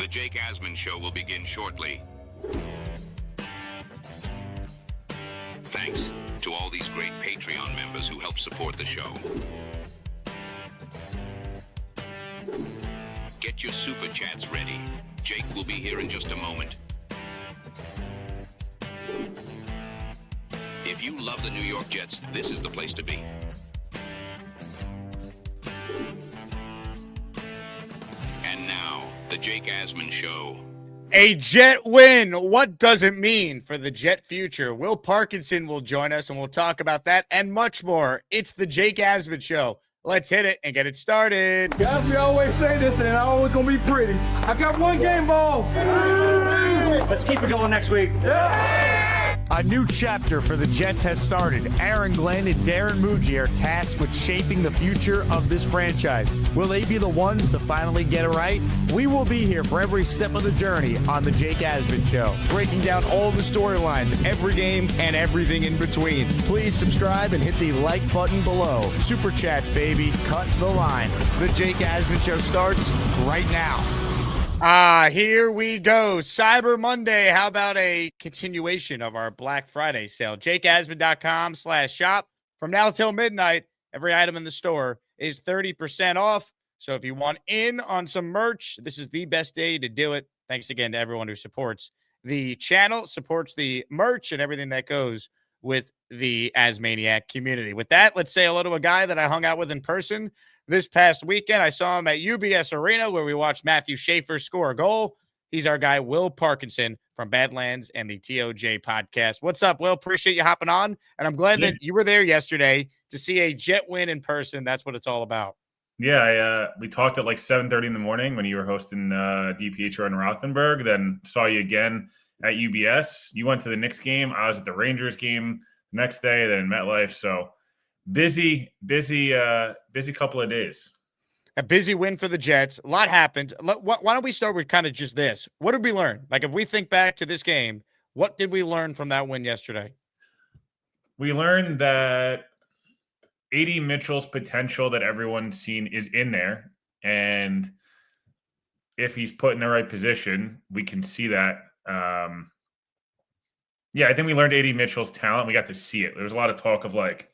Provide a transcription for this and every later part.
The Jake Asman Show will begin shortly. Thanks to all these great Patreon members who help support the show. Get your SuperChats ready. Jake will be here in just a moment. If you love the New York Jets, this is the place to be. And now, the Jake Asman Show. A Jet win. What does it mean for the Jet future? Will Parkinson will join us, and we'll talk about that and much more. It's the Jake Asman Show. Let's hit it and get it started. Guys, we always say this, and it's always going to be pretty. I got one game ball. Let's keep it going next week. A new chapter for the Jets has started. Aaron Glenn and Darren Muji are tasked with shaping the future of this franchise. Will they be the ones to finally get it right? We will be here for every step of the journey on the Jake Asman Show, breaking down all the storylines, every game, and everything in between. Please subscribe and hit the like button below. Super Chats, baby. Cut the line. The Jake Asman Show starts right now. Here we go. Cyber Monday. How about a continuation of our Black Friday sale? JakeAsman.com/shop. From now till midnight, every item in the store is 30% off. So if you want in on some merch, this is the best day to do it. Thanks again to everyone who supports the channel, supports the merch, and everything that goes with the Asmaniac community. With that, let's say hello to a guy that I hung out with in person this past weekend. I saw him at UBS Arena where we watched Matthew Schaefer score a goal. He's our guy, Will Parkinson from Badlands and the TOJ podcast. What's up, Will? Appreciate you hopping on. And I'm glad that you were there yesterday to see a Jet win in person. That's what it's all about. Yeah, we talked at like 7:30 in the morning when you were hosting DPHR in Rothenburg. Then saw you again at UBS. You went to the Knicks game. I was at the Rangers game the next day, then in MetLife. So busy couple of days. A busy win for the Jets. A lot happened. Why don't we start with kind of just this? What did we learn? Like, if we think back to this game, what did we learn from that win yesterday? We learned that A.D. Mitchell's potential that everyone's seen is in there. And if he's put in the right position, we can see that. I think we learned A.D. Mitchell's talent. We got to see it. There was a lot of talk of like,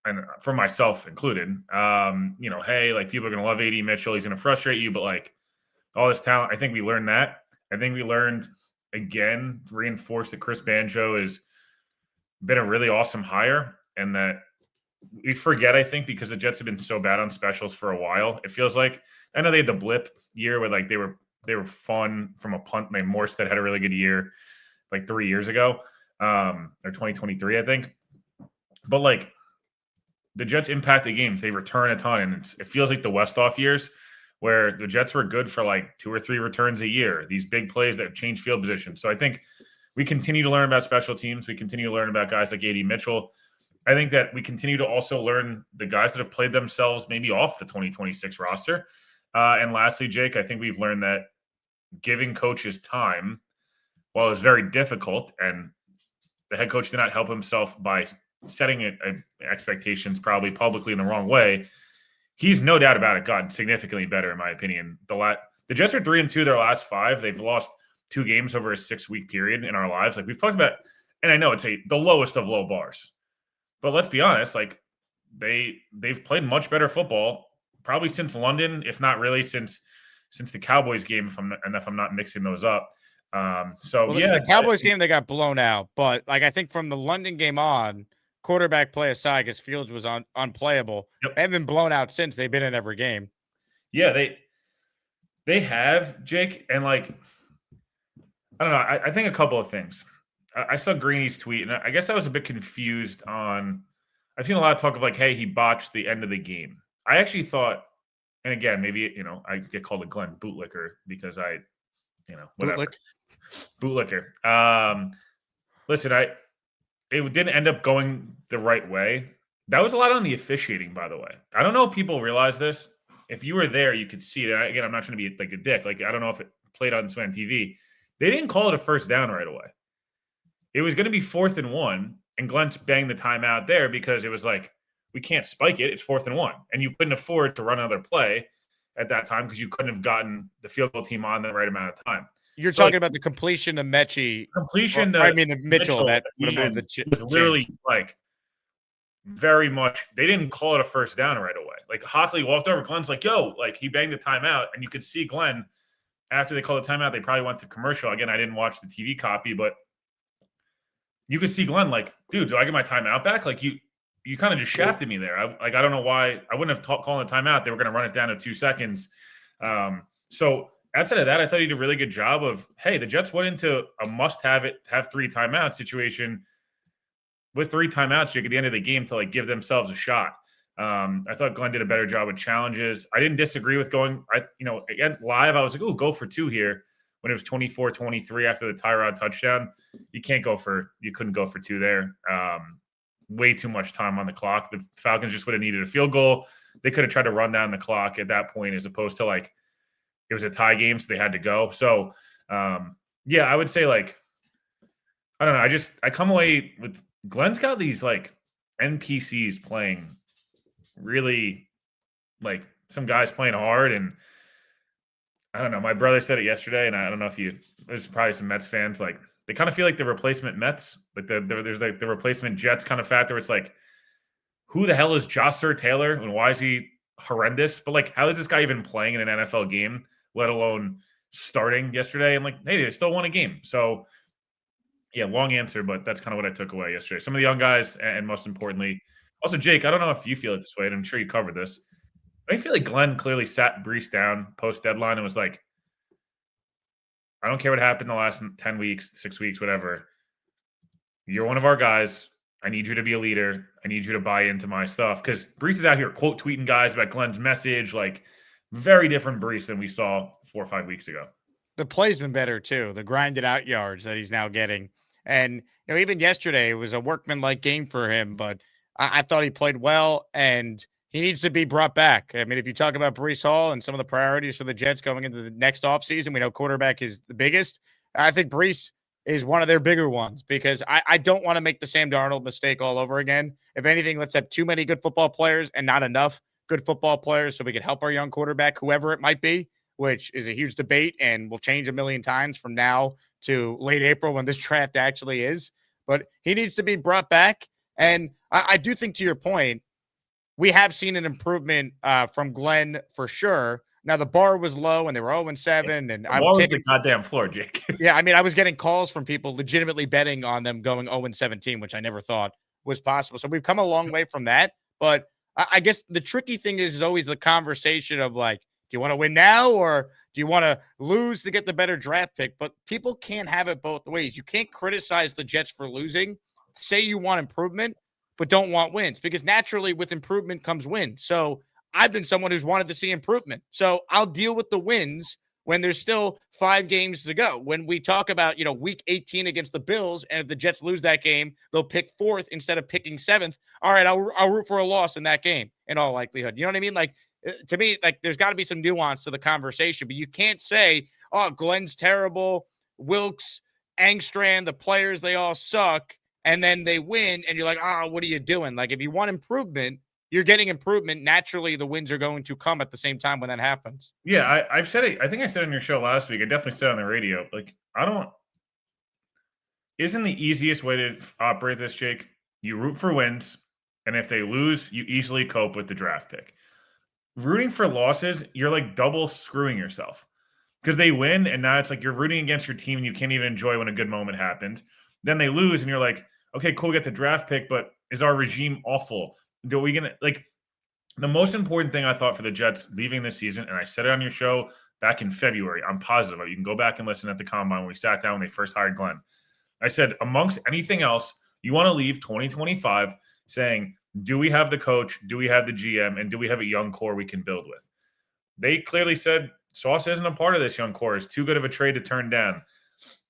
and for myself included, hey, like people are going to love A.D. Mitchell. He's going to frustrate you, but like all this talent, I think we learned that. I think we learned, again, reinforced that Chris Banjo has been a really awesome hire, and that we forget, I think, because the Jets have been so bad on specials for a while. It feels like, I know they had the blip year where like they were fun from a punt. Like Morstead had a really good year like 3 years ago, or 2023, I think. But like, the Jets impact the games. They return a ton, and it feels like the Westhoff years where the Jets were good for like 2 or 3 returns a year, these big plays that change field position. So I think we continue to learn about special teams. We continue to learn about guys like A.D. Mitchell. I think that we continue to also learn the guys that have played themselves maybe off the 2026 roster. And lastly, Jake, I think we've learned that giving coaches time, while it was very difficult, and the head coach did not help himself by setting expectations probably publicly in the wrong way, he's no doubt about it gotten significantly better, in my opinion. The Jets are 3-2 their last 5. They've lost 2 games over a 6-week period in our lives. Like we've talked about, and I know it's the lowest of low bars, but let's be honest, like they've played much better football probably since London, if not really since the Cowboys game, if I'm not mixing those up. The Cowboys game, they got blown out, but like I think from the London game on, quarterback play aside, because Fields was unplayable. Yep. They haven't been blown out since. They've been in every game. Yeah, they have, Jake, and like I don't know. I think a couple of things. I saw Greeny's tweet, and I guess I was a bit confused on. I've seen a lot of talk of like, hey, he botched the end of the game. I actually thought, and again, maybe I get called a Glenn bootlicker because whatever. Bootlicker. Listen, it didn't end up going the right way. That was a lot on the officiating, by the way. I don't know if people realize this. If you were there, you could see it. Again, I'm not trying to be like a dick. Like, I don't know if it played on Swan TV. They didn't call it a first down right away. It was going to be 4th and 1, and Glenn banged the timeout there because it was like, we can't spike it. It's 4th and 1. And you couldn't afford to run another play at that time because you couldn't have gotten the field goal team on the right amount of time. You're talking about the completion to Mechie. Completion I mean, the Mitchell that would have moved the was literally like very much. They didn't call it a first down right away. Like Hockley walked over. Glenn's like, "Yo!" Like he banged the timeout, and you could see Glenn after they called the timeout. They probably went to commercial again. I didn't watch the TV copy, but you could see Glenn like, "Dude, do I get my timeout back?" Like you kind of just shafted me there. I don't know why I wouldn't have called a timeout. They were going to run it down to 2 seconds. So outside of that, I thought he did a really good job of, hey, the Jets went into a must-have 3 timeout situation with 3 timeouts at the end of the game to like give themselves a shot. I thought Glenn did a better job with challenges. I didn't disagree with going, again, live, I was like, go for 2 here when it was 24-23 after the Tyrod touchdown. You couldn't go for 2 there. Way too much time on the clock. The Falcons just would have needed a field goal. They could have tried to run down the clock at that point as opposed to like, it was a tie game, so they had to go. So, I would say like, I don't know. I come away with Glenn's got these like NPCs playing really like some guys playing hard. And I don't know. My brother said it yesterday, and I don't know if there's probably some Mets fans like they kind of feel like the replacement Mets, like there's like the replacement Jets kind of factor. It's like, who the hell is Jocelyn Taylor and why is he horrendous? But like, how is this guy even playing in an NFL game, let alone starting yesterday? I'm like, hey, they still won a game. So yeah, long answer, but that's kind of what I took away yesterday. Some of the young guys, and most importantly, also Jake, I don't know if you feel it this way, and I'm sure you covered this. I feel like Glenn clearly sat Breece down post deadline and was like, I don't care what happened the last 10 weeks, 6 weeks, whatever. You're one of our guys. I need you to be a leader. I need you to buy into my stuff. Because Breece is out here quote tweeting guys about Glenn's message, like very different Breece than we saw 4 or 5 weeks ago. The play's been better too. The grinded out yards that he's now getting. And even yesterday it was a workman-like game for him, but I thought he played well and he needs to be brought back. I mean, if you talk about Breece Hall and some of the priorities for the Jets going into the next offseason, we know quarterback is the biggest. I think Breece is one of their bigger ones because I don't want to make the Sam Darnold mistake all over again. If anything, let's have too many good football players and not enough good football players so we can help our young quarterback, whoever it might be, which is a huge debate and will change a million times from now to late April when this draft actually is. But he needs to be brought back. And I do think, to your point, we have seen an improvement from Glenn for sure. Now, the bar was low and they were 0-7. And I was the goddamn floor, Jake. Yeah, I mean, I was getting calls from people legitimately betting on them going 0-17, which I never thought was possible. So we've come a long way from that. But I guess the tricky thing is always the conversation of like, do you want to win now or do you want to lose to get the better draft pick? But people can't have it both ways. You can't criticize the Jets for losing. Say you want improvement, but don't want wins because naturally with improvement comes wins. So I've been someone who's wanted to see improvement. So I'll deal with the wins when there's still 5 games to go. When we talk about, week 18 against the Bills, and if the Jets lose that game, they'll pick 4th instead of picking 7th. All right, I'll root for a loss in that game in all likelihood. You know what I mean? Like, to me, like there's got to be some nuance to the conversation, but you can't say, oh, Glenn's terrible, Wilkes, Angstrand, the players, they all suck, and then they win, and you're like, what are you doing? Like, if you want improvement, you're getting improvement. Naturally, the wins are going to come at the same time when that happens. Yeah, I've said it. I think I said it on your show last week. I definitely said it on the radio. Like, isn't the easiest way to operate this, Jake? You root for wins, and if they lose, you easily cope with the draft pick. Rooting for losses, you're like double screwing yourself because they win, and now it's like you're rooting against your team and you can't even enjoy when a good moment happens. Then they lose, and you're like, okay, cool, we get the draft pick, but is our regime awful? Do we gonna like the most important thing I thought for the Jets leaving this season, and I said it on your show back in February. I'm positive. You can go back and listen at the combine when we sat down when they first hired Glenn. I said, amongst anything else, you want to leave 2025 saying, do we have the coach? Do we have the GM? And do we have a young core we can build with? They clearly said Sauce isn't a part of this young core. It's too good of a trade to turn down.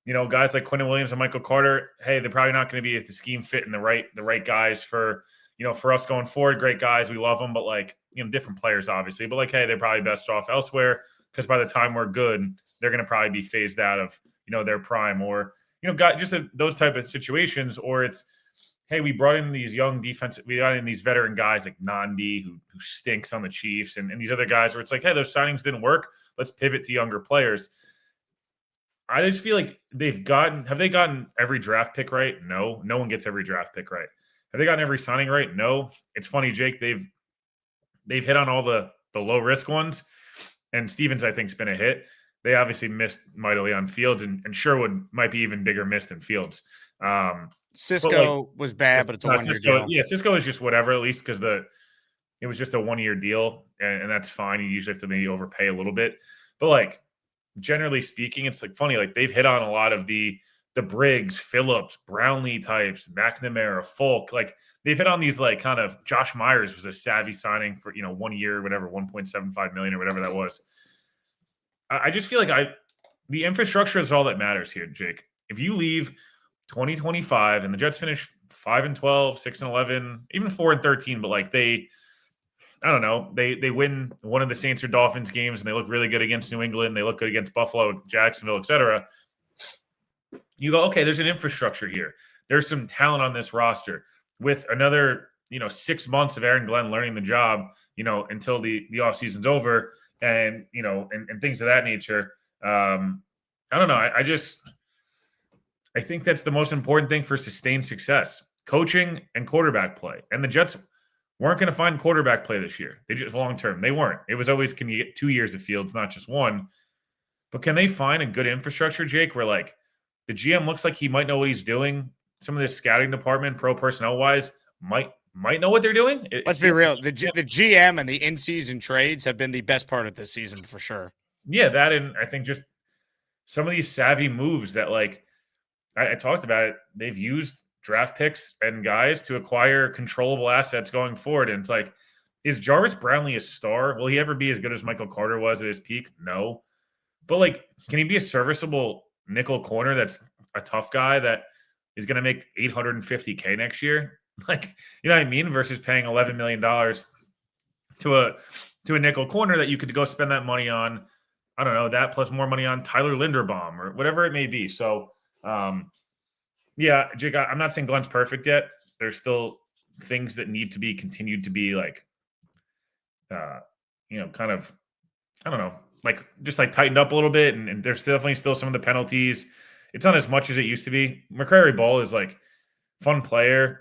Guys like Quentin Williams and Michael Carter, hey, they're probably not going to be at the scheme fit and the right guys for us going forward. Great guys. We love them, but different players, obviously. But hey, they're probably best off elsewhere because by the time we're good, they're going to probably be phased out of, their prime or, just those type of situations. Or it's, hey, we brought in these young defensive, we got in these veteran guys like Nandi, who stinks on the Chiefs, and these other guys where it's like, hey, those signings didn't work. Let's pivot to younger players. I just feel like have they gotten every draft pick right? No. No one gets every draft pick right. Have they gotten every signing right? No. It's funny, Jake, they've hit on all the low risk ones, and Stevens, I think, has been a hit. They obviously missed mightily on Fields, and Sherwood might be even bigger miss than Fields. Cisco was bad, but it's a 1-year deal. Yeah, Cisco is just whatever, at least because it was just a 1-year deal, and that's fine. You usually have to maybe overpay a little bit. But like generally speaking, it's like funny, like they've hit on a lot of the Briggs, Phillips, Brownlee types, McNamara, Folk. Like they've hit on these like kind of Josh Myers was a savvy signing for 1 year, whatever, $1.75 million or whatever that was. I just feel like the infrastructure is all that matters here, Jake. If you leave 2025 and the Jets finish 5-12, 6-11, even 4-13, but like I don't know, they win one of the Saints or Dolphins games and they look really good against New England. They look good against Buffalo, Jacksonville, etc. You go, okay, there's an infrastructure here. There's some talent on this roster with another, 6 months of Aaron Glenn learning the job, until the offseason's over and, and things of that nature. I don't know. I think that's the most important thing for sustained success, coaching and quarterback play. And the Jets weren't going to find quarterback play this year. They just long-term, they weren't. It was always, can you get 2 years of Fields, not just one? But can they find a good infrastructure, Jake, where like the GM looks like he might know what he's doing? Some of this scouting department, pro personnel-wise, might know what they're doing. Let's be real. The GM and the in-season trades have been the best part of this season for sure. Yeah, that, and I think just some of these savvy moves that, like, I talked about it, they've used draft picks and guys to acquire controllable assets going forward. And it's like, is Jarvis Brownlee a star? Will he ever be as good as Michael Carter was at his peak? No. But, like, can he be a serviceable nickel corner that's a tough guy that is going to make $850K next year? Like, you know what I mean? Versus paying $11 million to a nickel corner that you could go spend that money on, I don't know, that plus more money on Tyler Linderbaum or whatever it may be. So, yeah, Jake, I'm not saying Glenn's perfect yet. There's still things that need to be continued to be like, kind of, I don't know, like just like tightened up a little bit. And there's definitely still some of the penalties. It's not as much as it used to be. McCrary Ball is like fun player,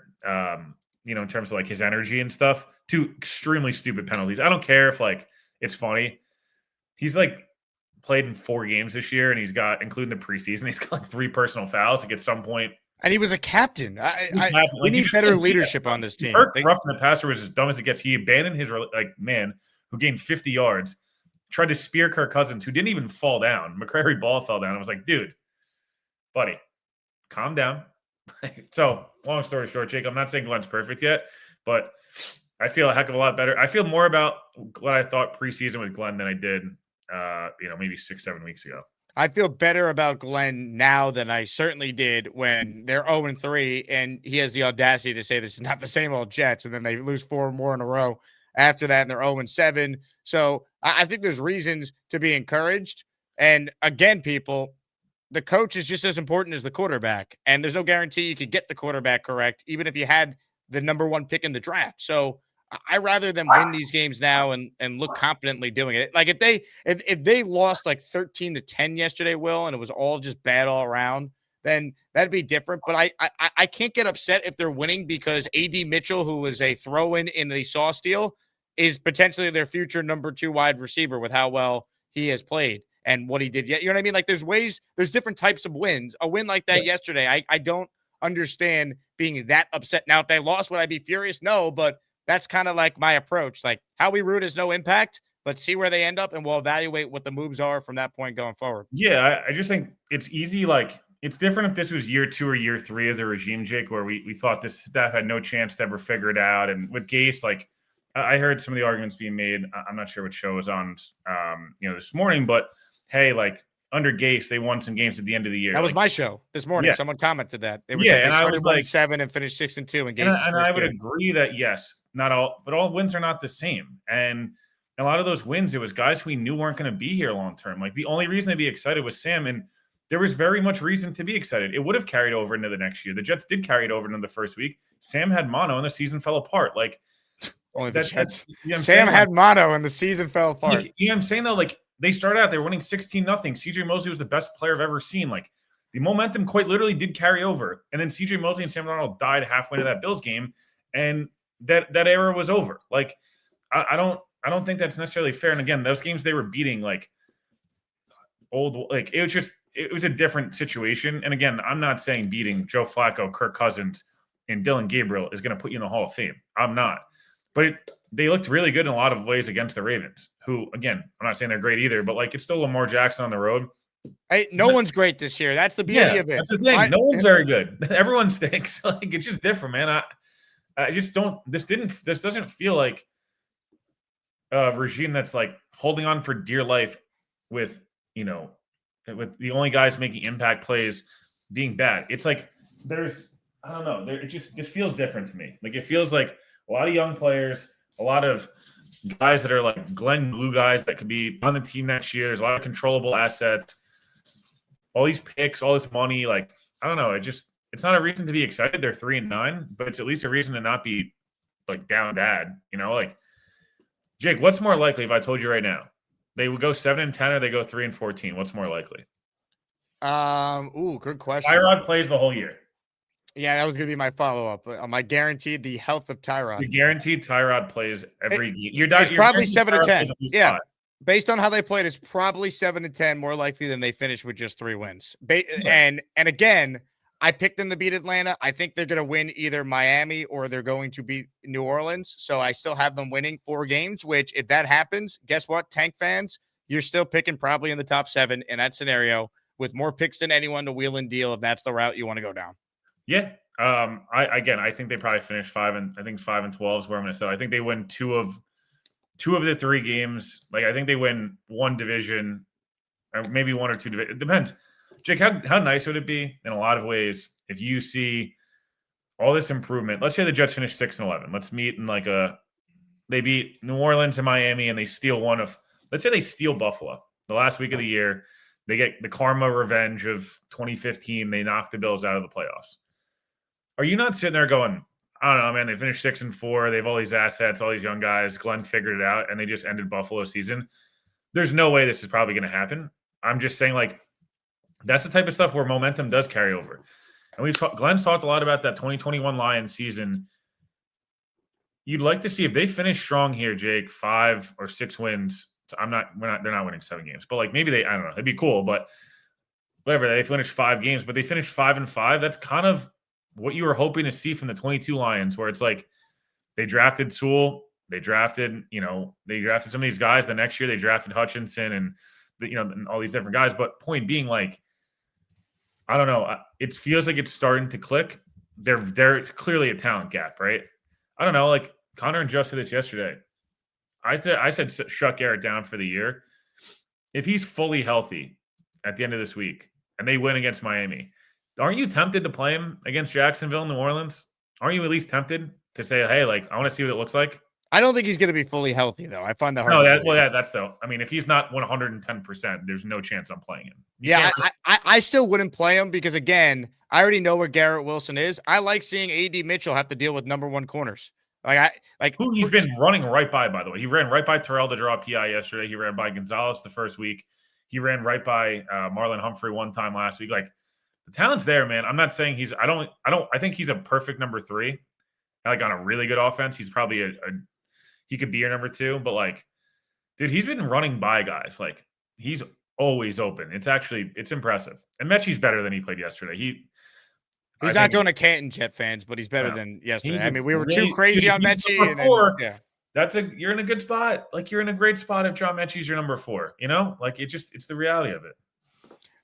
in terms of like his energy and stuff. 2 extremely stupid penalties. I don't care if like it's funny. He's like played in 4 games this year, and he's got, including the preseason, he's got like 3 personal fouls. Like at some point, and he was a captain. We need better leadership on this team. Kirk Ruff in the passer was as dumb as it gets. He abandoned his man who gained 50 yards, tried to spear Kirk Cousins, who didn't even fall down. McCrary Ball fell down. I was like, dude, buddy, calm down. So, long story short, Jake, I'm not saying Glenn's perfect yet, but I feel a heck of a lot better. I feel more about what I thought preseason with Glenn than I did, maybe 6-7 weeks ago. I feel better about Glenn now than I certainly did when they're 0-3 and he has the audacity to say this is not the same old Jets, and then they lose 4 more in a row after that and they're 0-7. So I think there's reasons to be encouraged. And again, people, the coach is just as important as the quarterback, and there's no guarantee you could get the quarterback correct, even if you had the number 1 pick in the draft. So I rather them win these games now and look competently doing it. Like if they lost like 13-10 yesterday, Will, and it was all just bad all around, then that'd be different. But I can't get upset if they're winning because A.D. Mitchell, who was a throw-in in the Sauce deal, is potentially their future number 2 wide receiver with how well he has played and what he did yet. You know what I mean? Like there's different types of wins. A win like that yesterday, I don't understand being that upset. Now, if they lost, would I be furious? No, but that's kind of like my approach. Like how we root has no impact. Let's see where they end up, and we'll evaluate what the moves are from that point going forward. Yeah, I just think it's easy. Like it's different if this was year 2 or year 3 of the regime, Jake, where we thought this staff had no chance to ever figure it out. And with Gase, like I heard some of the arguments being made. I'm not sure what show was on, this morning, but hey, like under Gase, they won some games at the end of the year. That was my show this morning. Yeah. Someone commented that. They and I was like 7 and finished 6-2. And I would agree that yes, not all, but all wins are not the same. And a lot of those wins, it was guys we knew weren't going to be here long term. Like the only reason to be excited was Sam. And there was very much reason to be excited. It would have carried over into the next year. The Jets did carry it over into the first week. Sam had mono and the season fell apart. Like, only the Jets. You know Sam had mono and the season fell apart. Like, you know what I'm saying, though? Like, they started out, they were winning 16-0. CJ Mosley was the best player I've ever seen. Like, the momentum quite literally did carry over. And then CJ Mosley and Sam Darnold died halfway into that Bills game, and that era was over. Like, I don't think that's necessarily fair. And again, those games they were beating, like, it was a different situation. And again, I'm not saying beating Joe Flacco, Kirk Cousins, and Dylan Gabriel is going to put you in the Hall of Fame. I'm not. But they looked really good in a lot of ways against the Ravens, who, again, I'm not saying they're great either, but, like, it's still Lamar Jackson on the road. Hey, no one's great this year. That's the beauty of it. That's the thing. No one's very good. Everyone stinks. Like, it's just different, man. I just don't – this doesn't feel like a regime that's, like, holding on for dear life with, you know, with the only guys making impact plays being bad. It's like there's – I don't know. It feels different to me. Like, it feels like a lot of young players, a lot of guys that are like Glenn Glue guys that could be on the team next year. There's a lot of controllable assets, all these picks, all this money. Like, I don't know. It's not a reason to be excited. They're 3-9, but it's at least a reason to not be like down bad. You know, like, Jake, what's more likely if I told you right now? They would go 7-10 or they go 3-14. What's more likely? Good question. Tyrod plays the whole year. Yeah, that was going to be my follow-up. Am I guaranteed the health of Tyrod? You're guaranteed Tyrod plays every game. It's probably 7-10. Yeah. Based on how they played, it's probably 7-10, more likely than they finish with just 3 wins. And again, I picked them to beat Atlanta. I think they're going to win either Miami or they're going to beat New Orleans. So I still have them winning 4 games, which if that happens, guess what, Tank fans? You're still picking probably in the top 7 in that scenario with more picks than anyone to wheel and deal if that's the route you want to go down. Yeah. I think they probably finish 5-12 is where I'm going to say. I think they win 2 of the 3 games. Like, I think they win 1 division or maybe 1 or 2 division. It depends. Jake, how nice would it be in a lot of ways if you see all this improvement? Let's say the Jets finish 6-11. Let's meet in they beat New Orleans and Miami and they steal let's say they steal Buffalo the last week of the year. They get the karma revenge of 2015. They knock the Bills out of the playoffs. Are you not sitting there going, I don't know, man, they finished 6-4. They have all these assets, all these young guys. Glenn figured it out, and they just ended Buffalo's season. There's no way this is probably going to happen. I'm just saying, like, that's the type of stuff where momentum does carry over. And Glenn's talked a lot about that 2021 Lions season. You'd like to see if they finish strong here, Jake, 5 or 6 wins. They're not winning 7 games, but like maybe I don't know. It'd be cool, but whatever. They finished 5 games, but they finished 5-5. That's kind of what you were hoping to see from the 22 Lions, where it's like they drafted Sewell, they drafted some of these guys. The next year they drafted Hutchinson and and all these different guys. But point being, like, I don't know. It feels like it's starting to click. They're clearly a talent gap, right? I don't know. Like, Connor and Joe said this yesterday. I said shut Garrett down for the year. If he's fully healthy at the end of this week and they win against Miami, aren't you tempted to play him against Jacksonville and New Orleans? Aren't you at least tempted to say, hey, like, I want to see what it looks like? I don't think he's going to be fully healthy, though. I find that hard. No, that's though. I mean, if he's not 110%, there's no chance I'm playing him. I still wouldn't play him because, again, I already know where Garrett Wilson is. I like seeing A.D. Mitchell have to deal with number 1 corners. Who he's been running right by the way. He ran right by Terrell to draw a PI yesterday. He ran by Gonzalez the first week. He ran right by Marlon Humphrey one time last week. Like, the talent's there, man. I'm not saying I think he's a perfect number 3. Like, on a really good offense, he's probably he could be your number 2, but, like, dude, he's been running by guys. Like, he's always open. It's impressive. And Mechie's better than he played yesterday. He's not going to Canton, Jet fans, but he's better than yesterday. I mean, we were too crazy on Mechie. You're in a good spot. Like, you're in a great spot if John Mechie's your number 4. You know, like, it's the reality of it.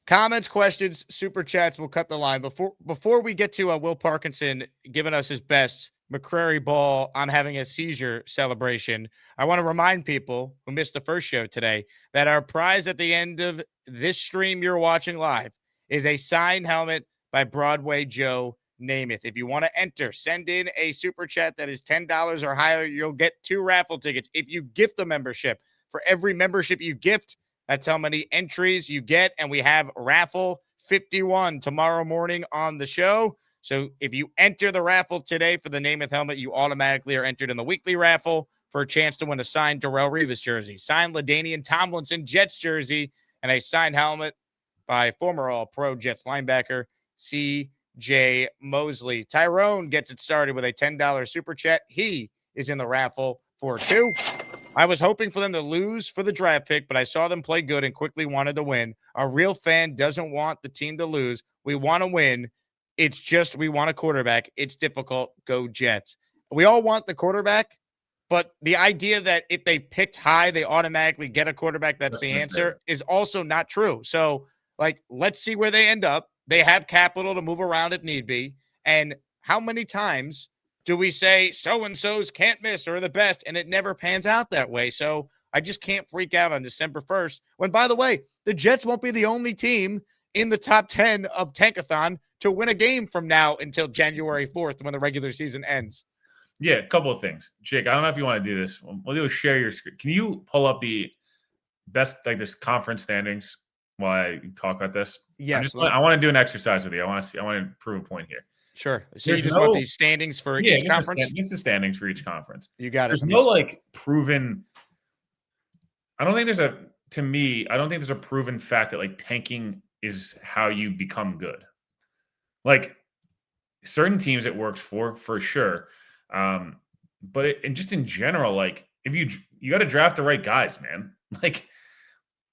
Comments, questions, super chats. We'll cut the line before we get to Will Parkinson giving us his best McCrary ball. I'm having a seizure celebration. I want to remind people who missed the first show today that our prize at the end of this stream you're watching live is a signed helmet by Broadway Joe Namath. If you want to enter, send in a super chat that is $10 or higher. You'll get 2 raffle tickets. If you gift the membership, for every membership you gift, that's how many entries you get. And we have raffle 8:51 tomorrow morning on the show. So if you enter the raffle today for the Namath helmet, you automatically are entered in the weekly raffle for a chance to win a signed Darrelle Revis jersey, signed LaDainian Tomlinson Jets jersey, and a signed helmet by former All-Pro Jets linebacker C.J. Mosley. Tyrone gets it started with a $10 super chat. He is in the raffle for 2. I was hoping for them to lose for the draft pick, but I saw them play good and quickly wanted to win. A real fan doesn't want the team to lose. We want to win. It's just we want a quarterback. It's difficult. Go Jets. We all want the quarterback, but the idea that if they picked high, they automatically get a quarterback, that's the answer, is also not true. So, let's see where they end up. They have capital to move around if need be. And how many times do we say so-and-so's can't miss or the best, and it never pans out that way? So I just can't freak out on December 1st when, by the way, the Jets won't be the only team in the top 10 of Tankathon to win a game from now until January 4th when the regular season ends. Yeah, a couple of things. Jake, I don't know if you want to do this. We'll do a share your screen. Can you pull up the best, this conference standings while I talk about this? Yes. I want to do an exercise with you. I want to prove a point here. Sure. So you just want these standings for each conference? Just the standings for each conference. You got it. There's no proven. I don't think there's a proven fact that tanking is how you become good. Certain teams it works for sure. But just in general, if you got to draft the right guys, man.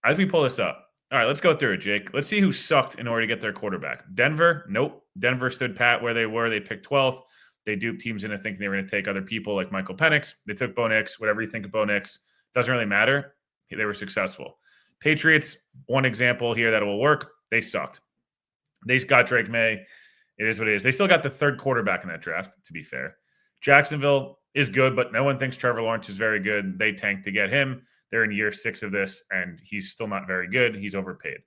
As we pull this up, all right, let's go through it, Jake. Let's see who sucked in order to get their quarterback. Denver, nope. Denver stood pat where they were. They picked 12th. They duped teams into thinking they were going to take other people like Michael Penix. They took Bo Nix. Whatever you think of Bo Nix, doesn't really matter. They were successful. Patriots, one example here that will work. They sucked. They got Drake May. It is what it is. They still got the third quarterback in that draft, to be fair. Jacksonville is good, but no one thinks Trevor Lawrence is very good. They tanked to get him. They're in year 6 of this, and he's still not very good. He's overpaid.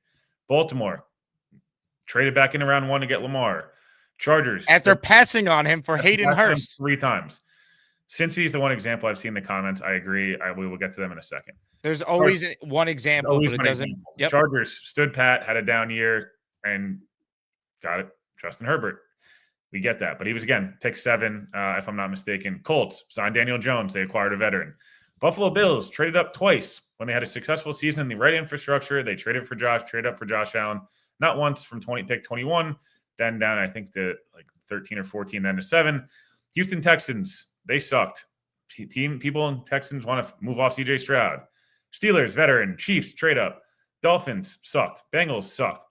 Baltimore traded back into round 1 to get Lamar. Chargers. After passing on him for Hayden Hurst 3 times. Cincinnati's the one example I've seen in the comments. I agree. We will get to them in a second. There's always one example, but it doesn't. Yep. Chargers stood pat, had a down year, and got it. Justin Herbert. We get that. But he was, again, pick 7, if I'm not mistaken. Colts signed Daniel Jones. They acquired a veteran. Buffalo Bills traded up twice when they had a successful season in the right infrastructure. They traded up for Josh Allen, not once from pick 21, then down, I think, to 13 or 14, then to 7. Houston Texans, they sucked. People in Texans want to move off CJ Stroud. Steelers, veteran. Chiefs, trade up. Dolphins sucked. Bengals sucked.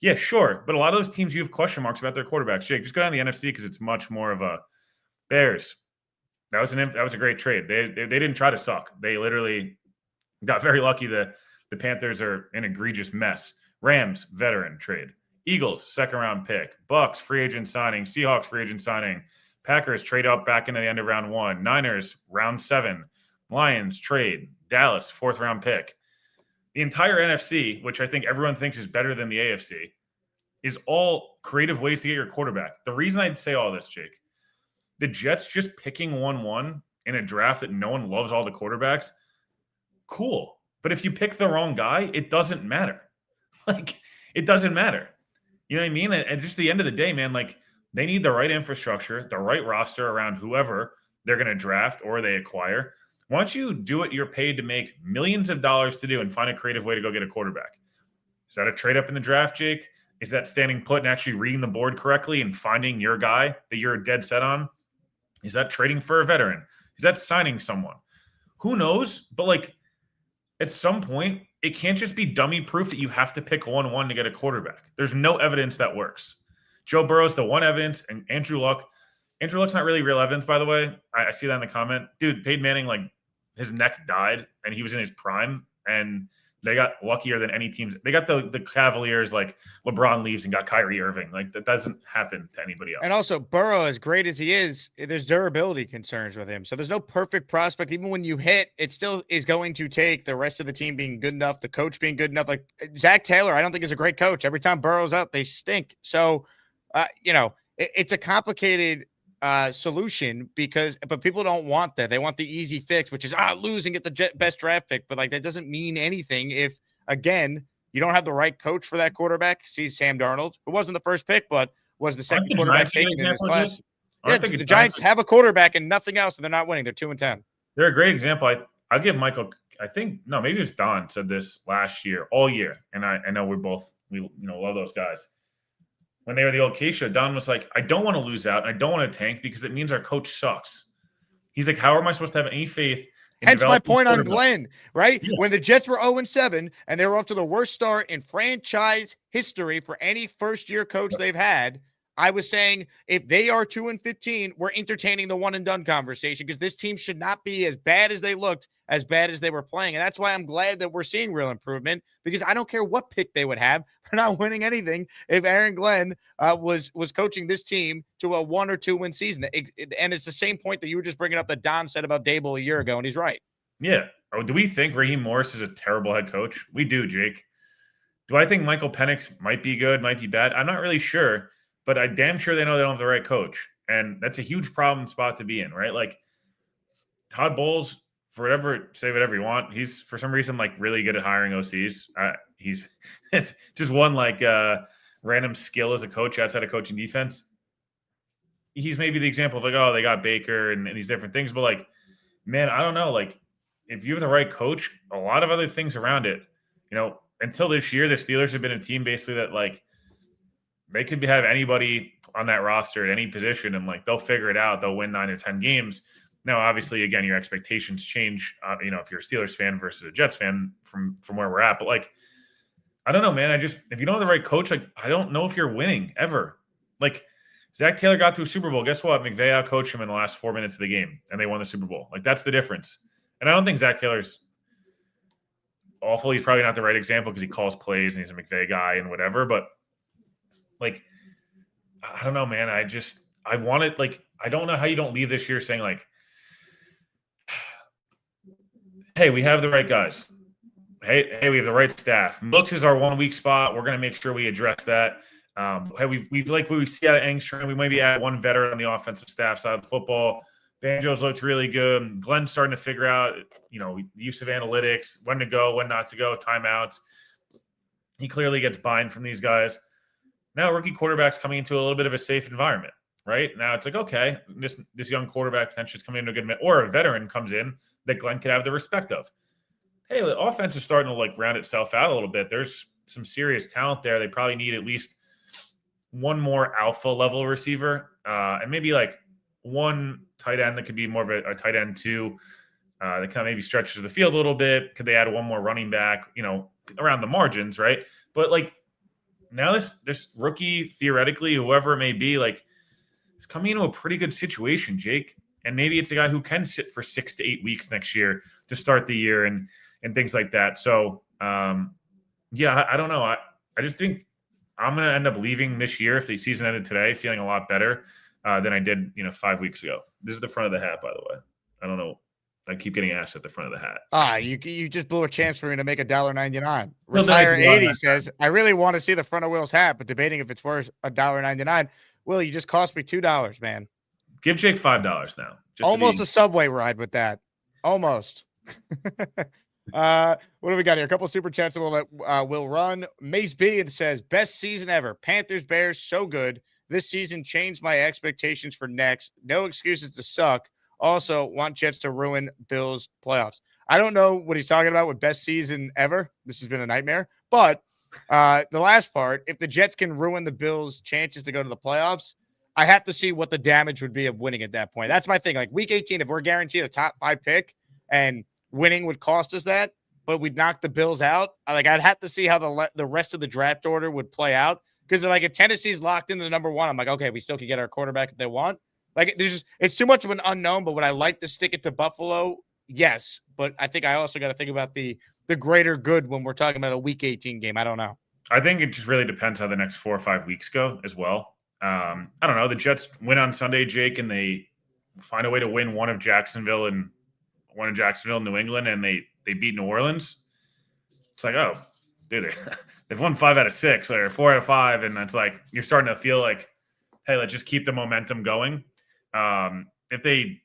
Yeah, sure. But a lot of those teams, you have question marks about their quarterbacks. Jake, just go down the NFC because it's much more of a Bears. That was a great trade. They didn't try to suck. They literally got very lucky. The Panthers are an egregious mess. Rams, veteran trade. Eagles, second round pick. Bucks, free agent signing. Seahawks, free agent signing. Packers, trade up back into the end of round 1. Niners, round 7. Lions, trade. Dallas, 4th round pick. The entire NFC, which I think everyone thinks is better than the AFC, is all creative ways to get your quarterback. The reason I'd say all this, Jake, the Jets just picking 1-1 in a draft that no one loves all the quarterbacks, cool. But if you pick the wrong guy, it doesn't matter. It doesn't matter. You know what I mean? And just the end of the day, man, they need the right infrastructure, the right roster around whoever they're going to draft or they acquire. Why don't you do what you're paid to make millions of dollars to do and find a creative way to go get a quarterback? Is that a trade up in the draft, Jake? Is that standing put and actually reading the board correctly and finding your guy that you're dead set on? Is that trading for a veteran? Is that signing someone? Who knows? But at some point, it can't just be dummy proof that you have to pick 1-1 to get a quarterback. There's no evidence that works. Joe Burrow's the one evidence, and Andrew Luck's not really real evidence, by the way. I see that in the comment. Dude, Peyton Manning, his neck died, and he was in his prime, and they got luckier than any teams. They got the Cavaliers, LeBron leaves and got Kyrie Irving. That doesn't happen to anybody else. And also, Burrow, as great as he is, there's durability concerns with him. So there's no perfect prospect. Even when you hit, it still is going to take the rest of the team being good enough, the coach being good enough. Zach Taylor, I don't think is a great coach. Every time Burrow's out, they stink. So, it's a complicated solution but people don't want that. They want the easy fix, which is lose and get the best draft pick. But that doesn't mean anything if, again, you don't have the right coach for that quarterback. See Sam Darnold, who wasn't the first pick, but was the second quarterback taken in this class. Yeah, the Giants have a quarterback and nothing else, and they're not winning. They're 2-10. They're a great example. I'll give Michael. I think maybe it was Don said this last year, all year, and I know we love those guys. When they were the old K show, Don was like, I don't want to lose out. I don't want to tank because it means our coach sucks. He's like, how am I supposed to have any faith? Hence my point on Glenn, right? Yeah. When the Jets were 0-7 and they were off to the worst start in franchise history for any first-year coach they've had, I was saying if they are 2-15, we're entertaining the one and done conversation because this team should not be as bad as they looked, as bad as they were playing. And that's why I'm glad that we're seeing real improvement because I don't care what pick they would have. They're not winning anything if Aaron Glenn was coaching this team to a 1 or 2 win season. And it's the same point that you were just bringing up that Don said about Dable a year ago, and he's right. Yeah. Oh, do we think Raheem Morris is a terrible head coach? We do, Jake. Do I think Michael Penix might be good, might be bad? I'm not really sure. But I'm damn sure they know they don't have the right coach. And that's a huge problem spot to be in, right? Like Todd Bowles, say whatever you want. He's for some reason like really good at hiring OCs. He's it's just one like random skill as a coach outside of coaching defense. He's maybe the example of like, oh, they got Baker and these different things. But like, man, I don't know. Like if you have the right coach, a lot of other things around it, until this year, the Steelers have been a team basically that like, they could have anybody on that roster at any position, and like they'll figure it out. They'll win 9 or 10 games. Now, obviously, again, your expectations change. If you're a Steelers fan versus a Jets fan from where we're at. But like, I don't know, man. If you don't have the right coach, like I don't know if you're winning ever. Like Zach Taylor got to a Super Bowl. Guess what? McVay outcoached him in the last 4 minutes of the game, and they won the Super Bowl. Like that's the difference. And I don't think Zach Taylor's awful. He's probably not the right example because he calls plays and he's a McVay guy and whatever. But like, I don't know, man. I wanted, like, I don't know how you don't leave this year saying, like, hey, we have the right guys. Hey, we have the right staff. Looks is our 1 weak spot. We're going to make sure we address that. Hey, we've like what we see out of Engstrom. We maybe add one veteran on the offensive staff side of the football. Banjo's looked really good. Glenn's starting to figure out, the use of analytics, when to go, when not to go, timeouts. He clearly gets buy-in from these guys. Now rookie quarterback's coming into a little bit of a safe environment, right? Now it's like, okay, this young quarterback potentially is coming into a good – or a veteran comes in that Glenn could have the respect of. Hey, the offense is starting to, like, round itself out a little bit. There's some serious talent there. They probably need at least one more alpha-level receiver and maybe, like, one tight end that could be more of a tight end too that kind of maybe stretches the field a little bit. Could they add one more running back, around the margins, right? But, like, now this rookie, theoretically, whoever it may be, like, is coming into a pretty good situation, Jake. And maybe it's a guy who can sit for 6 to 8 weeks next year to start the year and things like that. So, I don't know. I just think I'm going to end up leaving this year if the season ended today feeling a lot better than I did, 5 weeks ago. This is the front of the hat, by the way. I don't know. I keep getting asked at the front of the hat. You just blew a chance for me to make $1.99. Retire 80 says, I really want to see the front of Will's hat, but debating if it's worth $1.99. Will, you just cost me $2, man. Give Jake $5 now. Almost a Subway ride with that. Almost. What do we got here? A couple of super chats that we'll let Will run. Mace B, it says, best season ever. Panthers, Bears, so good. This season changed my expectations for next. No excuses to suck. Also, want Jets to ruin Bills playoffs. I don't know what he's talking about with best season ever. This has been a nightmare. But the last part, if the Jets can ruin the Bills' chances to go to the playoffs, I have to see what the damage would be of winning at that point. That's my thing. Like week 18, if we're guaranteed a top 5 pick and winning would cost us that, but we'd knock the Bills out, I'd have to see how the rest of the draft order would play out. Because like if Tennessee's locked into the number 1, I'm like, okay, we still can get our quarterback if they want. Like it's too much of an unknown, but would I like to stick it to Buffalo? Yes. But I think I also got to think about the greater good when we're talking about a week 18 game. I don't know. I think it just really depends how the next 4 or 5 weeks go as well. I don't know. The Jets win on Sunday, Jake, and they find a way to win one of Jacksonville and New England, and they beat New Orleans. It's like, oh, dude, they've won 5 out of 6 or 4 out of 5, and it's like you're starting to feel like, hey, let's just keep the momentum going. If they,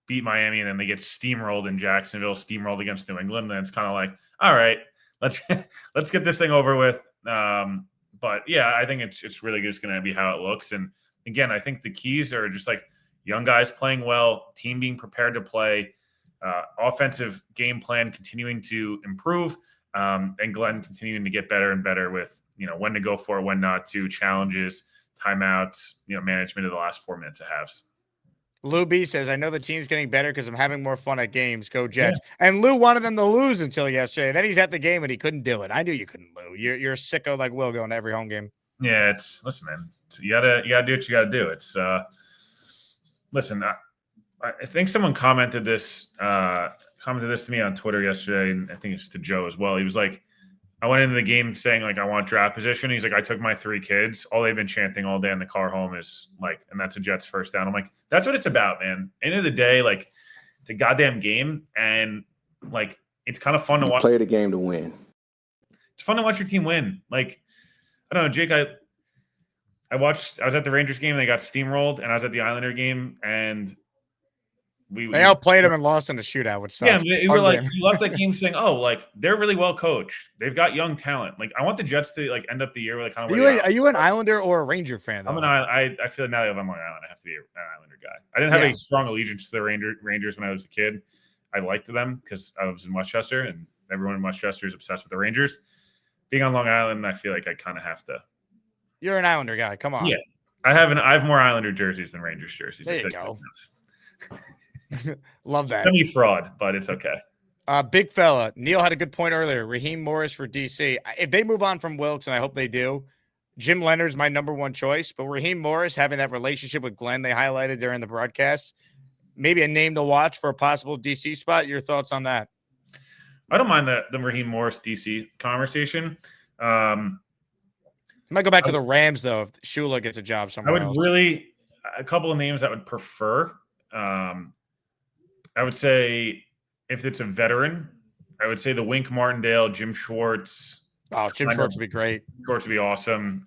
beat Miami and then they get steamrolled in Jacksonville, steamrolled against New England, then it's kind of like, all right, let's let's get this thing over with. But yeah, I think it's really just going to be how it looks. And again, I think the keys are just like young guys playing well, team being prepared to play, offensive game plan continuing to improve, and Glenn continuing to get better and better with, when to go for it, when not to, challenges, timeouts, management of the last 4 minutes of halves. Lou B says, I know the team's getting better because I'm having more fun at games. Go Jets. Yeah. And Lou wanted them to lose until yesterday. Then he's at the game and he couldn't do it. I knew you couldn't, Lou. You're a sicko like Will going to every home game. Yeah, listen, man. You gotta do what you gotta do. It's listen. I think someone commented this to me on Twitter yesterday, and I think it's to Joe as well. He was like, I went into the game saying, like, I want draft position. He's like, I took my 3 kids. All they've been chanting all day in the car home is like, and that's a Jets first down. I'm like, that's what it's about, man. End of the day, like, it's a goddamn game. And like, it's kind of fun to watch. Play the game to win. It's fun to watch your team win. Like, I don't know, Jake, I was at the Rangers game and they got steamrolled, and I was at the Islander game and they outplayed them and lost in the shootout, which sucks. Yeah, we were like, we left that game saying, "Oh, like they're really well coached. They've got young talent." Like, I want the Jets to like end up the year with like kind of. Are you an Islander or a Ranger fan? Though? I feel now that I'm on Long Island, I have to be an Islander guy. I didn't have a strong allegiance to the Rangers when I was a kid. I liked them because I was in Westchester, and everyone in Westchester is obsessed with the Rangers. Being on Long Island, I feel like I kind of have to. You're an Islander guy. Come on. Yeah, I have more Islander jerseys than Rangers jerseys. There you go. Love that. Semi fraud, but it's okay. Big fella. Neil had a good point earlier. Raheem Morris for DC. If they move on from Wilkes, and I hope they do, Jim Leonard's my number one choice. But Raheem Morris having that relationship with Glenn they highlighted during the broadcast, maybe a name to watch for a possible DC spot. Your thoughts on that? I don't mind the Raheem Morris DC conversation. I might go back to the Rams though if Shula gets a job somewhere. I would a couple of names I would prefer. I would say if it's a veteran, I would say the Wink Martindale, Jim Schwartz. Oh, Jim Schwartz would be great. Schwartz would be awesome.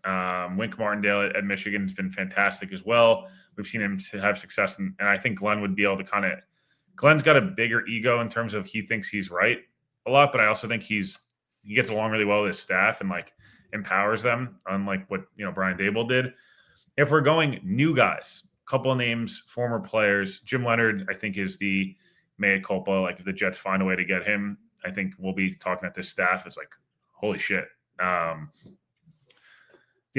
Wink Martindale at Michigan has been fantastic as well. We've seen him have success, and I think Glenn would be able to Glenn's got a bigger ego in terms of he thinks he's right a lot, but I also think he gets along really well with his staff and like empowers them, unlike what Brian Daboll did. If we're going new guys, couple of names, former players. Jim Leonard, I think, is the mea culpa. Like, if the Jets find a way to get him, I think we'll be talking at this staff. It's like, holy shit. The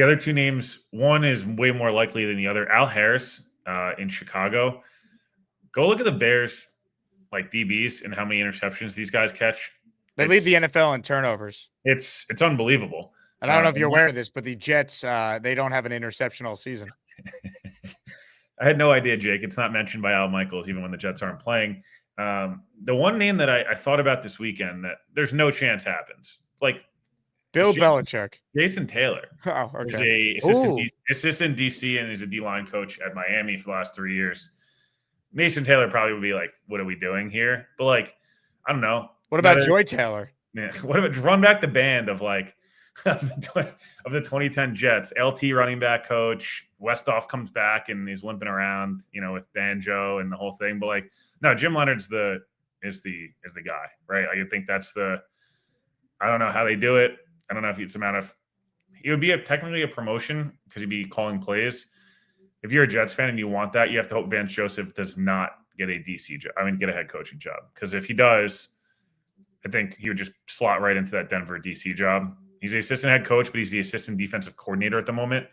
other 2 names, one is way more likely than the other. Al Harris in Chicago. Go look at the Bears, like DBs, and how many interceptions these guys catch. They lead the NFL in turnovers. It's unbelievable. And I don't know if you're aware of this, but the Jets, they don't have an interception all season. I had no idea, Jake. It's not mentioned by Al Michaels, even when the Jets aren't playing. The one name that I thought about this weekend that there's no chance happens, like Bill Belichick. Jason Taylor. Oh, okay. He's a assistant DC, and he's a D-line coach at Miami for the last 3 years. Jason Taylor probably would be like, what are we doing here? But like, I don't know. What about Joy Taylor? Yeah. What about run back the band of like of the 2010 Jets? LT running back coach. Westhoff comes back and he's limping around, with banjo and the whole thing. But like, no, Jim Leonard's is the guy, right? I think that's I don't know how they do it. I don't know if it's it would be technically a promotion because he'd be calling plays. If you're a Jets fan and you want that, you have to hope Vance Joseph does not get a DC job. Get a head coaching job. Because if he does, I think he would just slot right into that Denver DC job. He's the assistant head coach, but he's the assistant defensive coordinator at the moment.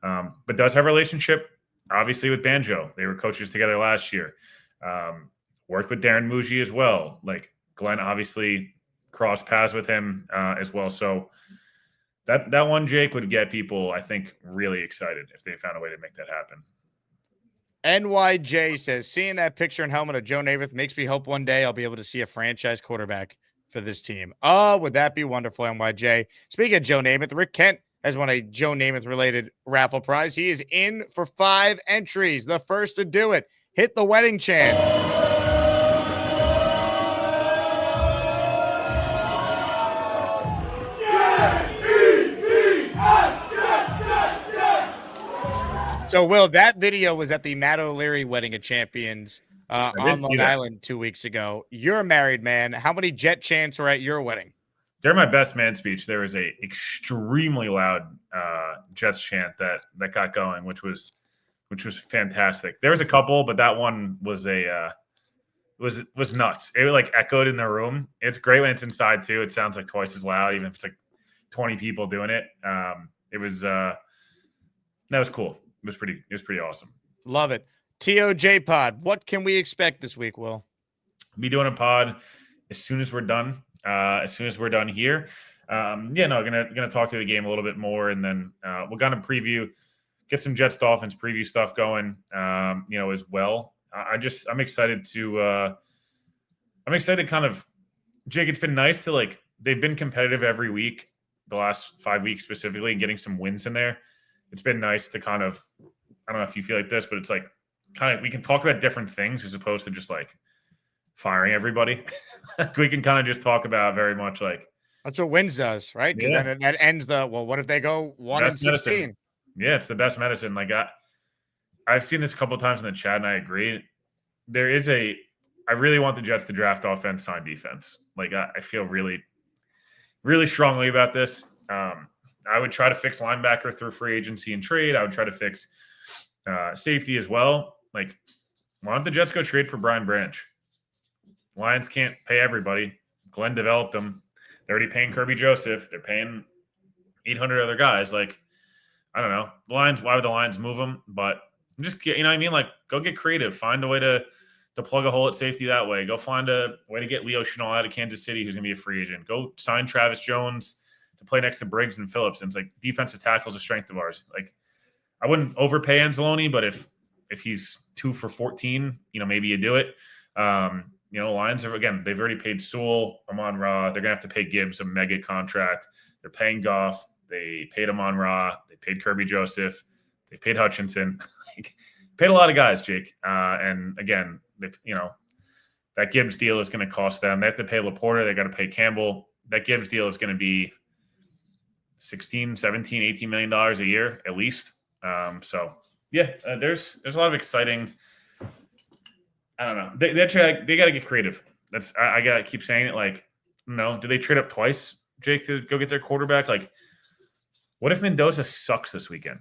But does have a relationship, obviously, with Banjo. They were coaches together last year. Worked with Darren Muji as well. Like, Glenn obviously crossed paths with him as well. So that one, Jake, would get people, I think, really excited if they found a way to make that happen. NYJ says, seeing that picture and helmet of Joe Namath makes me hope one day I'll be able to see a franchise quarterback for this team. Oh, would that be wonderful, NYJ? Speaking of Joe Namath, Rick Kent has won a Joe Namath-related raffle prize. He is in for 5 entries, the first to do it. Hit the wedding chant. So, Will, that video was at the Matt O'Leary Wedding of Champions on Long Island 2 weeks ago. You're a married man. How many Jet chants were at your wedding? during my best man speech, there was a extremely loud Jets chant that got going, which was fantastic. There was a couple, but that one was was nuts. It like echoed in the room. It's great when it's inside too. It sounds like twice as loud, even if it's like 20 people doing it. It was that was cool. It was pretty awesome. Love it. TOJ pod. What can we expect this week, Will? Be doing a pod as soon as we're done. As soon as we're done here. Gonna talk to the game a little bit more, and then we're gonna preview, get some Jets Dolphins preview stuff going. As well. I'm excited to kind of, Jake. It's been nice to like, they've been competitive every week, the last 5 weeks specifically, and getting some wins in there. It's been nice to kind of, I don't know if you feel like this, but it's like kind of, we can talk about different things as opposed to just like firing everybody. We can kind of just talk about very much like, that's what wins does, right? Because then that ends what if they go 1-16? Yeah, it's the best medicine. Like I've seen this a couple of times in the chat, and I agree. I really want the Jets to draft offense, sign defense. Like I feel really, really strongly about this. I would try to fix linebacker through free agency and trade. I would try to fix safety as well. Like, why don't the Jets go trade for Brian Branch? Lions can't pay everybody. Glenn developed them. They're already paying Kirby Joseph. They're paying 800 other guys. Like, I don't know. The Lions, why would the Lions move them? But just get, you know what I mean? Like, go get creative. Find a way to plug a hole at safety that way. Go find a way to get Leo Chenal out of Kansas City, who's going to be a free agent. Go sign Travis Jones to play next to Briggs and Phillips. And it's like, defensive tackle is a strength of ours. Like, I wouldn't overpay Anzalone, but if he's 2 for 14, maybe you do it. Lions have, again, they've already paid Sewell, Amon-Ra. They're going to have to pay Gibbs a mega contract. They're paying Goff. They paid Amon-Ra. They paid Kirby Joseph. They paid Hutchinson. Paid a lot of guys, Jake. And again, that Gibbs deal is going to cost them. They have to pay Laporta. They got to pay Campbell. That Gibbs deal is going to be $16, $17, $18 million a year at least. There's a lot of exciting. I don't know. They got to get creative. I got to keep saying it. Like, no, do they trade up twice, Jake, to go get their quarterback? Like, what if Mendoza sucks this weekend?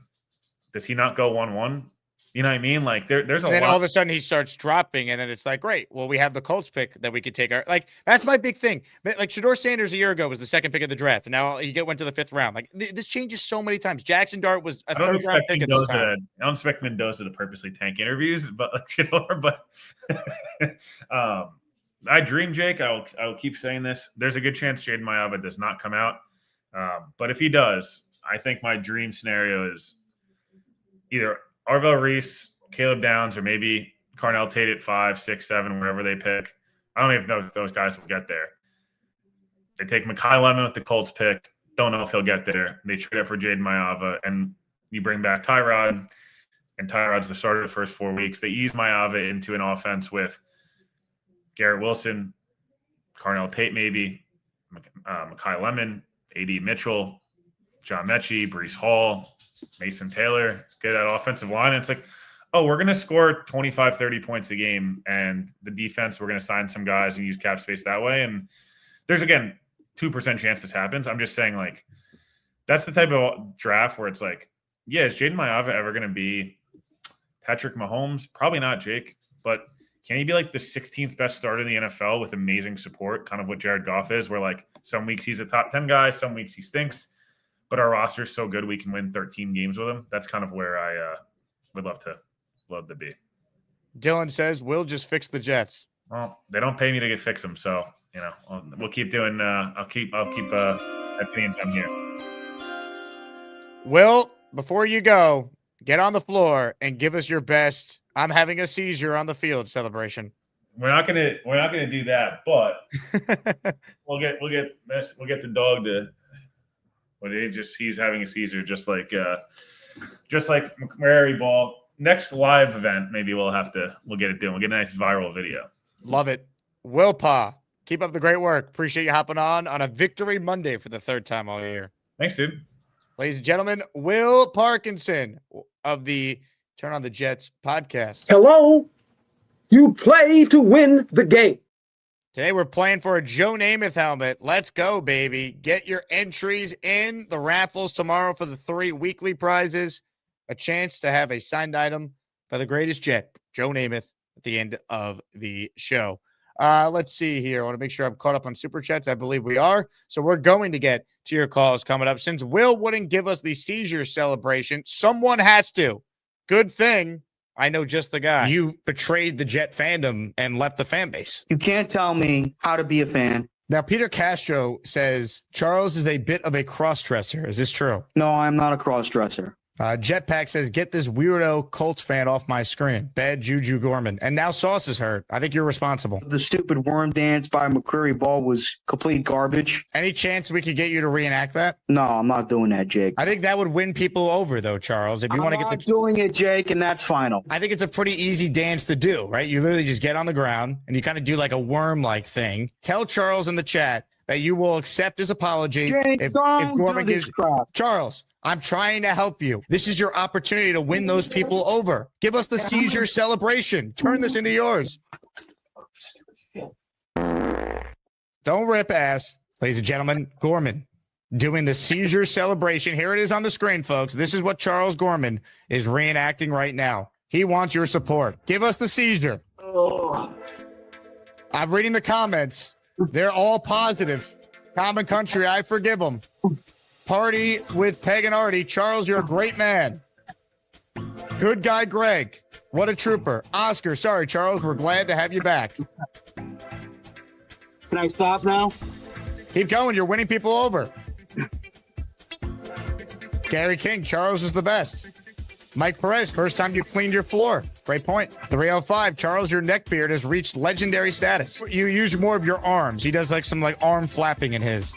Does he not go 1-1? You know what I mean? Like, there's a lot. And then all of a sudden he starts dropping, and then it's like, great. Well, we have the Colts pick that we could take. That's my big thing. Like, Shedeur Sanders a year ago was the second pick of the draft, and now he went to the 5th round. Like, this changes so many times. Jackson Dart was a 3rd-round pick at this time. I don't expect Mendoza to purposely tank interviews, but like Shedeur. But I dream, Jake. I will keep saying this. There's a good chance Jaden Mayava does not come out, but if he does, I think my dream scenario is either Arvell Reese, Caleb Downs, or maybe Carnell Tate at 5, 6, 7, wherever they pick. I don't even know if those guys will get there. They take Mekhi Lemon with the Colts pick. Don't know if he'll get there. They trade up for Jaden Mayava, and you bring back Tyrod, and Tyrod's the starter the first 4 weeks. They ease Mayava into an offense with Garrett Wilson, Carnell Tate maybe, Mekhi Lemon, A.D. Mitchell, John Mechie, Breece Hall, Mason Taylor, get that offensive line. And it's like, oh, we're going to score 25, 30 points a game. And the defense, we're going to sign some guys and use cap space that way. And there's, again, 2% chance this happens. I'm just saying, like, that's the type of draft where it's like, yeah, is Jaden Mayava ever going to be Patrick Mahomes? Probably not, Jake. But can he be like the 16th best starter in the NFL with amazing support, kind of what Jared Goff is, where like some weeks he's a top 10 guy, some weeks he stinks. But our roster is so good we can win 13 games with him. That's kind of where I would love to be. Dylan says we'll just fix the Jets. Well, they don't pay me to fix them, so we'll keep doing. I'll keep opinions on here. Will, before you go, get on the floor and give us your best "I'm having a seizure on the field" celebration. We're not gonna do that, but we'll get the dog to. But he's having a seizure, just like McMurray Ball. Next live event, maybe we'll get it done. We'll get a nice viral video. Love it. Will Pa, keep up the great work. Appreciate you hopping on a Victory Monday for the 3rd time all year. Thanks, dude. Ladies and gentlemen, Will Parkinson of the Turn on the Jets podcast. Hello. You play to win the game. Today we're playing for a Joe Namath helmet. Let's go, baby. Get your entries in the raffles tomorrow for the 3 weekly prizes. A chance to have a signed item for the greatest Jet, Joe Namath, at the end of the show. Let's see here. I want to make sure I'm caught up on Super Chats. I believe we are. So we're going to get to your calls coming up. Since Will wouldn't give us the seizure celebration, someone has to. Good thing I know just the guy. You betrayed the Jet fandom and left the fan base. You can't tell me how to be a fan. Now, Peter Castro says Charles is a bit of a cross-dresser. Is this true? No, I'm not a cross-dresser. Jetpack says, get this weirdo Colts fan off my screen. Bad Juju Gorman. And now Sauce is hurt. I think you're responsible. The stupid worm dance by McCreary Ball was complete garbage. Any chance we could get you to reenact that? No, I'm not doing that, Jake. I think that would win people over, though, Charles. If you want to get the doing it, Jake, and that's final. I think it's a pretty easy dance to do, right? You literally just get on the ground and you kind of do like a worm-like thing. Tell Charles in the chat that you will accept his apology Jake, if don't Gorman do this gives crap. Charles. I'm trying to help you. This is your opportunity to win those people over. Give us the seizure celebration. Turn this into yours. Don't rip ass. Ladies and gentlemen, Gorman doing the seizure celebration. Here it is on the screen, folks. This is what Charles Gorman is reenacting right now. He wants your support. Give us the seizure. I'm reading the comments. They're all positive. Common Country, I forgive them. Party with Peg and Artie. Charles, you're a great man. Good guy, Greg. What a trooper. Oscar, sorry, Charles. We're glad to have you back. Can I stop now? Keep going. You're winning people over. Gary King, Charles is the best. Mike Perez, first time you cleaned your floor. Great point. 305, Charles, your neck beard has reached legendary status. You use more of your arms. He does like some like arm flapping in his.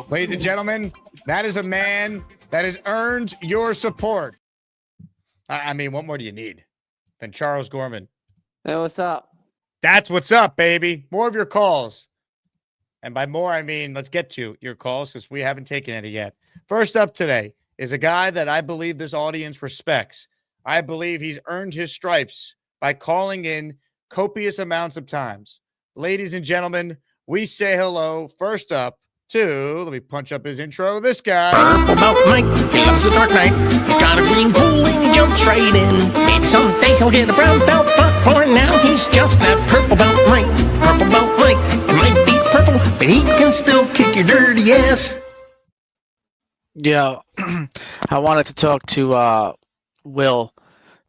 Ladies and gentlemen, that is a man that has earned your support. I mean, what more do you need than Charles Gorman? Hey, what's up? That's what's up, baby. More of your calls. And by more, I mean, let's get to your calls because we haven't taken any yet. First up today is a guy that I believe this audience respects. I believe he's earned his stripes by calling in copious amounts of times. Ladies and gentlemen, we say hello first up to, let me punch up his intro, this guy. Purple belt Mike, he loves the dark night. He's got a green pool and he jumps right in. Maybe someday he'll get a brown belt, but for now he's just that purple belt Mike. Purple belt Mike, it might be purple, but he can still kick your dirty ass. Yeah, I wanted to talk to Will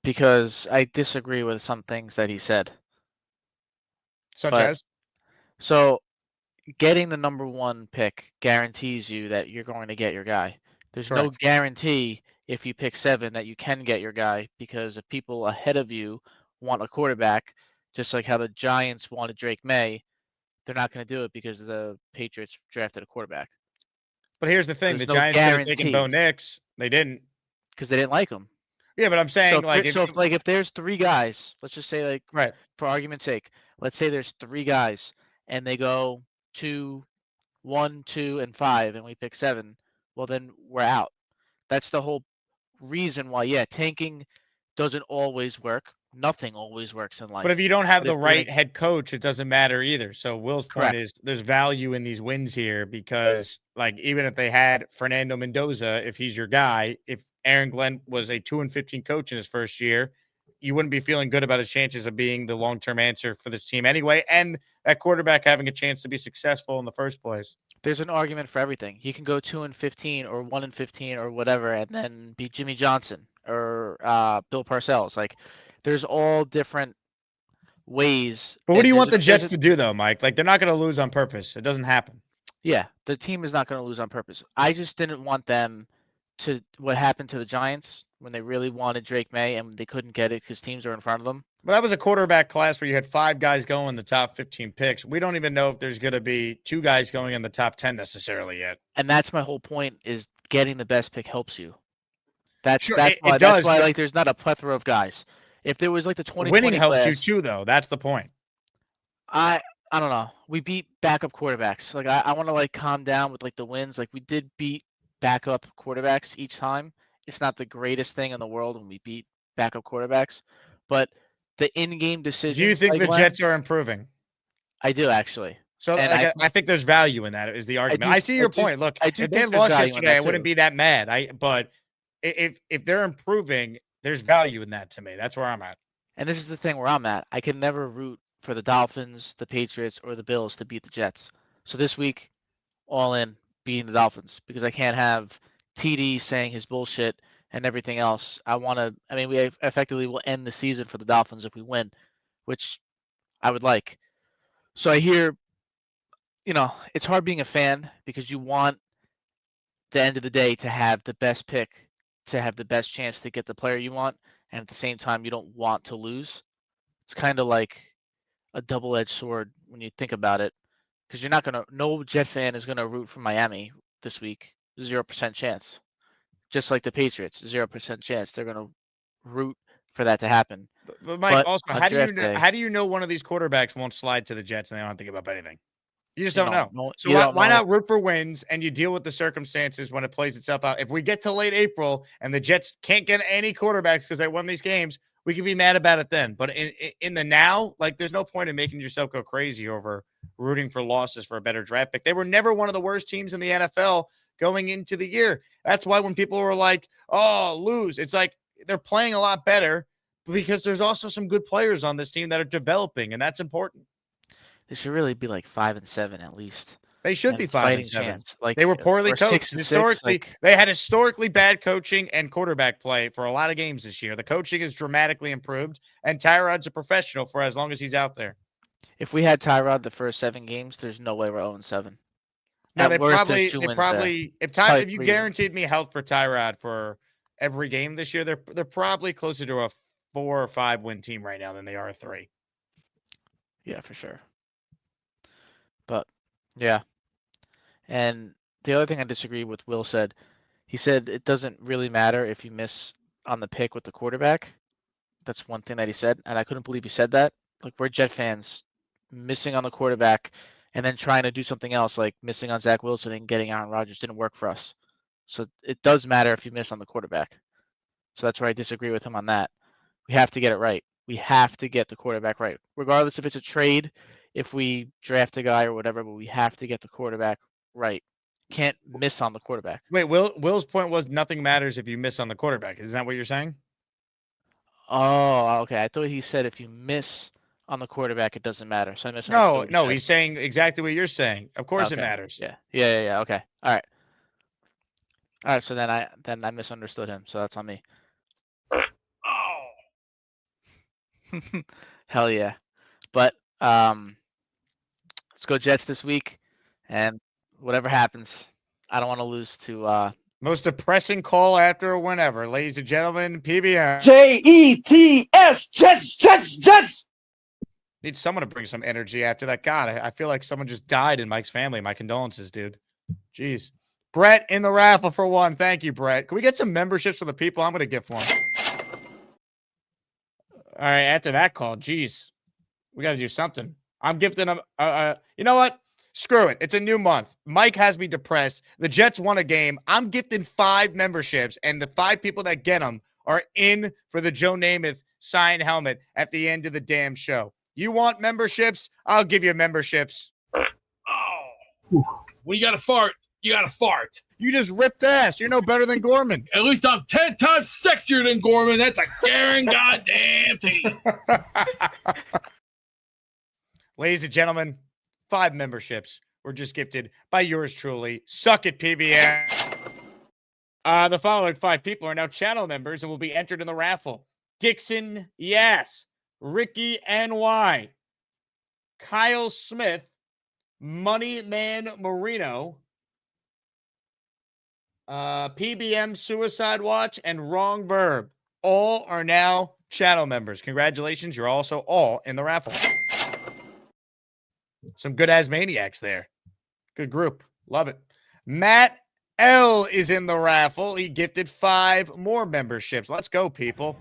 because I disagree with some things that he said. Such as? So, getting the number 1 pick guarantees you that you're going to get your guy. There's no guarantee if you pick 7 that you can get your guy because if people ahead of you want a quarterback, just like how the Giants wanted Drake May, they're not going to do it because the Patriots drafted a quarterback. But here's the thing. There's The no Giants could have guarantee. taken Bo Nix. They didn't. Because they didn't like him. Yeah, but I'm saying, if there's 3 guys, let's just say, like, right, for argument's sake, let's say there's 3 guys and they go 2, 1, 2, and 5, and we pick 7. Well, then we're out. That's the whole reason why, tanking doesn't always work. Nothing always works in life. But if you don't have the right head coach, it doesn't matter either. So Will's point Correct. is there's value in these wins here because, like, even if they had Fernando Mendoza, if he's your guy, if Aaron Glenn was a 2-15 coach in his first year, you wouldn't be feeling good about his chances of being the long-term answer for this team anyway, and that quarterback having a chance to be successful in the first place. There's an argument for everything. He can go 2-15 or 1-15 or whatever, and then be Jimmy Johnson or Bill Parcells. Like, there's all different ways. But what do you want the Jets to do, though, Mike? Like, they're not going to lose on purpose. It doesn't happen. Yeah, the team is not going to lose on purpose. I just didn't want them to what happened to the Giants when they really wanted Drake May and they couldn't get it because teams are in front of them. Well, that was a quarterback class where you had 5 guys going in the top 15 picks. We don't even know if there's going to be 2 guys going in the top 10 necessarily yet. And that's my whole point is getting the best pick helps you. That's why like there's not a plethora of guys. If there was like the 2020 winning helps class, you too, though. That's the point. I don't know. We beat backup quarterbacks. Like I want to like calm down with like the wins. Like we did beat backup quarterbacks each time. It's not the greatest thing in the world when we beat backup quarterbacks, but the in-game decisions. Do you think like the Glenn, Jets are improving? I do actually. So And like, I think there's value in that. Is the argument? I see your point. Look, I do if they think there's lost value in yesterday, that I wouldn't too. be that mad. But if they're improving, there's value in that to me. That's where I'm at. And this is the thing where I'm at. I can never root for the Dolphins, the Patriots, or the Bills to beat the Jets. So this week, all in beating the Dolphins because I can't have TD saying his bullshit and everything else. I mean, we effectively will end the season for the Dolphins if we win, which I would like. So I hear, it's hard being a fan because you want the end of the day to have the best pick, to have the best chance to get the player you want, and at the same time, you don't want to lose. It's kind of like a double-edged sword when you think about it, because no Jet fan is gonna root for Miami this week. 0% chance. Just like the Patriots, 0% chance they're gonna root for that to happen. But Mike, But also, on how do you draft day, how do you know one of these quarterbacks won't slide to the Jets and they don't think about anything? You just you don't don't know. know- So you don't why know. not root for wins and you deal with the circumstances when it plays itself out? If we get to late April and the Jets can't get any quarterbacks because they won these games, we can be mad about it then. But in the now, like, there's no point in making yourself go crazy over rooting for losses for a better draft pick. They were never one of the worst teams in the NFL going into the year. That's why when people were like, oh, lose, it's like they're playing a lot better because there's also some good players on this team that are developing, and that's important. They should really be like 5-7 at least. They should And be fighting 5-7. chance. Like They were poorly or coached. 6-6, Historically, like they had historically bad coaching and quarterback play for a lot of games this year. The coaching is dramatically improved, and Tyrod's a professional for as long as he's out there. if we had Tyrod the first 7 games, there's no way we're 0-7. Now At they worst, there's 2 wins there. if Probably you 3 guaranteed me health for Tyrod for every game this year, they're probably closer to a 4 or 5 win team right now than they are a 3. Yeah, for sure. But yeah. And the other thing I disagree with Will said, he said it doesn't really matter if you miss on the pick with the quarterback. That's one thing that he said, and I couldn't believe he said that. Like, we're Jet fans, missing on the quarterback and then trying to do something else, like missing on Zach Wilson and getting Aaron Rodgers didn't work for us. So it does matter if you miss on the quarterback. So that's where I disagree with him on that. We have to get it right. We have to get the quarterback right, regardless if it's a trade, if we draft a guy or whatever. But we have to get the quarterback right. Can't miss on the quarterback. Wait, Will's point was nothing matters if you miss on the quarterback. Isn't that what you're saying? Oh, okay. I thought he said if you miss on the quarterback, it doesn't matter. So I misunderstood. No, he's saying exactly what you're saying. Of course it Okay. matters. Yeah. Okay. All right. All right. So then I misunderstood him. So that's on me. Hell yeah. But let's go Jets this week, and whatever happens, I don't want to lose to Most depressing call after a win ever, ladies and gentlemen. PBM. Jets, Jets. Need someone to bring some energy after that. God, I feel like someone just died in Mike's family. My condolences, dude. Jeez. Brett in the raffle for 1. Thank you, Brett. Can we get some memberships for the people? I'm going to gift one. All right, after that call, geez, we got to do something. I'm gifting them. You know what? Screw it. It's a new month. Mike has me depressed. The Jets won a game. I'm gifting 5 memberships, and the 5 people that get them are in for the Joe Namath signed helmet at the end of the damn show. You want memberships? I'll give you memberships. Oh, when you got to fart, you got to fart. You just ripped ass. You're no better than Gorman. At least I'm 10 times sexier than Gorman. That's a guaranteed goddamn team. Ladies and gentlemen, 5 memberships were just gifted by yours truly. Suck it, PBM. The following 5 people are now channel members and will be entered in the raffle. Dixon, yes. Ricky NY. Kyle Smith. Moneyman Marino. PBM Suicide Watch and Wrong Verb. All are now channel members. Congratulations. You're also all in the raffle. Some good Asmaniacs there. Good group. Love it. Matt L is in the raffle. He gifted 5 more memberships. Let's go, people.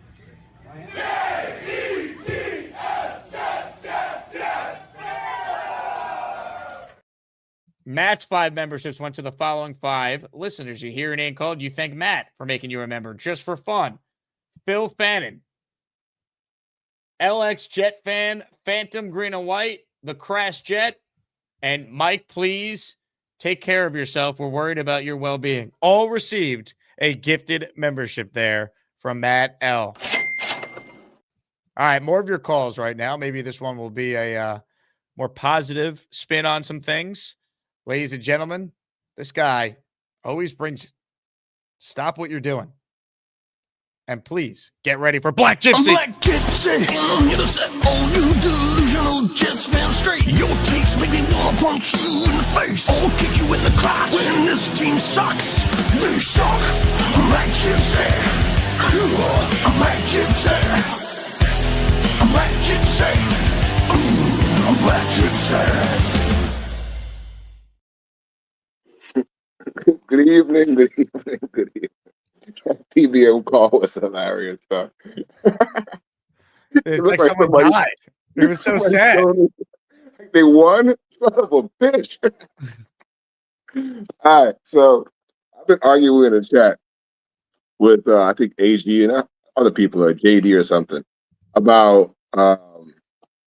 Matt's 5 memberships went to the following 5 listeners. You hear your name called, you thank Matt for making you a member just for fun. Phil Fannin, LX Jet fan, Phantom Green and White, the Crash Jet, and Mike, please take care of yourself. We're worried about your well-being. All received a gifted membership there from Matt L. All right, more of your calls right now. Maybe this one will be a more positive spin on some things. Ladies and gentlemen, this guy always brings stop what you're doing. And please get ready for Black Gypsy. I'm Black Gypsy. I'm here to set all you delusional Jets fans straight. Your takes make me wanna punch you in the face or kick you in the crotch. When this team sucks, they suck. I'm Black Gypsy. I'm Black Gypsy. I'm Black Gypsy. I'm Black Gypsy. Good evening, good evening, good evening. PBM call was hilarious, bro. It's like someone died. It was so sad. They won? Son of a bitch. All right, so I've been arguing in the chat with, I think, AG and other people, or JD or something, about are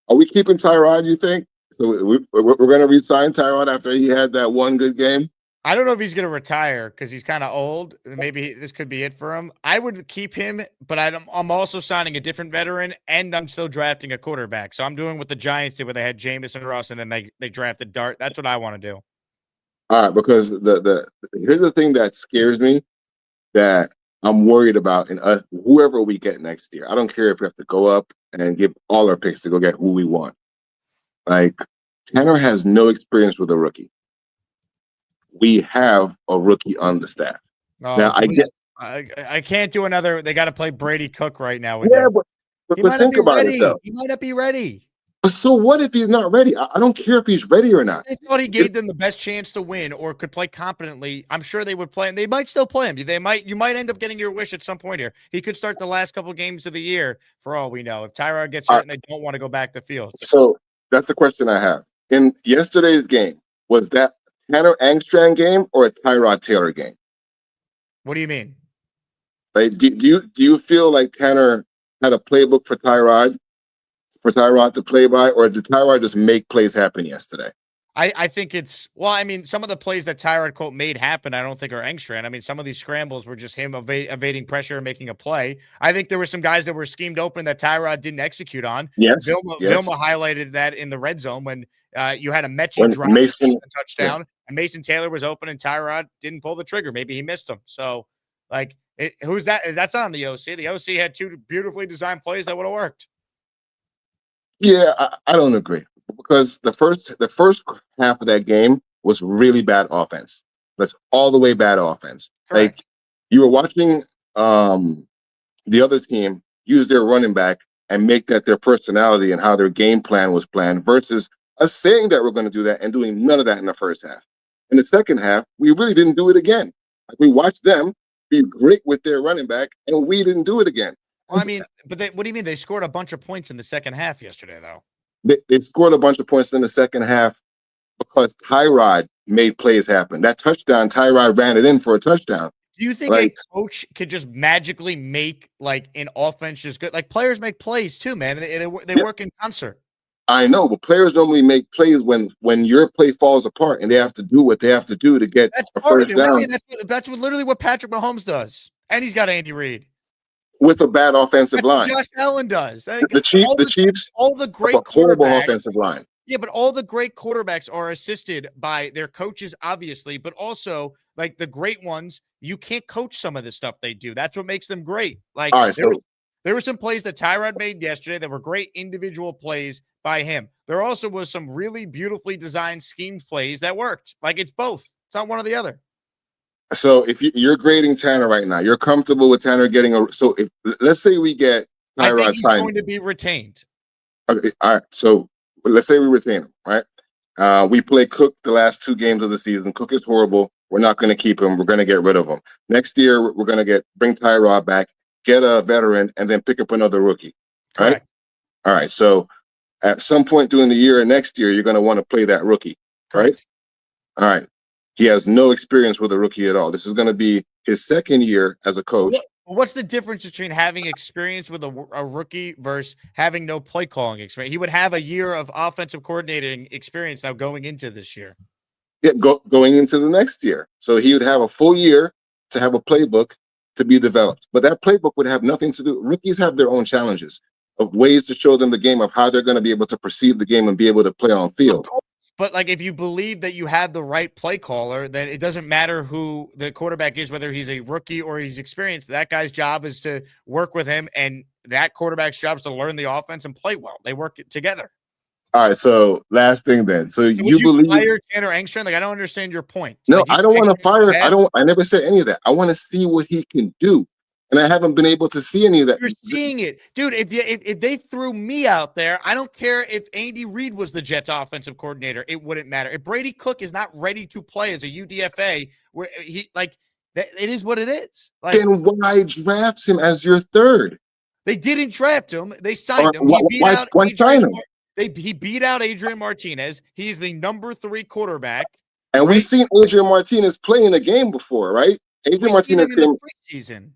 we keeping Tyrod, you think? So we're going to re-sign Tyrod after he had that one good game? I don't know if he's going to retire because he's kind of old. Maybe this could be it for him. I would keep him, but I'm also signing a different veteran, and I'm still drafting a quarterback. So I'm doing what the Giants did, where they had Jameis and Russ, and then they drafted Dart. That's what I want to do. All right, because here's the thing that scares me, that I'm worried about in whoever we get next year. I don't care if we have to go up and give all our picks to go get who we want. Like, Tanner has no experience with a rookie. We have a rookie on the staff. Oh, now I can't do another. They got to play Brady Cook right now. But think about it though. He might not be ready. But so what if he's not ready? I don't care if he's ready or not. They thought he gave them the best chance to win or could play competently. I'm sure they would play him. They might still play him. You might end up getting your wish at some point here. He could start the last couple games of the year for all we know. If Tyrod gets hurt and they don't want to go back to field. So that's the question I have. In yesterday's game, was that Tanner Angstrand game or a Tyrod Taylor game? What do you mean? Like, do you feel like Tanner had a playbook for Tyrod to play by, or did Tyrod just make plays happen yesterday? I think some of the plays that Tyrod quote made happen, I don't think are Engstrand. I mean, some of these scrambles were just him evading pressure and making a play. I think there were some guys that were schemed open that Tyrod didn't execute on. Yes. Vilma highlighted that in the red zone when you had a Mechie drop a touchdown, and Mason Taylor was open and Tyrod didn't pull the trigger. Maybe he missed him. So, who's that? That's not on the OC. The OC had two beautifully designed plays that would have worked. Yeah, I don't agree, because the first half of that game was really bad offense. That's all the way bad offense. Correct. Like, you were watching the other team use their running back and make that their personality and how their game plan was planned, versus us saying that we're going to do that and doing none of that in the first half. In the second half, we really didn't do it again. Like, we watched them be great with their running back, and we didn't do it again. Well, I mean, but what do you mean? They scored a bunch of points in the second half yesterday, though. They scored a bunch of points in the second half because Tyrod made plays happen. That touchdown, Tyrod ran it in for a touchdown. Do you think a coach could just magically make an offense just good? Like, players make plays too, man. They work in concert. I know, but players normally make plays when your play falls apart and they have to do what they have to do to get a first down. That's literally what Patrick Mahomes does, and he's got Andy Reid with a bad offensive line. Josh Allen does. The Chiefs, all the great horrible offensive line. Yeah, but all the great quarterbacks are assisted by their coaches, obviously, but also the great ones. You can't coach some of the stuff they do. That's what makes them great. All right, there were some plays that Tyrod made yesterday that were great individual plays by him. There also was some really beautifully designed schemed plays that worked. It's both. It's not one or the other. So if you're grading Tanner right now, you're comfortable with Tanner getting let's say we get Tyrod I think he's signed. going to be retained. Okay, all right. So let's say we retain him, right? We play Cook the last 2 games of the season. Cook is horrible. We're not going to keep him. We're going to get rid of him. Next year, we're going to bring Tyrod back, get a veteran, and then pick up another rookie. Right? Correct. All right. So at some point during the year and next year, you're going to want to play that rookie. Right? All right. He has no experience with a rookie at all. This is going to be his second year as a coach. What's the difference between having experience with a rookie versus having no play calling experience? He would have a year of offensive coordinating experience now going into this year. Yeah, going into the next year. So he would have a full year to have a playbook to be developed. But that playbook would have nothing to do. Rookies have their own challenges of ways to show them the game, of how they're going to be able to perceive the game and be able to play on field. But like, if you believe that you have the right play caller, then it doesn't matter who the quarterback is, whether he's a rookie or he's experienced. That guy's job is to work with him, and that quarterback's job is to learn the offense and play well. They work together. All right. So last thing then. So Would you believe fire Tanner Engstrand? Like, I don't understand your point. No, Like, I don't want to fire. I never said any of that. I want to see what he can do. And I haven't been able to see any of that. You're seeing it, dude. If they threw me out there, I don't care if Andy Reid was the Jets offensive coordinator. It wouldn't matter. If Brady Cook is not ready to play as a UDFA, where he like that, it is what it is. Like, then why draft him as your third? They didn't draft him. They signed him. He beat out Adrian Martinez. He's the number 3 quarterback. And we've seen Adrian Martinez play in a game before, right? Adrian Martinez in the preseason.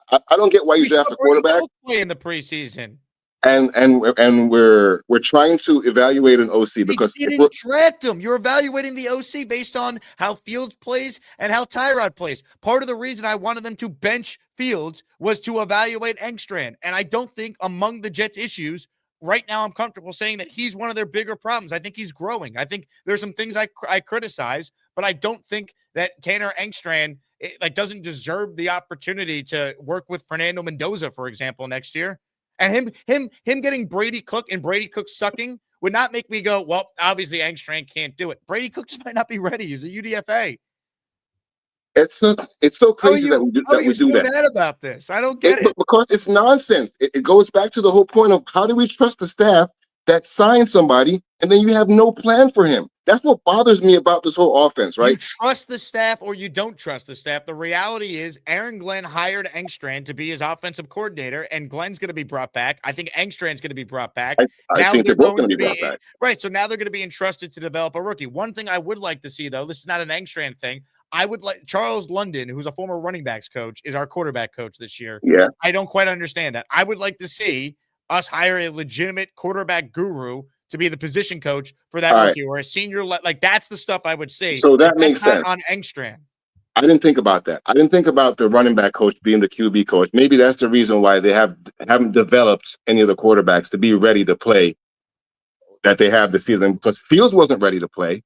I don't get why you draft a quarterback. Play in the preseason. And we're trying to evaluate an OC because you didn't draft him. You're evaluating the OC based on how Fields plays and how Tyrod plays. Part of the reason I wanted them to bench Fields was to evaluate Engstrand. And I don't think among the Jets' issues right now, I'm comfortable saying that he's one of their bigger problems. I think he's growing. I think there's some things I criticize, but I don't think that Tanner Engstrand doesn't deserve the opportunity to work with Fernando Mendoza, for example, next year. And him getting Brady Cook and Brady Cook sucking would not make me go, well, obviously Engstrand can't do it. Brady Cook just might not be ready. He's a UDFA. It's so crazy that we do that. Mad about this? I don't get it. Because it's nonsense. It goes back to the whole point of, how do we trust the staff that signs somebody and then you have no plan for him? That's what bothers me about this whole offense, right? You trust the staff or you don't trust the staff. The reality is Aaron Glenn hired Engstrand to be his offensive coordinator, and Glenn's going to be brought back. I think Engstrand's going to be brought back. I think they're both going to be brought back. Right, so now they're going to be entrusted to develop a rookie. One thing I would like to see, though, this is not an Engstrand thing. I would like Charles London, who's a former running backs coach, is our quarterback coach this year. Yeah. I don't quite understand that. I would like to see us hire a legitimate quarterback guru to be the position coach for that rookie, or a senior. Like, that's the stuff I would see. So that makes sense. On Engstrand. I didn't think about that. I didn't think about the running back coach being the QB coach. Maybe that's the reason why they haven't developed any of the quarterbacks to be ready to play that they have this season, because Fields wasn't ready to play.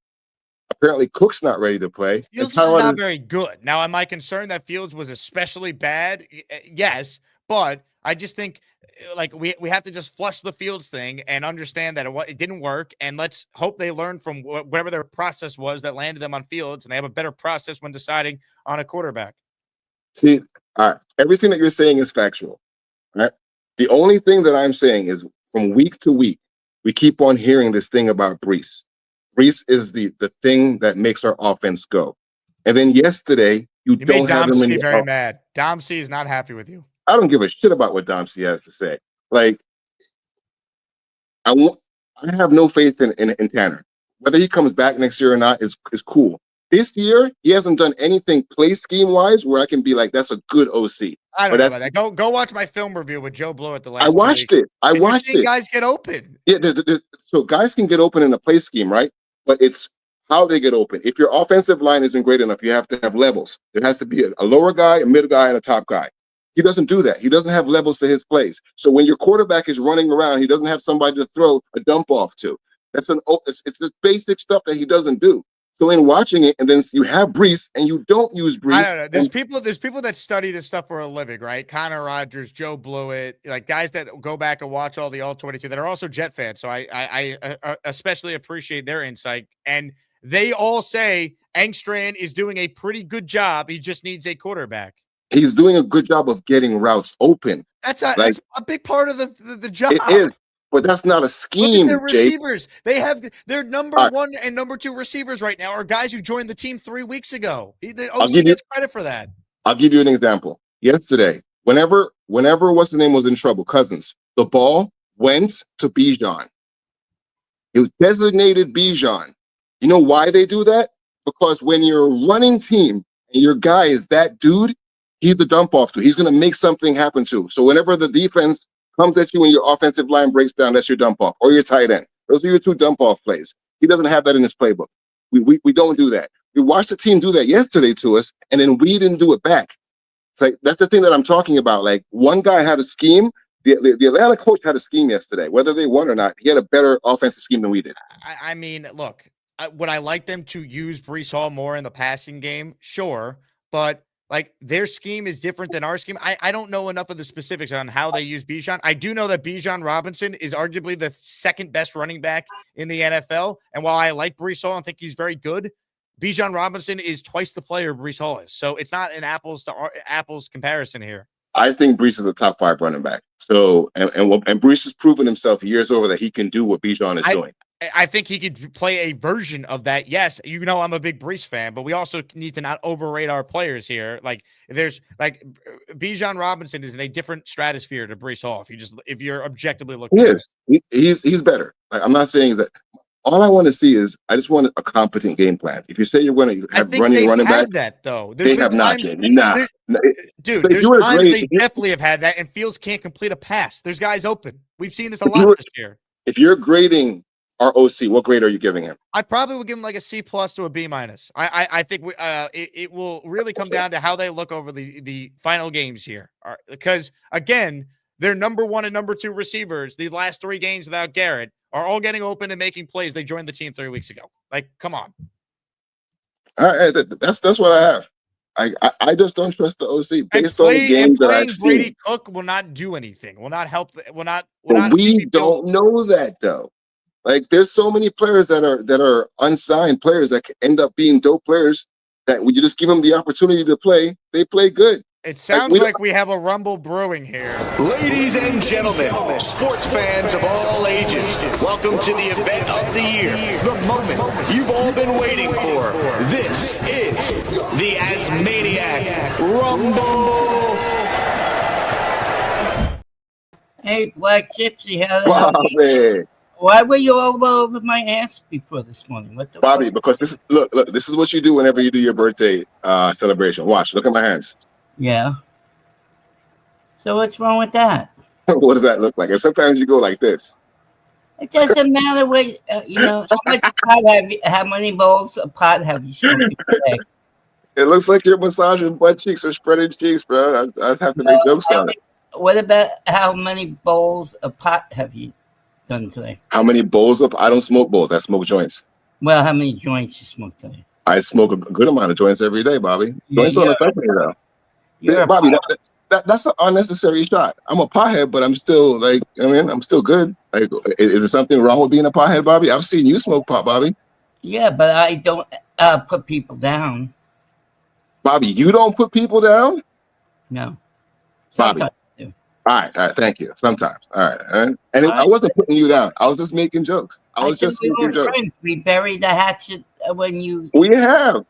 Apparently, Cook's not ready to play. Fields is not very good. Now, am I concerned that Fields was especially bad? Yes, but I just think we have to just flush the Fields thing and understand that it didn't work, and let's hope they learn from whatever their process was that landed them on Fields, and they have a better process when deciding on a quarterback. See, all right, everything that you're saying is factual. All right? The only thing that I'm saying is, from week to week, we keep on hearing this thing about Brees. Brees is the thing that makes our offense go. And then yesterday, you don't have him in the very mad. Dom C is not happy with you. I don't give a shit about what Dom C has to say. Like, I have no faith in Tanner. Whether he comes back next year or not is cool. This year, he hasn't done anything play scheme wise where I can be like, that's a good OC. I don't know about that. Go watch my film review with Joe Blewett the last. I watched it. I watched it. Guys get open. Yeah, so guys can get open in the play scheme, right? But it's how they get open. If your offensive line isn't great enough, you have to have levels. There has to be a lower guy, a mid guy, and a top guy. He doesn't do that. He doesn't have levels to his plays. So when your quarterback is running around, he doesn't have somebody to throw a dump off to. It's the basic stuff that he doesn't do. So in watching it, and then you have Brees, and you don't use Brees. I don't know. There's people that study this stuff for a living, right? Connor Rogers, Joe Blewett, like guys that go back and watch all the All-22 that are also Jet fans. So I especially appreciate their insight. And they all say Engstrand is doing a pretty good job. He just needs a quarterback. He's doing a good job of getting routes open. That's a big part of the job. It is, but that's not a scheme. Look at their receivers. They have their number 1 and number 2 receivers right now are guys who joined the team 3 weeks ago. The OC gets credit for that. I'll give you an example. Yesterday, whenever what's the name was in trouble, Cousins, the ball went to Bijan. It was designated Bijan. You know why they do that? Because when you're a running team and your guy is that dude, he's the dump off to. He's going to make something happen to. So whenever the defense comes at you and your offensive line breaks down, that's your dump off or your tight end. Those are your 2 dump off plays. He doesn't have that in his playbook. We don't do that. We watched the team do that yesterday to us, and then we didn't do it back. It's like, that's the thing that I'm talking about. Like, one guy had a scheme. The Atlanta coach had a scheme yesterday. Whether they won or not, he had a better offensive scheme than we did. I mean, look, would I like them to use Breece Hall more in the passing game? Sure. But like, their scheme is different than our scheme. I don't know enough of the specifics on how they use Bijan. I do know that Bijan Robinson is arguably the second best running back in the NFL. And while I like Breece Hall and think he's very good, Bijan Robinson is twice the player Breece Hall is. So it's not an apples to apples comparison here. I think Breece is a top 5 running back. So, and Breece has proven himself years over that he can do what Bijan is doing. I think he could play a version of that. Yes, you know I'm a big Breece fan, but we also need to not overrate our players here. Like, there's like Bijan Robinson is in a different stratosphere to Breece Hall. If you're objectively looking, he's better. Like, I'm not saying that. All I want to see is I just want a competent game plan. If you say you're going to have running back, that though they have not. Nah. Dude, there's times they definitely have had that, and Fields can't complete a pass. There's guys open. We've seen this a lot this year. If you're grading our OC, what grade are you giving him? I probably would give him like a C+ to a B-. I think it will really come down to how they look over the final games here, because again, their number 1 and number 2 receivers, the last 3 games without Garrett, are all getting open and making plays. They joined the team 3 weeks ago. Like, come on. That's what I have. I just don't trust the OC based on the games that I've seen. Brady Cook will not do anything. Will not help. We don't know that though. Like, there's so many players that are unsigned players that can end up being dope players that when you just give them the opportunity to play, they play good. It sounds like we have a rumble brewing here. Ladies and gentlemen, sports fans of all ages, welcome to the event of the year, the moment you've all been waiting for. This is the Asmaniac Rumble. Hey, Black Gypsy, why were you all over my ass before this morning? What the Bobby, because this is what you do whenever you do your birthday celebration. Watch, look at my hands. Yeah. So what's wrong with that? What does that look like? And sometimes you go like this. It doesn't matter what how many bowls of pot have you smoked today? It looks like you're massaging butt cheeks or spreading cheeks, bro. I have to make jokes on it. What about how many bowls of pot have you done today? How many bowls of? I don't smoke bowls. I smoke joints. Well, how many joints you smoke today? I smoke a good amount of joints every day, Bobby. Joints don't affect me though. Bobby, that's an unnecessary shot. I'm a pothead, but I'm still I'm still good. Like, is there something wrong with being a pothead, Bobby? I've seen you smoke pot, Bobby. Yeah, but I don't put people down. Bobby, you don't put people down? No. Bobby. All right, thank you. Sometimes. All right. And I wasn't putting you down. I was just making jokes. I was just making jokes. Friends. We buried the hatchet when you... We have.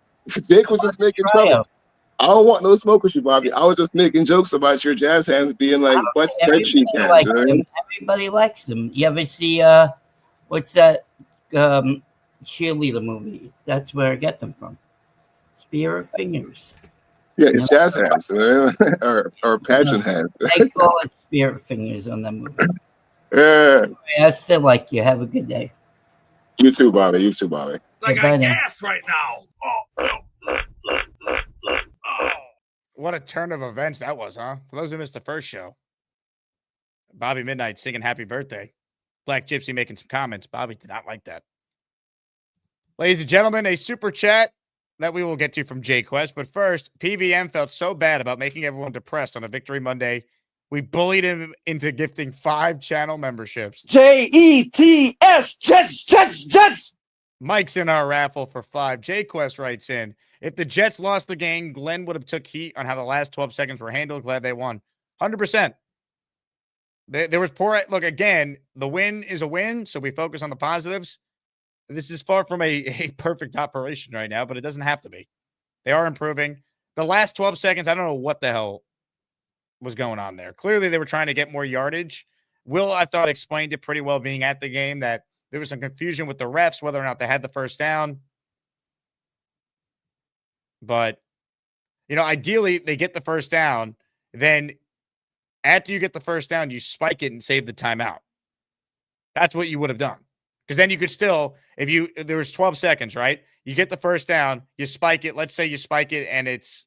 Jake was just making jokes. I don't want no smoke with you, Bobby. I was just making jokes about your jazz hands being like butt spreadsheet hands. Everybody likes them. You ever see what's that cheerleader movie? That's where I get them from. Spear of Fingers. Yeah, it's jazz hands or pageant hands. I call it Spear of Fingers on that movie. Yeah. I still like you. Have a good day. You too, Bobby. You too, Bobby. I got gas right now. What a turn of events that was, huh? For those who missed the first show, Bobby Midnight singing happy birthday. Black Gypsy making some comments. Bobby did not like that. Ladies and gentlemen, a super chat that we will get to from Jay Quest. But first, PBM felt so bad about making everyone depressed on a Victory Monday. We bullied him into gifting 5 channel memberships. JETS, Jets. Mike's in our raffle for 5. Jay Quest writes in, if the Jets lost the game, Glenn would have took heat on how the last 12 seconds were handled. Glad they won. 100%. There was poor. Look, again, the win is a win, so we focus on the positives. This is far from a perfect operation right now, but it doesn't have to be. They are improving. The last 12 seconds, I don't know what the hell was going on there. Clearly, they were trying to get more yardage. Will, I thought, explained it pretty well being at the game, that there was some confusion with the refs, whether or not they had the first down. But ideally they get the first down. Then after you get the first down, you spike it and save the timeout. That's what you would have done. Because then you could still, if there was 12 seconds, right? You get the first down, you spike it. Let's say you spike it and it's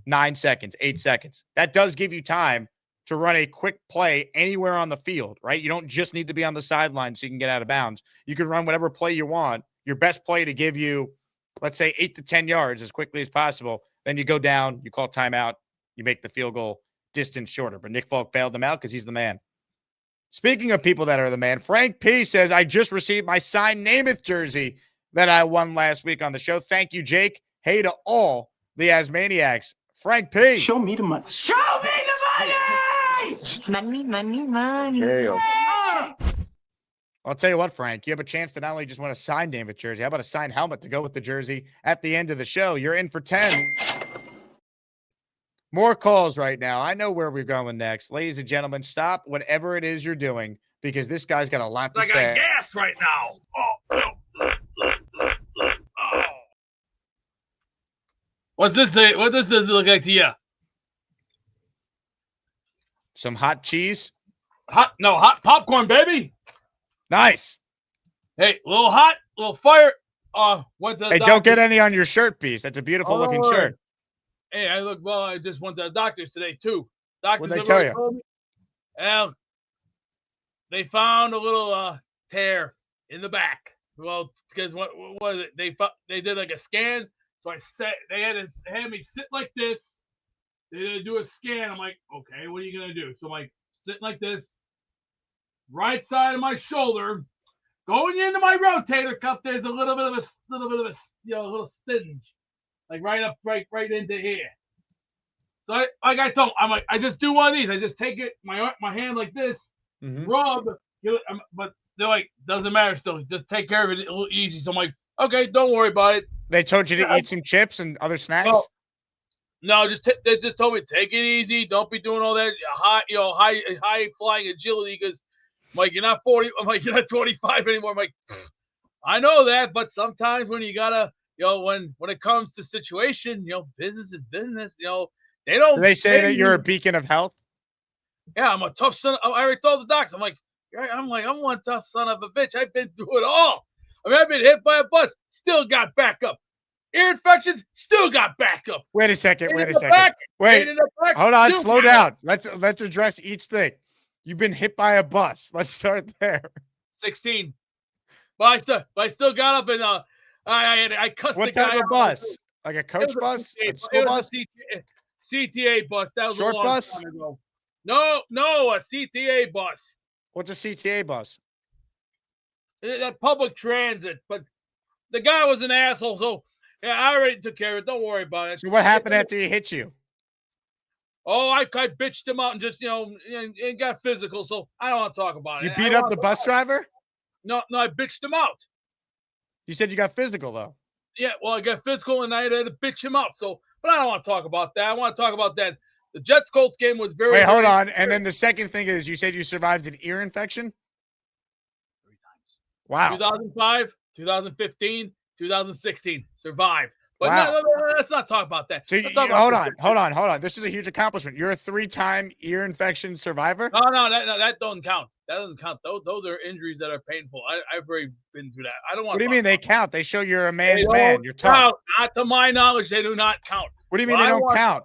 9 seconds, 8 seconds. That does give you time to run a quick play anywhere on the field, right? You don't just need to be on the sideline so you can get out of bounds. You can run whatever play you want, your best play to give you, let's say, 8 to 10 yards as quickly as possible. Then you go down, you call timeout, you make the field goal distance shorter. But Nick Folk bailed them out because he's the man. Speaking of people that are the man, Frank P says, I just received my signed Namath jersey that I won last week on the show. Thank you, Jake. Hey to all the Asmaniacs. Frank P. Show me the money. Show me the money! Money. I'll tell you what, Frank, you have a chance to not only just win a signed Namath jersey, how about a signed helmet to go with the jersey at the end of the show? You're in for 10. More calls right now. I know where we're going next. Ladies and gentlemen, stop whatever it is you're doing because this guy's got a lot to say. I got gas right now. Oh. What does this look like to you? Some hot cheese? Hot popcorn, baby. Nice. Hey, a little hot, a little fire. Hey, don't get any on your shirt piece. That's a beautiful looking shirt. Hey, I look well. I just went to the doctor's today too. Doctors What'd they tell you? told me, well, they found a little tear in the back. Well, because what was it? They did like a scan. So they had me sit like this. They did do a scan. I'm like, okay, what are you gonna do? So I'm like sitting like this, right side of my shoulder, going into my rotator cuff. There's a little bit of a little stinge. Like right into here. So I told him, I'm like, I just do one of these. I just take it, my hand like this, rub, but they're like, doesn't matter still. Just take care of it a little easy. So I'm like, okay, don't worry about it. They told you to eat some chips and other snacks? Well, no, they just told me, take it easy. Don't be doing all that high flying agility because I'm like, you're not 40. I'm like, you're not 25 anymore. I'm like, I know that, but sometimes when you gotta, when it comes to situation, business is business. They don't. Do they say that you're a beacon of health? Yeah, I'm a tough son. I already told the doctor. I'm one tough son of a bitch. I've been through it all. I mean, I've been hit by a bus, still got back up. Ear infections, still got back up. Wait a second. Hold on. Slow down. Let's address each thing. You've been hit by a bus. Let's start there. 16. But I still got up and I cussed the guy out. What type of bus? Like a coach bus? A school bus? CTA bus. That was short a long bus? time ago. No, a CTA bus. What's a CTA bus? That public transit. But the guy was an asshole, so yeah, I already took care of it. Don't worry about it. So what happened after he hit you? Oh, I bitched him out and just and got physical. So I don't want to talk about it. You beat up the bus driver? No, I bitched him out. You said you got physical though. Yeah, well, I got physical and I had to bitch him out. So, but I don't want to talk about that. I want to talk about that. The Jets-Colts game was very. Wait, hold on. And then the second thing is, you said you survived an ear infection. 3 times. Wow. 2005, 2015, 2016, survived. But wow. No, let's not talk about that. So hold on. This is a huge accomplishment. You're a 3-time ear infection survivor. No, that doesn't count. That doesn't count. Those are injuries that are painful. I've already been through that. I don't want. What do you mean they count? They show you're a man's man. You're tough. Count. Not to my knowledge, they do not count. What do you mean they don't count?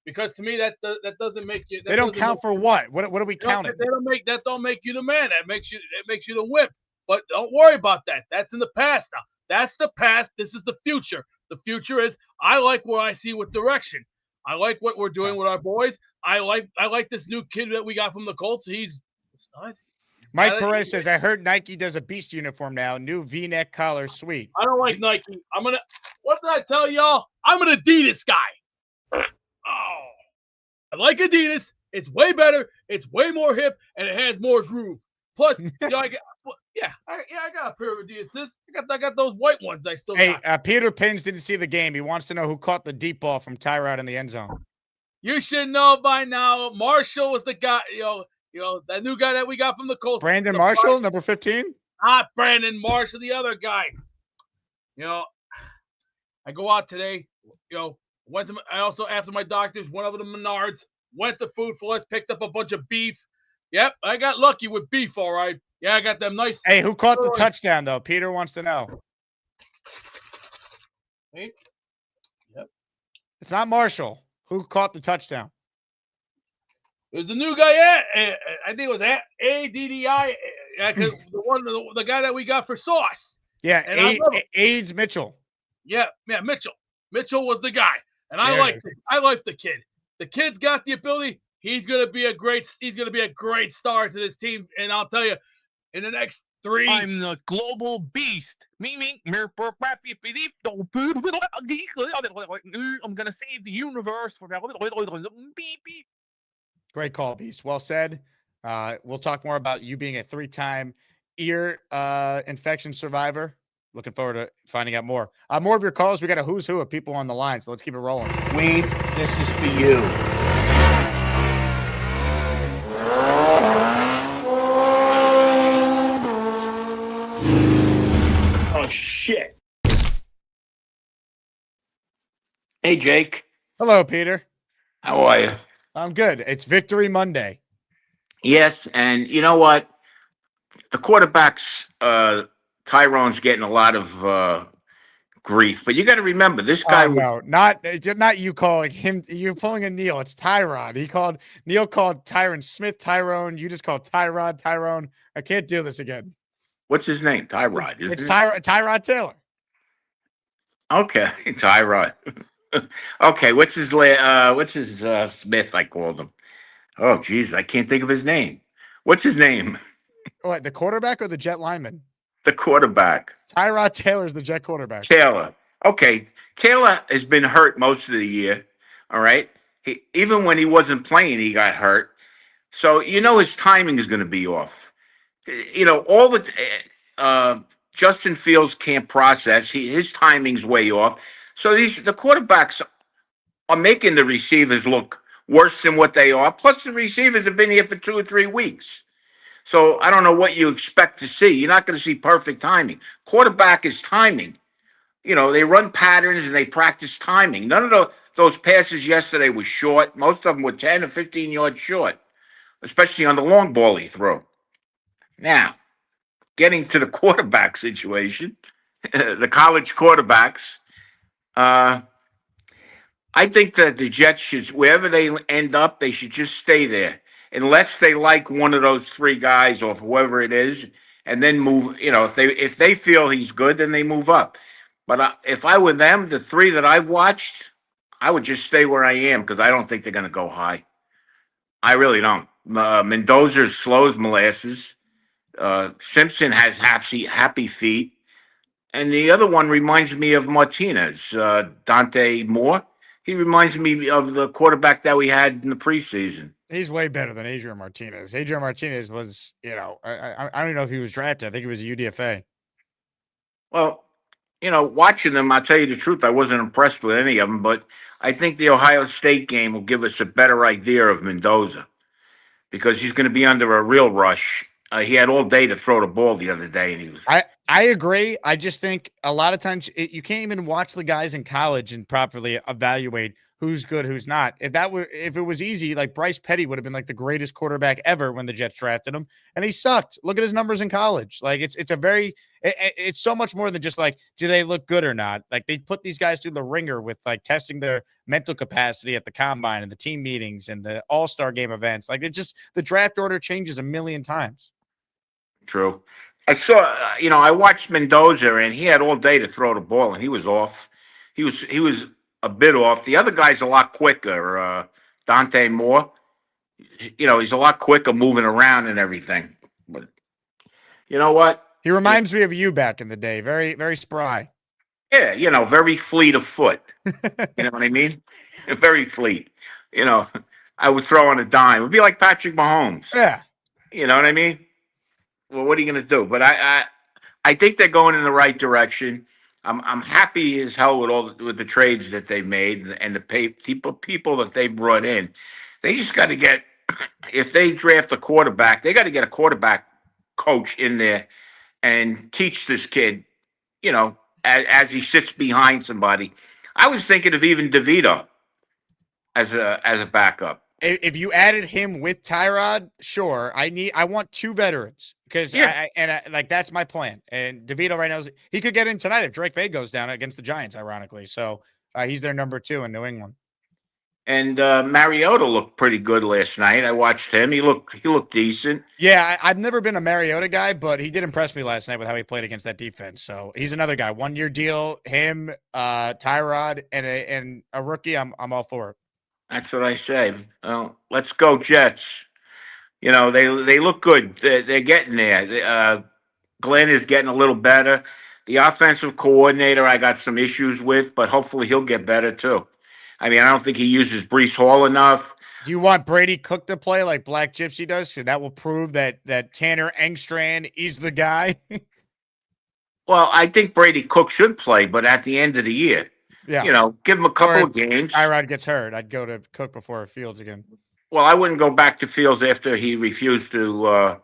Because to me, that doesn't make you. They don't count for what? What are we counting? That don't make you the man. That makes you the whip. But don't worry about that. That's in the past now. That's the past. This is the future. The future is I like what I see with direction. I like what we're doing with our boys. I like this new kid that we got from the Colts. Mike Perez says, I heard Nike does a beast uniform now. New V-neck collar, sweet. I don't like Nike. What did I tell y'all? I'm an Adidas guy. Oh, I like Adidas. It's way better. It's way more hip, and it has more groove. Plus, I got a pair of Adidas. I got those white ones. I still got. Hey, Peter Pins didn't see the game. He wants to know who caught the deep ball from Tyrod in the end zone. You should know by now. Marshall was the guy. That new guy that we got from the Colts. Brandon Marshall, number 15. Not Brandon Marshall, the other guy. I go out today. I also, after my doctors, went over to Menards, went to Food for Less, picked up a bunch of beef. Yep, I got lucky with beef, all right. Yeah, I got them nice. Hey, who caught the touchdown, though? Peter wants to know. Yep. It's not Marshall. Who caught the touchdown? It was the new guy, I think it was ADDI, the guy that we got for Sauce. Yeah, AIDS Mitchell. Yeah, Mitchell. Mitchell was the guy, and I like the kid. The kid's got the ability. He's gonna be a great star to this team, and I'll tell you, in the next 3. I'm the global beast. I'm gonna save the universe for Great call, Beast. Well said. We'll talk more about you being a 3-time ear infection survivor. Looking forward to finding out more. More of your calls. We got a who's who of people on the line, so let's keep it rolling. Weed, this is for you. Oh, shit. Hey, Jake. Hello, Peter. How are you? I'm good. It's Victory Monday. Yes, and you know what? The quarterbacks, Tyrone's getting a lot of grief, but you got to remember this guy was not you calling him. You're pulling a Neil. It's Tyrod. Neil called Tyron Smith Tyrone. You just called Tyrone. I can't do this again. What's his name? Tyrod. It's Tyrod Taylor. Okay, Tyrod. Okay, what's his Smith? I called him. Oh, geez, I can't think of his name. What's his name? What, the quarterback or the Jet lineman? The quarterback. Tyrod Taylor's the Jet quarterback. Taylor. Okay, Taylor has been hurt most of the year. All right, even when he wasn't playing, he got hurt. So his timing is going to be off. All the Justin Fields can't process. His timing's way off. So the quarterbacks are making the receivers look worse than what they are. Plus, the receivers have been here for 2 or 3 weeks. So I don't know what you expect to see. You're not going to see perfect timing. Quarterback is timing. They run patterns and they practice timing. None of those passes yesterday were short. Most of them were 10 or 15 yards short, especially on the long ball he threw. Now, getting to the quarterback situation, the college quarterbacks, I think that the Jets should, wherever they end up, they should just stay there. Unless they like one of those 3 guys or whoever it is, and then move. If they feel he's good, then they move up. But if I were them, the 3 that I've watched, I would just stay where I am because I don't think they're going to go high. I really don't. Mendoza is slow as molasses. Simpson has happy feet. And the other one reminds me of Martinez, Dante Moore. He reminds me of the quarterback that we had in the preseason. He's way better than Adrian Martinez. Adrian Martinez was, I don't even know if he was drafted. I think he was a UDFA. Well, watching them, I'll tell you the truth, I wasn't impressed with any of them, but I think the Ohio State game will give us a better idea of Mendoza because he's going to be under a real rush. He had all day to throw the ball the other day, and he was. I agree. I just think a lot of times you can't even watch the guys in college and properly evaluate who's good, who's not. If it was easy, like Bryce Petty would have been like the greatest quarterback ever when the Jets drafted him, and he sucked. Look at his numbers in college. Like it's so much more than just like, do they look good or not? Like they put these guys through the ringer with like testing their mental capacity at the combine and the team meetings and the all-star game events. Like the draft order changes a million times. True. I saw, I watched Mendoza, and he had all day to throw the ball, and he was off. He was a bit off. The other guy's a lot quicker. Dante Moore, he's a lot quicker moving around and everything. But you know what? He reminds me of you back in the day. Very, very spry. Yeah, very fleet of foot. You know what I mean? Very fleet. I would throw on a dime. It would be like Patrick Mahomes. Yeah. You know what I mean? Well, what are you going to do? But I think they're going in the right direction. I'm happy as hell with the trades that they've made and the people that they've brought in. They just got to get, if they draft a quarterback, they got to get a quarterback coach in there and teach this kid, as he sits behind somebody. I was thinking of even DeVito as a backup. If you added him with Tyrod, sure. I want 2 veterans because like that's my plan. And DeVito right now he could get in tonight if Drake May goes down against the Giants, ironically. So he's their number 2 in New England. And Mariota looked pretty good last night. I watched him. He looked decent. Yeah, I've never been a Mariota guy, but he did impress me last night with how he played against that defense. So he's another guy. 1-year deal. Him, Tyrod, and a rookie. I'm all for it. That's what I say. Well, let's go Jets. You know they look good. They're getting there. Glenn is getting a little better. The offensive coordinator I got some issues with, but hopefully he'll get better too. I mean, I don't think he uses Breece Hall enough. Do you want Brady Cook to play like Black Gypsy does? So that will prove that Tanner Engstrand is the guy. Well, I think Brady Cook should play, but at the end of the year, give him a couple of games. Tyrod gets hurt, I'd go to Cook before Fields again. Well, I wouldn't go back to Fields after he refused to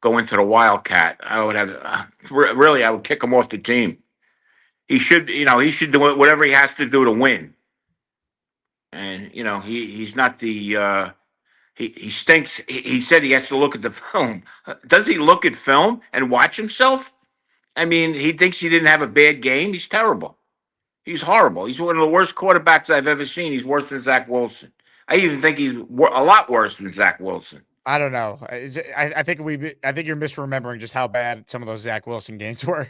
go into the Wildcat. I would have really, I would kick him off the team. He should do whatever he has to do to win. And he's not the he stinks. He said he has to look at the film. Does he look at film and watch himself? I mean, he thinks he didn't have a bad game. He's terrible. He's horrible. He's one of the worst quarterbacks I've ever seen. He's worse than Zach Wilson. I even think he's a lot worse than Zach Wilson. I don't know. I think you're misremembering just how bad some of those Zach Wilson games were.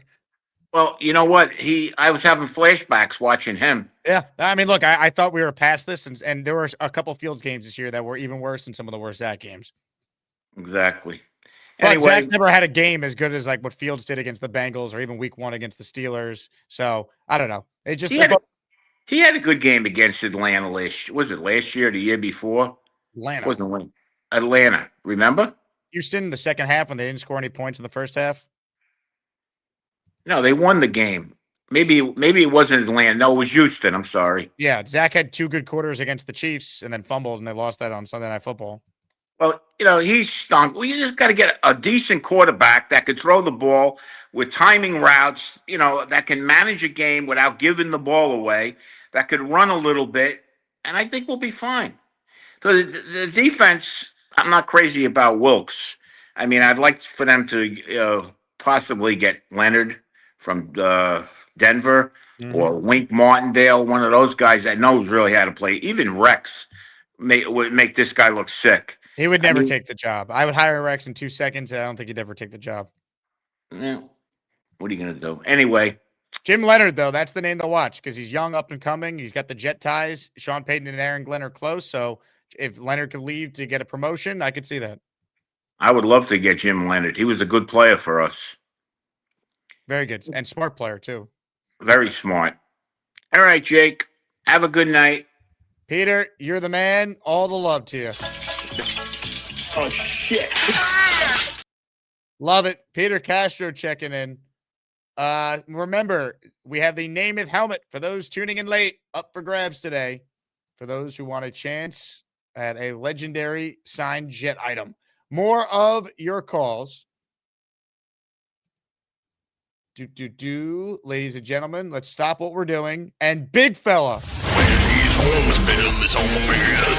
Well, you know what? I was having flashbacks watching him. Yeah. I mean, look, I thought we were past this, and there were a couple Fields games this year that were even worse than some of the worst Zach games. Exactly. But Anyway, Zach never had a game as good as like what Fields did against the Bengals or even week 1 against the Steelers. So I don't know. It just he had a good game against Atlanta last year or the year before? Atlanta. It wasn't Atlanta. Remember? Houston, the second half when they didn't score any points in the first half. No, they won the game. Maybe it wasn't Atlanta. No, it was Houston. I'm sorry. Yeah, Zach had 2 good quarters against the Chiefs and then fumbled, and they lost that on Sunday Night Football. Well, he stunk. Well, you just got to get a decent quarterback that could throw the ball with timing routes, that can manage a game without giving the ball away, that could run a little bit, and I think we'll be fine. So the defense, I'm not crazy about Wilkes. I mean, I'd like for them to possibly get Leonard from Denver or Wink Martindale, one of those guys that knows really how to play. Even Rex would make this guy look sick. He would never take the job. I would hire Rex in 2 seconds. I don't think he'd ever take the job. Yeah. What are you going to do? Anyway. Jim Leonard, though, that's the name to watch because he's young, up and coming. He's got the Jet ties. Sean Payton and Aaron Glenn are close. So if Leonard could leave to get a promotion, I could see that. I would love to get Jim Leonard. He was a good player for us. Very good. And smart player, too. Very smart. All right, Jake. Have a good night. Peter, you're the man. All the love to you. Oh, shit. Love it. Peter Castro checking in. Remember, we have the Namath helmet for those tuning in late up for grabs today. For those who want a chance at a legendary signed Jet item. More of your calls. Ladies and gentlemen, let's stop what we're doing. And big fella. He's home spell is on the bed.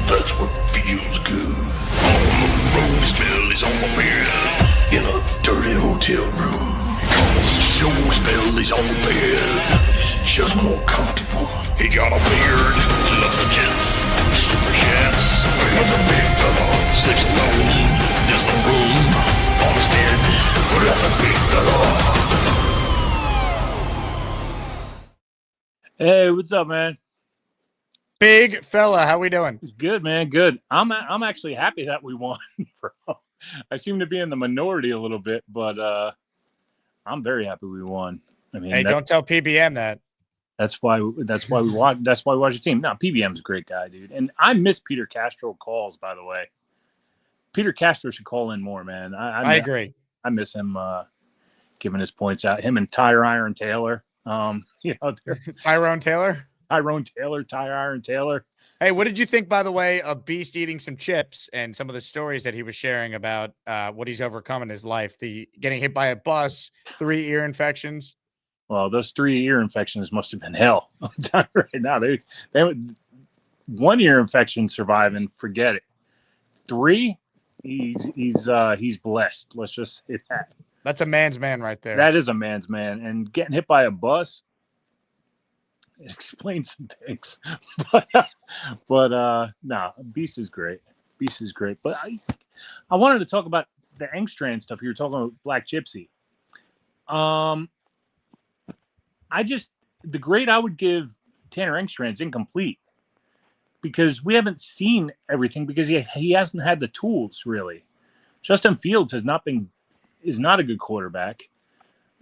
That's what feels good. On the road spell is on the bed. In a dirty hotel room. Cause the show spell is on the bed. It's just more comfortable. He got a beard. Loves the Jets. SuperChats. He's a big fella. Sleeps alone. There's no room on his bed. But that's a big fella. Hey, what's up, man? Big fella, how we doing? Good, man. Good. I'm actually happy that we won. I seem to be in the minority a little bit, but I'm very happy we won. I mean, hey, don't tell PBM that. That's why we watch. That's why we watch the team. Now, PBM's a great guy, dude, and I miss Peter Castro calls. By the way, Peter Castro should call in more, man. I agree. I miss him giving his points out. Him and Tyrone Taylor. Tyrone Taylor? Tyrone Taylor. Hey, what did you think, by the way, of Beast eating some chips and some of the stories that he was sharing about what he's overcome in his life? The getting hit by a bus, 3 ear infections. Well, those 3 ear infections must have been hell. I'm telling you right now, they 1 ear infection surviving, forget it. 3, he's blessed. Let's just say that. That's a man's man right there. That is a man's man, and getting hit by a bus, it explains some things. but no, Beast is great. Beast is great. But I wanted to talk about the Engstrand stuff. You were talking about Black Gypsy. The grade I would give Tanner Engstrand's incomplete because we haven't seen everything because he hasn't had the tools really. Justin Fields is not a good quarterback.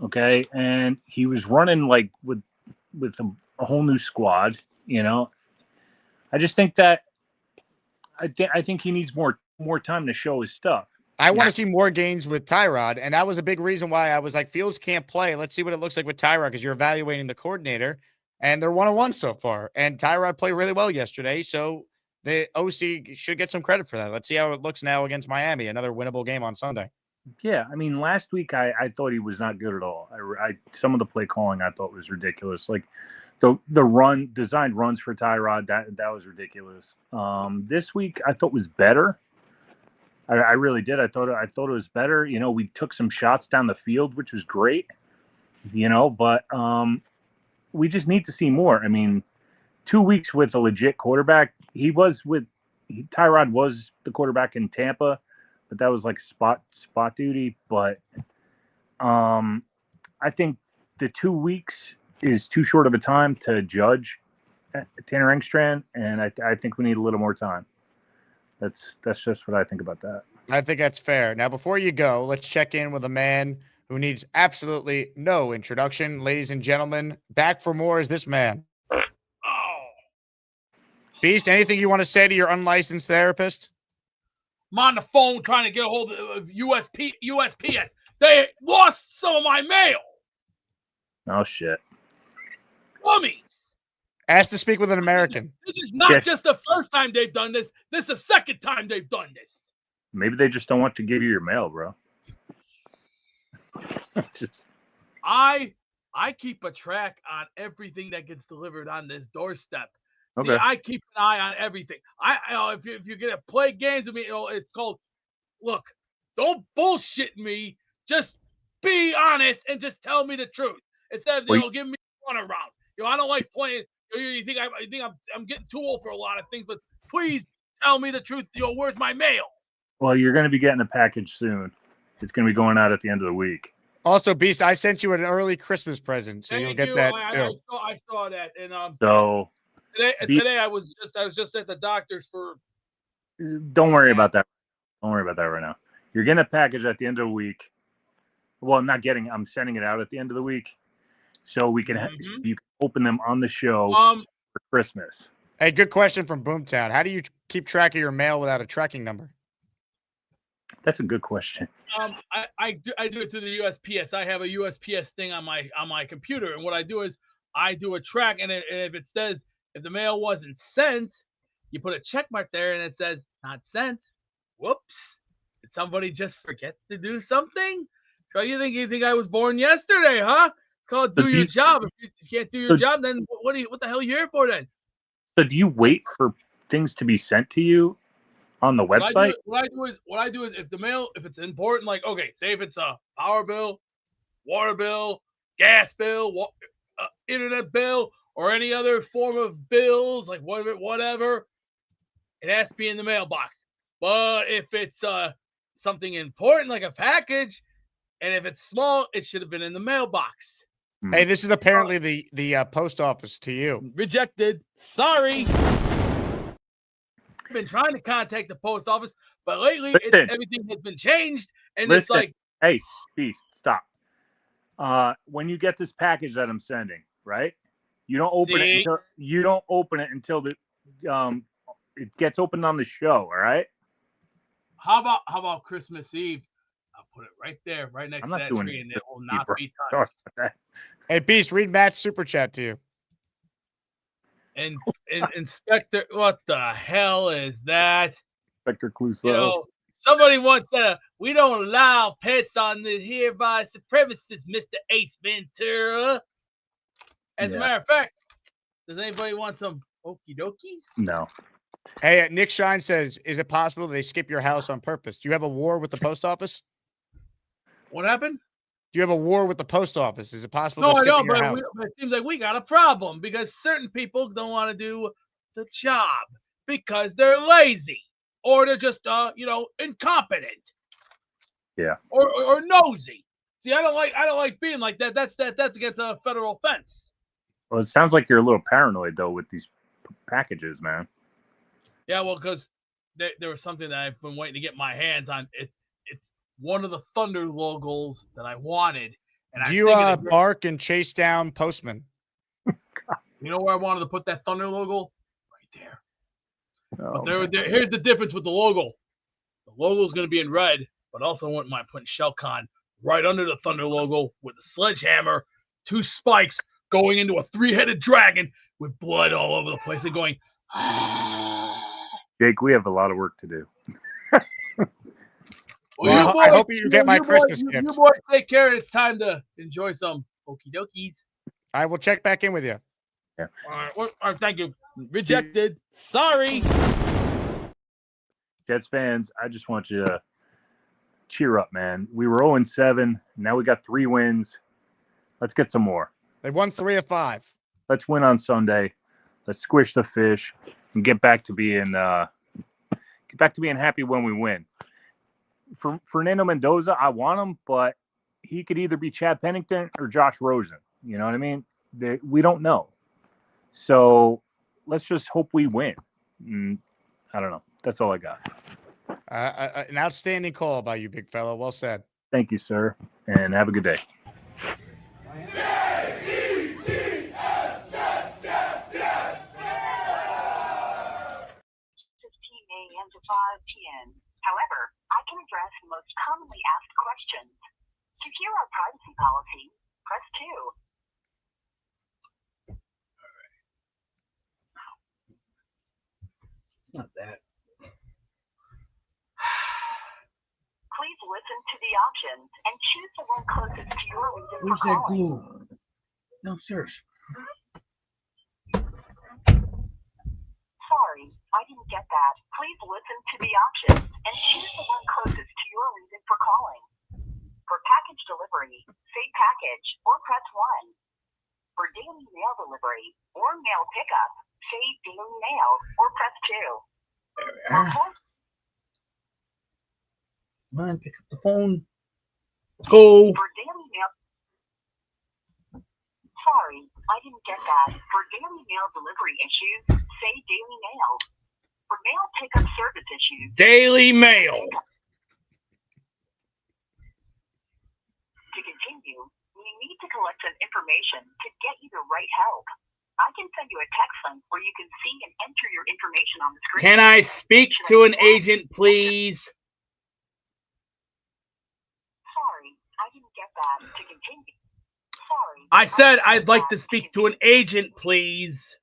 Okay. And he was running like with a whole new squad, you know. I just think that I think he needs more time to show his stuff. I want to see more games with Tyrod, and that was a big reason why I was like, Fields can't play. Let's see what it looks like with Tyrod because you're evaluating the coordinator, and they're 1-1 so far. And Tyrod played really well yesterday, so the OC should get some credit for that. Let's see how it looks now against Miami, another winnable game on Sunday. Yeah, I mean, last week I thought he was not good at all. Some of the play calling I thought was ridiculous. Like the designed runs for Tyrod, that was ridiculous. This week I thought was better. I really did. I thought it was better. You know, we took some shots down the field, which was great. You know, but we just need to see more. I mean, 2 weeks with a legit quarterback. Tyrod was the quarterback in Tampa, but that was like spot duty. But I think the 2 weeks is too short of a time to judge Tanner Engstrand, and I think we need a little more time. That's just what I think about that. I think that's fair. Now, before you go, let's check in with a man who needs absolutely no introduction. Ladies and gentlemen, back for more is this man. Beast, anything you want to say to your unlicensed therapist? I'm on the phone trying to get a hold of USPS. They lost some of my mail. Oh, shit. Dummies. Ask to speak with an American. This is not just the first time they've done this. This is the second time they've done this. Maybe they just don't want to give you your mail, bro. I keep a track on everything that gets delivered on this doorstep. See, Okay. I keep an eye on everything. If you're gonna play games with me, it's called. Look, don't bullshit me. Just be honest and just tell me the truth instead of giving me a runaround. I don't like playing. You think I'm getting too old for a lot of things, but please tell me the truth. Where's my mail? Well, you're going to be getting a package soon. It's going to be going out at the end of the week. Also, Beast, I sent you an early Christmas present, so you'll get that too. I saw that, and so today I was just at the doctor's for. Don't worry about that. Don't worry about that right now. You're getting a package at the end of the week. Well, I'm sending it out at the end of the week, so we can you can open them on the show for Christmas. Hey, good question from Boomtown. How do you keep track of your mail without a tracking number? That's a good question. I do it through the USPS. I have a USPS thing on my computer, and what I do is I do a track, and if it says if the mail wasn't sent, you put a check mark there, and it says not sent. Whoops! Did somebody just forget to do something? So you think I was born yesterday, huh? It's called do your job. If you can't do your job, then what the hell are you here for then? So do you wait for things to be sent to you on the website? What I do is if it's important, like, okay, say if it's a power bill, water bill, gas bill, internet bill, or any other form of bills, like whatever, it has to be in the mailbox. But if it's something important like a package, and if it's small, it should have been in the mailbox. Hey, this is apparently the post office to you. Rejected. Sorry. I've been trying to contact the post office, but lately everything has been changed, and it's like, hey, Beast, stop. When you get this package that I'm sending, right? You don't open it until it gets opened on the show. All right. How about Christmas Eve? I'll put it right there, right next to that tree, and it will not be touched. Hey, Beast, read Matt's super chat to you. And Inspector, what the hell is that? Inspector Clouseau. Somebody once said, we don't allow pets on the hereby premises, Mr. Ace Ventura. As a matter of fact, does anybody want some okie dokies? No. Hey, Nick Shine says, is it possible they skip your house on purpose? Do you have a war with the post office? What happened? Do you have a war with the post office? Is it possible No, they're I skipping don't, your but house? it seems like we got a problem because certain people don't want to do the job because they're lazy or they're just, incompetent Yeah. or nosy. See, I don't like being like that. That's against a federal offense. Well, it sounds like you're a little paranoid though with these packages, man. Yeah, well, because there was something that I've been waiting to get my hands on. It's one of the Thunder logos that I wanted. And Do you bark and chase down postmen? You know where I wanted to put that Thunder logo? Right there. Oh, but here's the difference with the logo. The logo is going to be in red, but also I wouldn't mind putting Shelcon right under the Thunder logo with a sledgehammer, 2 spikes going into a 3-headed dragon with blood all over the place and going. Jake, we have a lot of work to do. Well, I hope you get my Christmas gift. You boys take care. It's time to enjoy some okie dokies. I will check back in with you. Yeah. All right, thank you. Rejected. Sorry. Jets fans, I just want you to cheer up, man. We were 0-7. Now we got 3 wins. Let's get some more. They won 3 of 5. Let's win on Sunday. Let's squish the fish and get back to being happy when we win. For Fernando Mendoza, I want him, but he could either be Chad Pennington or Josh Rosen. You know what I mean? We don't know. So let's just hope we win. I don't know. That's all I got. An outstanding call by you, big fella. Well said. Thank you, sir, and have a good day. To 5 p.m. However, I can address the most commonly asked questions. To hear our privacy policy, press 2. It's not that. Please listen to the options and choose the one closest to your reason for Where's that calling. glue? No, seriously. Sorry, I didn't get that. Please listen to the options and choose the one closest to your reason for calling. For package delivery, say package or press 1. For daily mail delivery or mail pickup, say daily mail or press 2. Come on, pick up the phone. Let's go. For daily mail. Sorry, I didn't get that. For daily mail delivery issues, say daily mail. For mail pickup service issues, Daily Mail. To continue, we need to collect some information to get you the right help. I can send you a text link where you can see and enter your information on the screen. Can I speak to an agent, please? Sorry, I didn't get that. To continue. Sorry. I said I'd like to speak to an agent, please.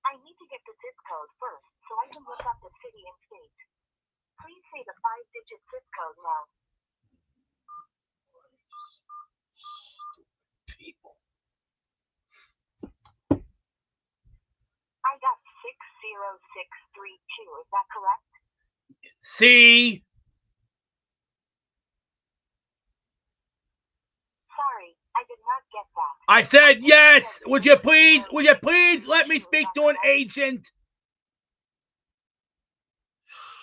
I need to get the zip code first so I can look up the city and state. Please say the 5-digit zip code now. People. I got 60632. Is that correct? See? Sorry, I did not get that. I said yes. Would you please let me speak to an agent?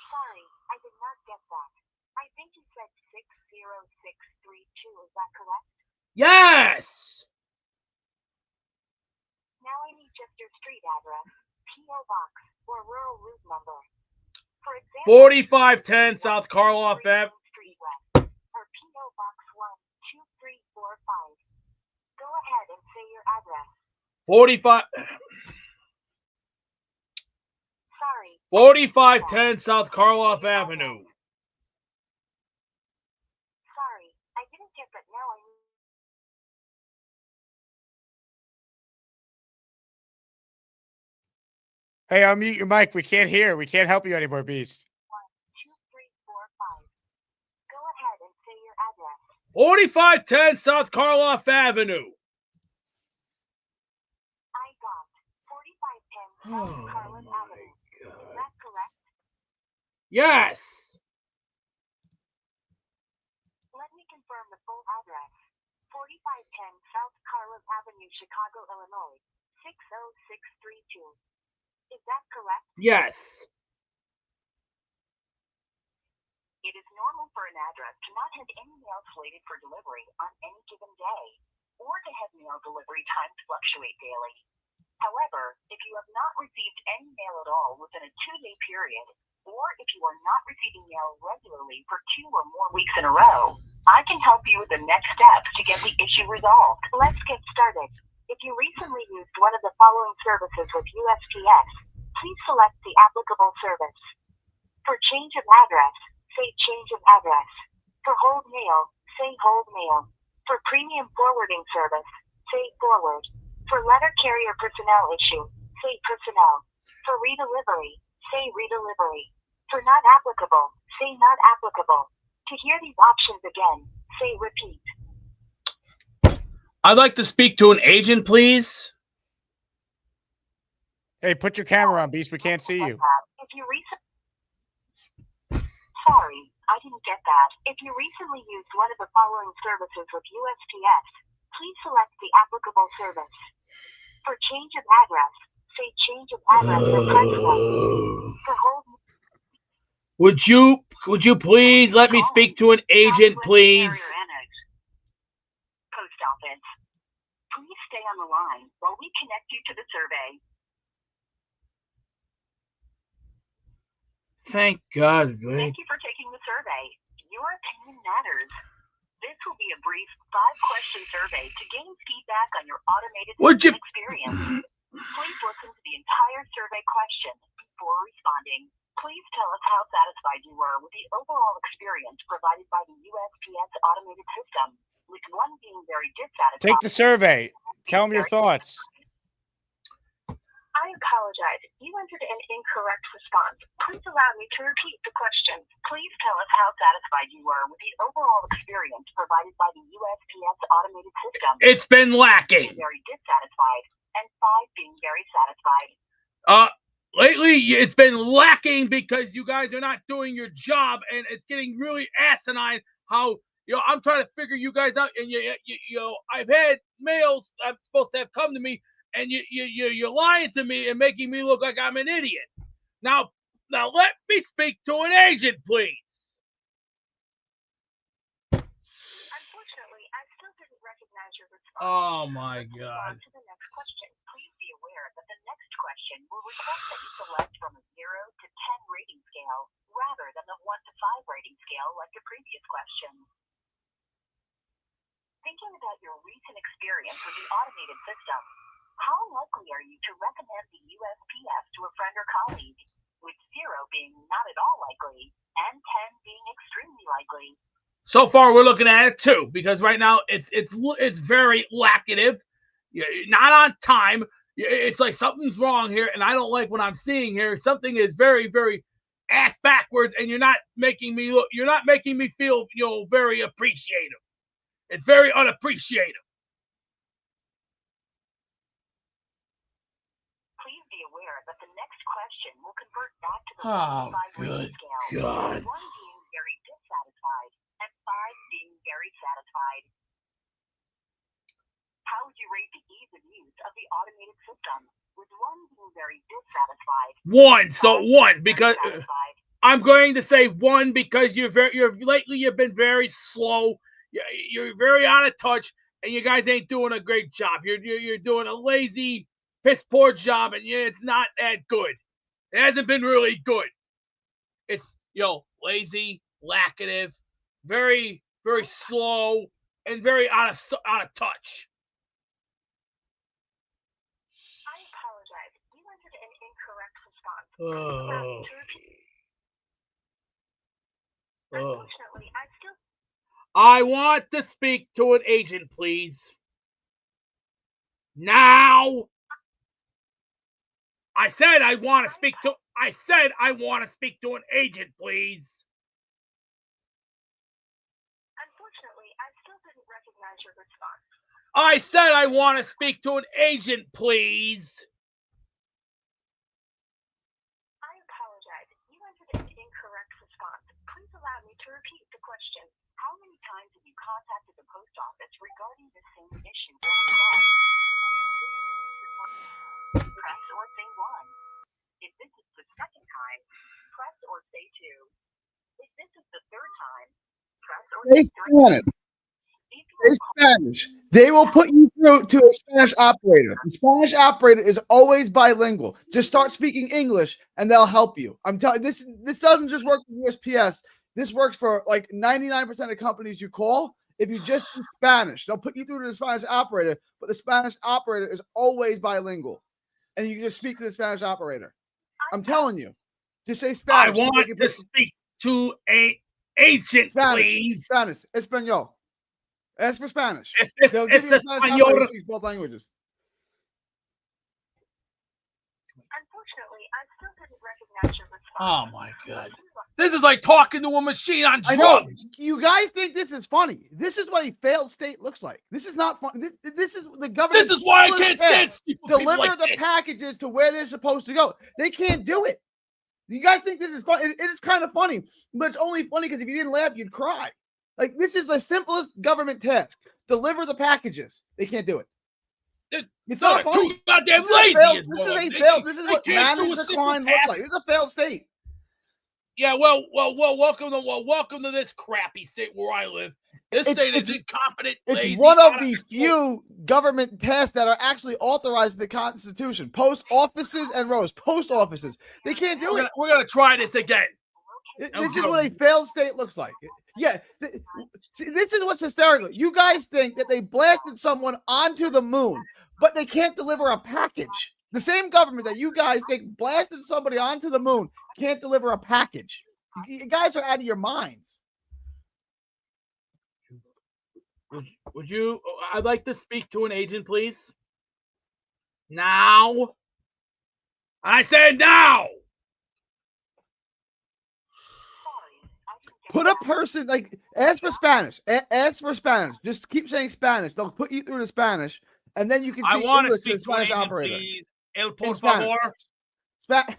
Sorry, I did not get that. I think you said 60632. Is that correct? Yes. Now I need just your street address, P.O. Box, or rural route number. For example, 4510 South Karloff Ave. Street West, or P.O. Box 12345. Go ahead and say your address. 4510 South Karloff Avenue. Sorry, I didn't get that. Now I need. Hey, unmute your mic. We can't hear. We can't help you anymore, Beast. 12345. Go ahead and say your address. 4510 South Karloff Avenue. I got 4510 South Karloff Avenue. Is that correct? Yes. Let me confirm the full address. 4510 South Karloff Avenue, Chicago, Illinois, 60632. Is that correct? Yes. It is normal for an address to not have any mail slated for delivery on any given day, or to have mail delivery times fluctuate daily. However, if you have not received any mail at all within a 2-day period, or if you are not receiving mail regularly for 2 or more weeks in a row, I can help you with the next steps to get the issue resolved. Let's get started. If you recently used one of the following services with USPS, please select the applicable service. For change of address, say change of address. For hold mail, say hold mail. For premium forwarding service, say forward. For letter carrier personnel issue, say personnel. For redelivery, say redelivery. For not applicable, say not applicable. To hear these options again, say repeat. I'd like to speak to an agent, please. Hey, put your camera on, Beast. We can't see you. If you Sorry, I didn't get that. If you recently used one of the following services with USPS, please select the applicable service. For change of address, say change of address or press 1. For hold Would you please let me speak to an agent, please? Post office. Please stay on the line while we connect you to the survey. Thank God, Thank you for taking the survey. Your opinion matters. This will be a brief 5-question survey to gain feedback on your automated system experience. Please listen to the entire survey question before responding. Please tell us how satisfied you were with the overall experience provided by the USPS automated system, with one being very dissatisfied. Take the survey. Tell them your thoughts. I apologize. You entered an incorrect response. Please allow me to repeat the question. Please tell us how satisfied you were with the overall experience provided by the USPS automated system. It's been lacking. Being very dissatisfied, and 5 being very satisfied. Lately it's been lacking because you guys are not doing your job, and it's getting really asinine how I'm trying to figure you guys out, and I've had mails I'm supposed to have come to me, and you're lying to me and making me look like I'm an idiot. Now let me speak to an agent, please. Unfortunately, I still didn't recognize your response. Oh my God. To the next question, please be aware that the next question will request that you select from a 0 to 10 rating scale rather than the 1 to 5 rating scale like the previous question. Thinking about your recent experience with the automated system, how likely are you to recommend the USPS to a friend or colleague, with 0 being not at all likely and 10 being extremely likely? So far, we're looking at it 2 because right now it's very lacative, not on time. It's like something's wrong here, and I don't like what I'm seeing here. Something is very, very ass backwards, and you're not making me feel very appreciative. It's very unappreciative. Please be aware that the next question will convert back to the 1 to 5 rating scale. God. 1 being very dissatisfied and 5 being very satisfied. How would you rate the ease of use of the automated system, with 1 being very dissatisfied? 1. So 1 because I'm going to say 1 because lately you've been very slow. You're very out of touch, and you guys ain't doing a great job. You're doing a lazy, piss poor job, and it's not that good. It hasn't been really good. It's lazy, lacative, very, very slow, and very out of touch. I apologize. You entered an incorrect response. Unfortunately, I want to speak to an agent, please. Now. I said I want to speak to an agent, please. Unfortunately, I still response. I said I want to speak to an agent, please. I apologize. You entered an incorrect response. Please allow me to repeat the question. How many times have you contacted the post office regarding the same issue or request? Press or say 1. If this is the second time, press or say 2. If this is the third time, press or Say say 3. Spanish. Say Spanish. They will put you through to a Spanish operator. The Spanish operator is always bilingual. Just start speaking English and they'll help you. I'm telling this doesn't just work for USPS. This works for like 99% of companies you call. If you just speak Spanish, they'll put you through to the Spanish operator, but the Spanish operator is always bilingual. And you can just speak to the Spanish operator. I'm telling you. Just say Spanish. I want to speak to a agent, Spanish, please. Spanish, Espanol. Ask for Spanish. They'll Es give you a Spanish operator who speaks both languages. Unfortunately, I still didn't recognize your response. Oh my God. This is like talking to a machine on I know. drugs. You guys think this is funny. This is what a failed state looks like. This is not fun. This is the government. This is why I can't stand people deliver like the this. packages to where they're supposed to go. They can't do it. You guys think this is fun? It is kind of funny, but it's only funny because if you didn't laugh, you'd cry. Like, this is the simplest government task. Deliver the packages. They can't do it. It's not funny. Too goddamn This is a lazy. failed- is This is what a they- failed. This is they what can't do a managed simple decline looks task. like. It's a failed state. Yeah, well, welcome to this crappy state where I live. This state is incompetent. It's lazy, one of out the control. few government tasks that are actually authorized in the Constitution. Post offices and rows. Post offices. They can't do it. We're gonna try this again. This is what a failed state looks like. Yeah. See, this is what's hysterical. You guys think that they blasted someone onto the moon, but they can't deliver a package. The same government that you guys think blasted somebody onto the moon can't deliver a package. You guys are out of your minds. Would you? I'd like to speak to an agent, please. Now. I said now. Put a person, like, ask for Spanish. Ask for Spanish. Just keep saying Spanish. They'll put you through to Spanish, and then you can I speak want to English to speak the Spanish to an agent, operator. please. El por In Spanish. favor.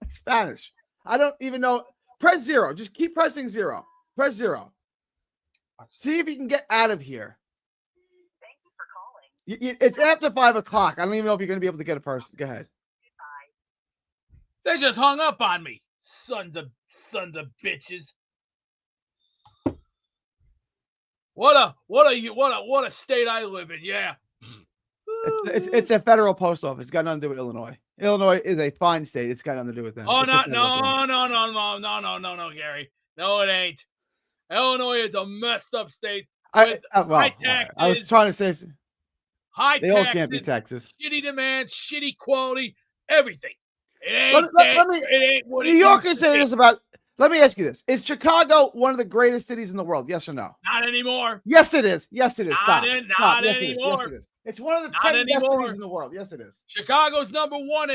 Spanish. I don't even know. Press 0. Just keep pressing 0. Press 0. See if you can get out of here. It's after 5 o'clock. I don't even know if you're going to be able to get a person. Go ahead. They just hung up on me. Sons of bitches. What a state I live in. Yeah. It's a federal post office. It's got nothing to do with Illinois. Illinois is a fine state. It's got nothing to do with them. Oh, It's a federal thing. no, Gary. No, it ain't. Illinois is a messed up state. Well, high taxes, I was trying to say high they taxes, all can't be Texas. shitty demand, shitty quality, everything. It ain't Let me what New it Yorkers used to say be. this about. Let me ask you this: is Chicago one of the greatest cities in the world? Yes or no? Not anymore. Yes, it is. Yes, it is. Stop. Not Stop. Yes, anymore. it is. Yes, it is. It's one of the Not 10 best anymore. cities in the world. Yes, it is. Chicago's number one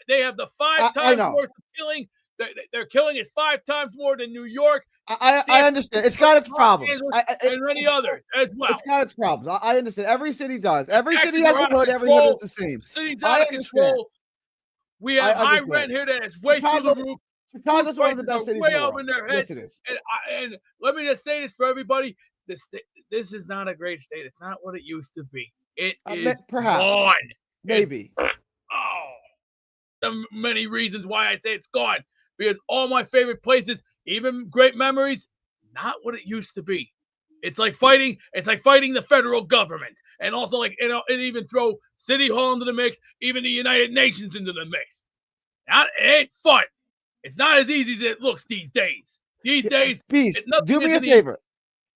they have the 5 I times know. worth of killing. Their killing is 5 times more than New York. I understand. It's got its problems. And many others as well. It's got its problems. I understand. Every city does. Every Taxes city has are a out of hood. Every hood control. is the same. City's I out of understand. control. We have I high understand. rent here that is way through the roof. Chicago's one of the Food best prices cities are in way the up world. in their head. Yes, it is. And let me just say this for everybody: this is not a great state. It's not what it used to be. It is perhaps. gone. Maybe. The many reasons why I say it's gone, because all my favorite places, even great memories, not what it used to be. It's like fighting the federal government, and also like and even throw City Hall into the mix, even the United Nations into the mix. It ain't fun. It's not as easy as it looks these days. These days, Beast, nothing do me a isn't easy. favor.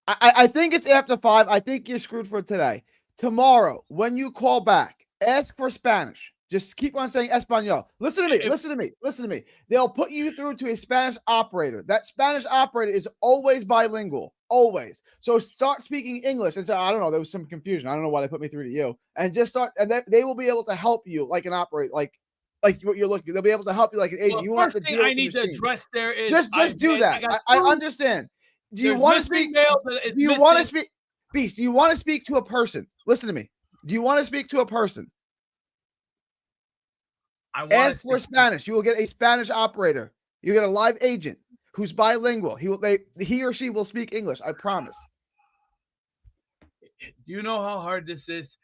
I think it's after 5. I think you're screwed for today. Tomorrow, when you call back, ask for Spanish. Just keep on saying Espanol. Listen to me. Listen to me. Listen to me. They'll put you through to a Spanish operator. That Spanish operator is always bilingual. Always. So start speaking English and say, I don't know. There was some confusion. I don't know why they put me through to you. And just start, and they will be able to help you like an operator, like what you're looking. They'll be able to help you like an agent. Well, you won't have first to thing deal I with the need to machine. address there is Just do that. I understand. Do you want to speak? Do you want to speak? Beast, do you want to speak to a person? Listen to me. Do you want to speak to a person? Ask for Spanish. You will get a Spanish operator. You get a live agent who's bilingual. He or she will speak English. I promise. Do you know how hard this is?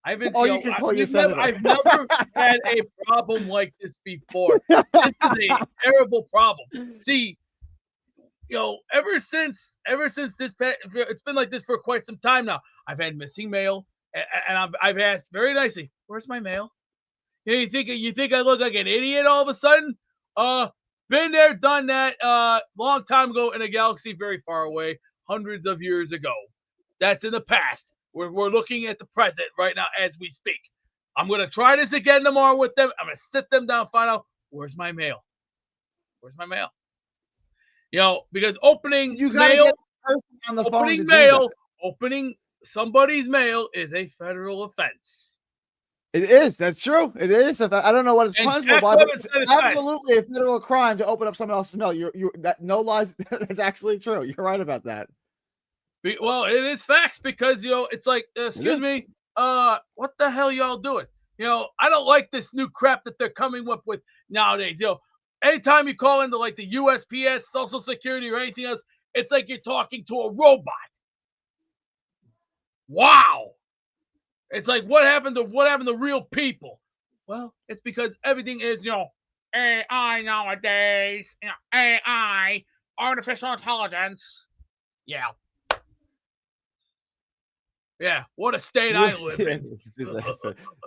I've been. You can call your senator. I've never had a problem like this before. This is a terrible problem. See, ever since this, it's been like this for quite some time now. I've had missing mail, and I've asked very nicely, "Where's my mail?" You think I look like an idiot all of a sudden? Been there, done that. Long time ago in a galaxy very far away, hundreds of years ago. That's in the past. We're looking at the present right now as we speak. I'm gonna try this again tomorrow with them. I'm gonna sit them down, find out where's my mail. Where's my mail? Because opening mail, on the opening mail, opening somebody's mail is a federal offense. It is. That's true. It is. I don't know what it's punishable by, but it's absolutely a federal crime to open up someone else's mail. No lies. That's actually true. You're right about that. Well, it is facts because it's like, excuse me, what the hell y'all doing? I don't like this new crap that they're coming up with nowadays. Anytime you call into like the USPS, Social Security, or anything else, it's like you're talking to a robot. Wow. It's like what happened to real people? Well, it's because everything is, AI nowadays. AI, artificial intelligence. Yeah. Yeah, what a state I live in.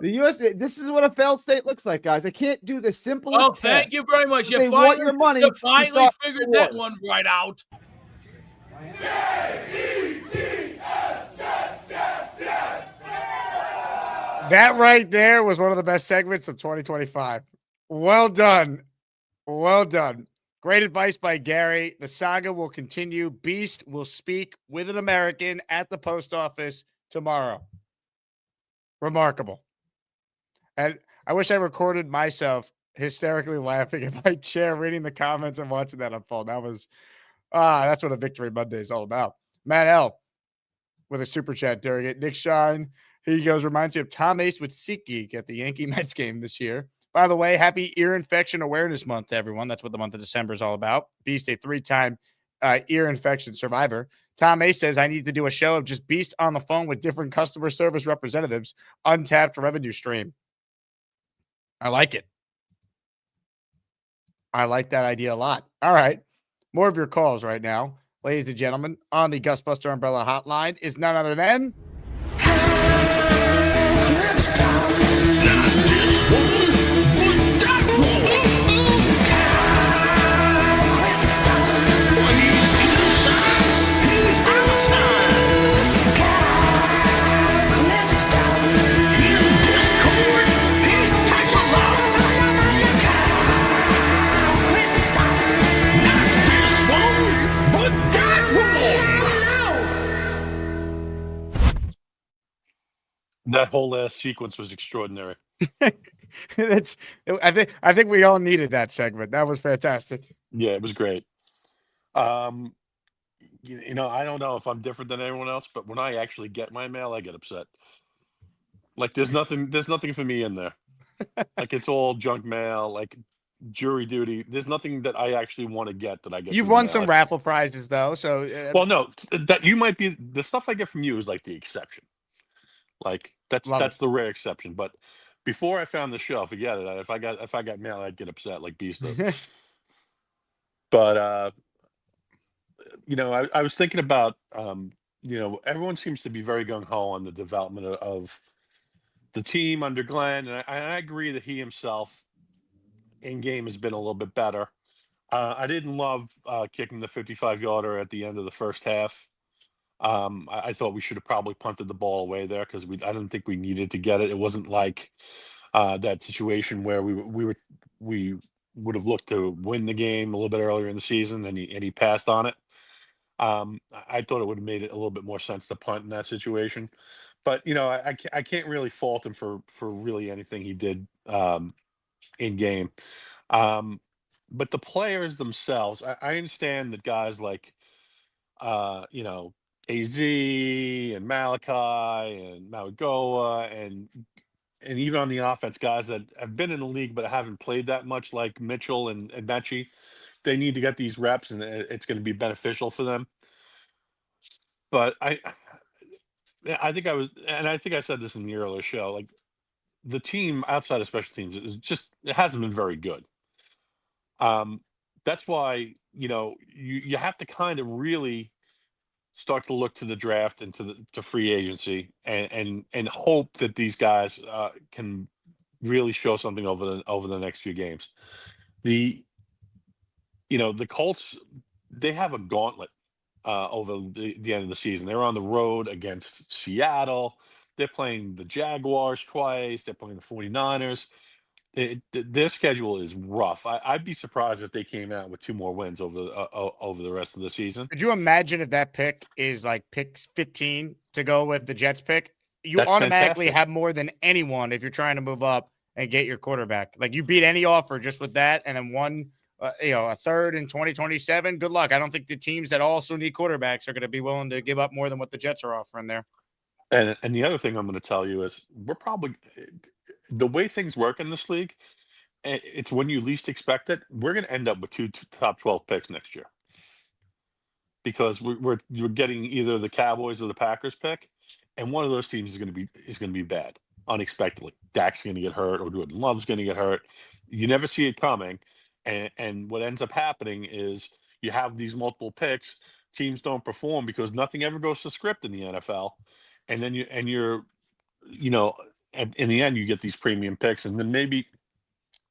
The U.S. This is what a failed state looks like, guys. I can't do the simplest. Oh, thank you very much. You want your money. You finally figured that one right out. That right there was one of the best segments of 2025. Well done. Well done. Great advice by Gary. The saga will continue. Beast will speak with an American at the post office tomorrow. Remarkable. And I wish I recorded myself hysterically laughing in my chair, reading the comments and watching that unfold. That's what a Victory Monday is all about. Matt L. with a super chat during it. Nick Shine, he goes, reminds you of Tom Ace with SeatGeek at the Yankee Mets game this year. By the way, happy Ear Infection Awareness Month to everyone. That's what the month of December is all about. Beast, a 3-time ear infection survivor. Tom Ace says, I need to do a show of just Beast on the phone with different customer service representatives. Untapped revenue stream. I like it. I like that idea a lot. All right. More of your calls right now. Ladies and gentlemen, on the Gusbuster Umbrella Hotline is none other than... That whole last sequence was extraordinary. I think we all needed that segment. That was fantastic. Yeah, it was great. I don't know if I'm different than everyone else, but when I actually get my mail, I get upset. Like there's nothing for me in there. Like it's all junk mail, like jury duty. There's nothing that I actually want to get that I get. You've won some raffle prizes though, so well, no, that you might be the stuff I get from you is like the exception. Like that's the rare exception. But before I found the show, forget it. If I got mail, I'd get upset like Beast does. But I was thinking about everyone seems to be very gung ho on the development of the team under Glenn, and I agree that he himself in game has been a little bit better. I didn't love kicking the 55-yarder at the end of the first half. I thought we should have probably punted the ball away there because I didn't think we needed to get it. It wasn't like that situation where we would have looked to win the game a little bit earlier in the season, and he passed on it. I thought it would have made it a little bit more sense to punt in that situation. But I can't really fault him for really anything he did in game. But the players themselves, I understand that guys like AZ and Malachi and Maugoa and even on the offense, guys that have been in the league but haven't played that much, like Mitchell and Mechie, they need to get these reps, and it's going to be beneficial for them. But I think I think I said this in the earlier show, like the team outside of special teams is just, it hasn't been very good. That's why, you have to kind of really start to look to the draft and to free agency and hope that these guys can really show something over the next few games. The Colts, they have a gauntlet over the end of the season. They're on the road against Seattle. They're playing the Jaguars twice. They're playing the 49ers. Their schedule is rough. I'd be surprised if they came out with 2 more wins over the rest of the season. Could you imagine if that pick is like pick 15 to go with the Jets pick? You That's automatically fantastic. have more than anyone if you're trying to move up and get your quarterback. Like you beat any offer just with that, and then one, a third in 2027. Good luck. I don't think the teams that also need quarterbacks are going to be willing to give up more than what the Jets are offering there. And the other thing I'm going to tell you is we're probably, the way things work in this league, it's when you least expect it. We're going to end up with 2 top 12 picks next year because we're getting either the Cowboys or the Packers pick, and one of those teams is going to be bad unexpectedly. Dak's going to get hurt, or Jordan Love's going to get hurt. You never see it coming, and what ends up happening is you have these multiple picks. Teams don't perform because nothing ever goes to script in the NFL, and then you're in the end you get these premium picks, and then maybe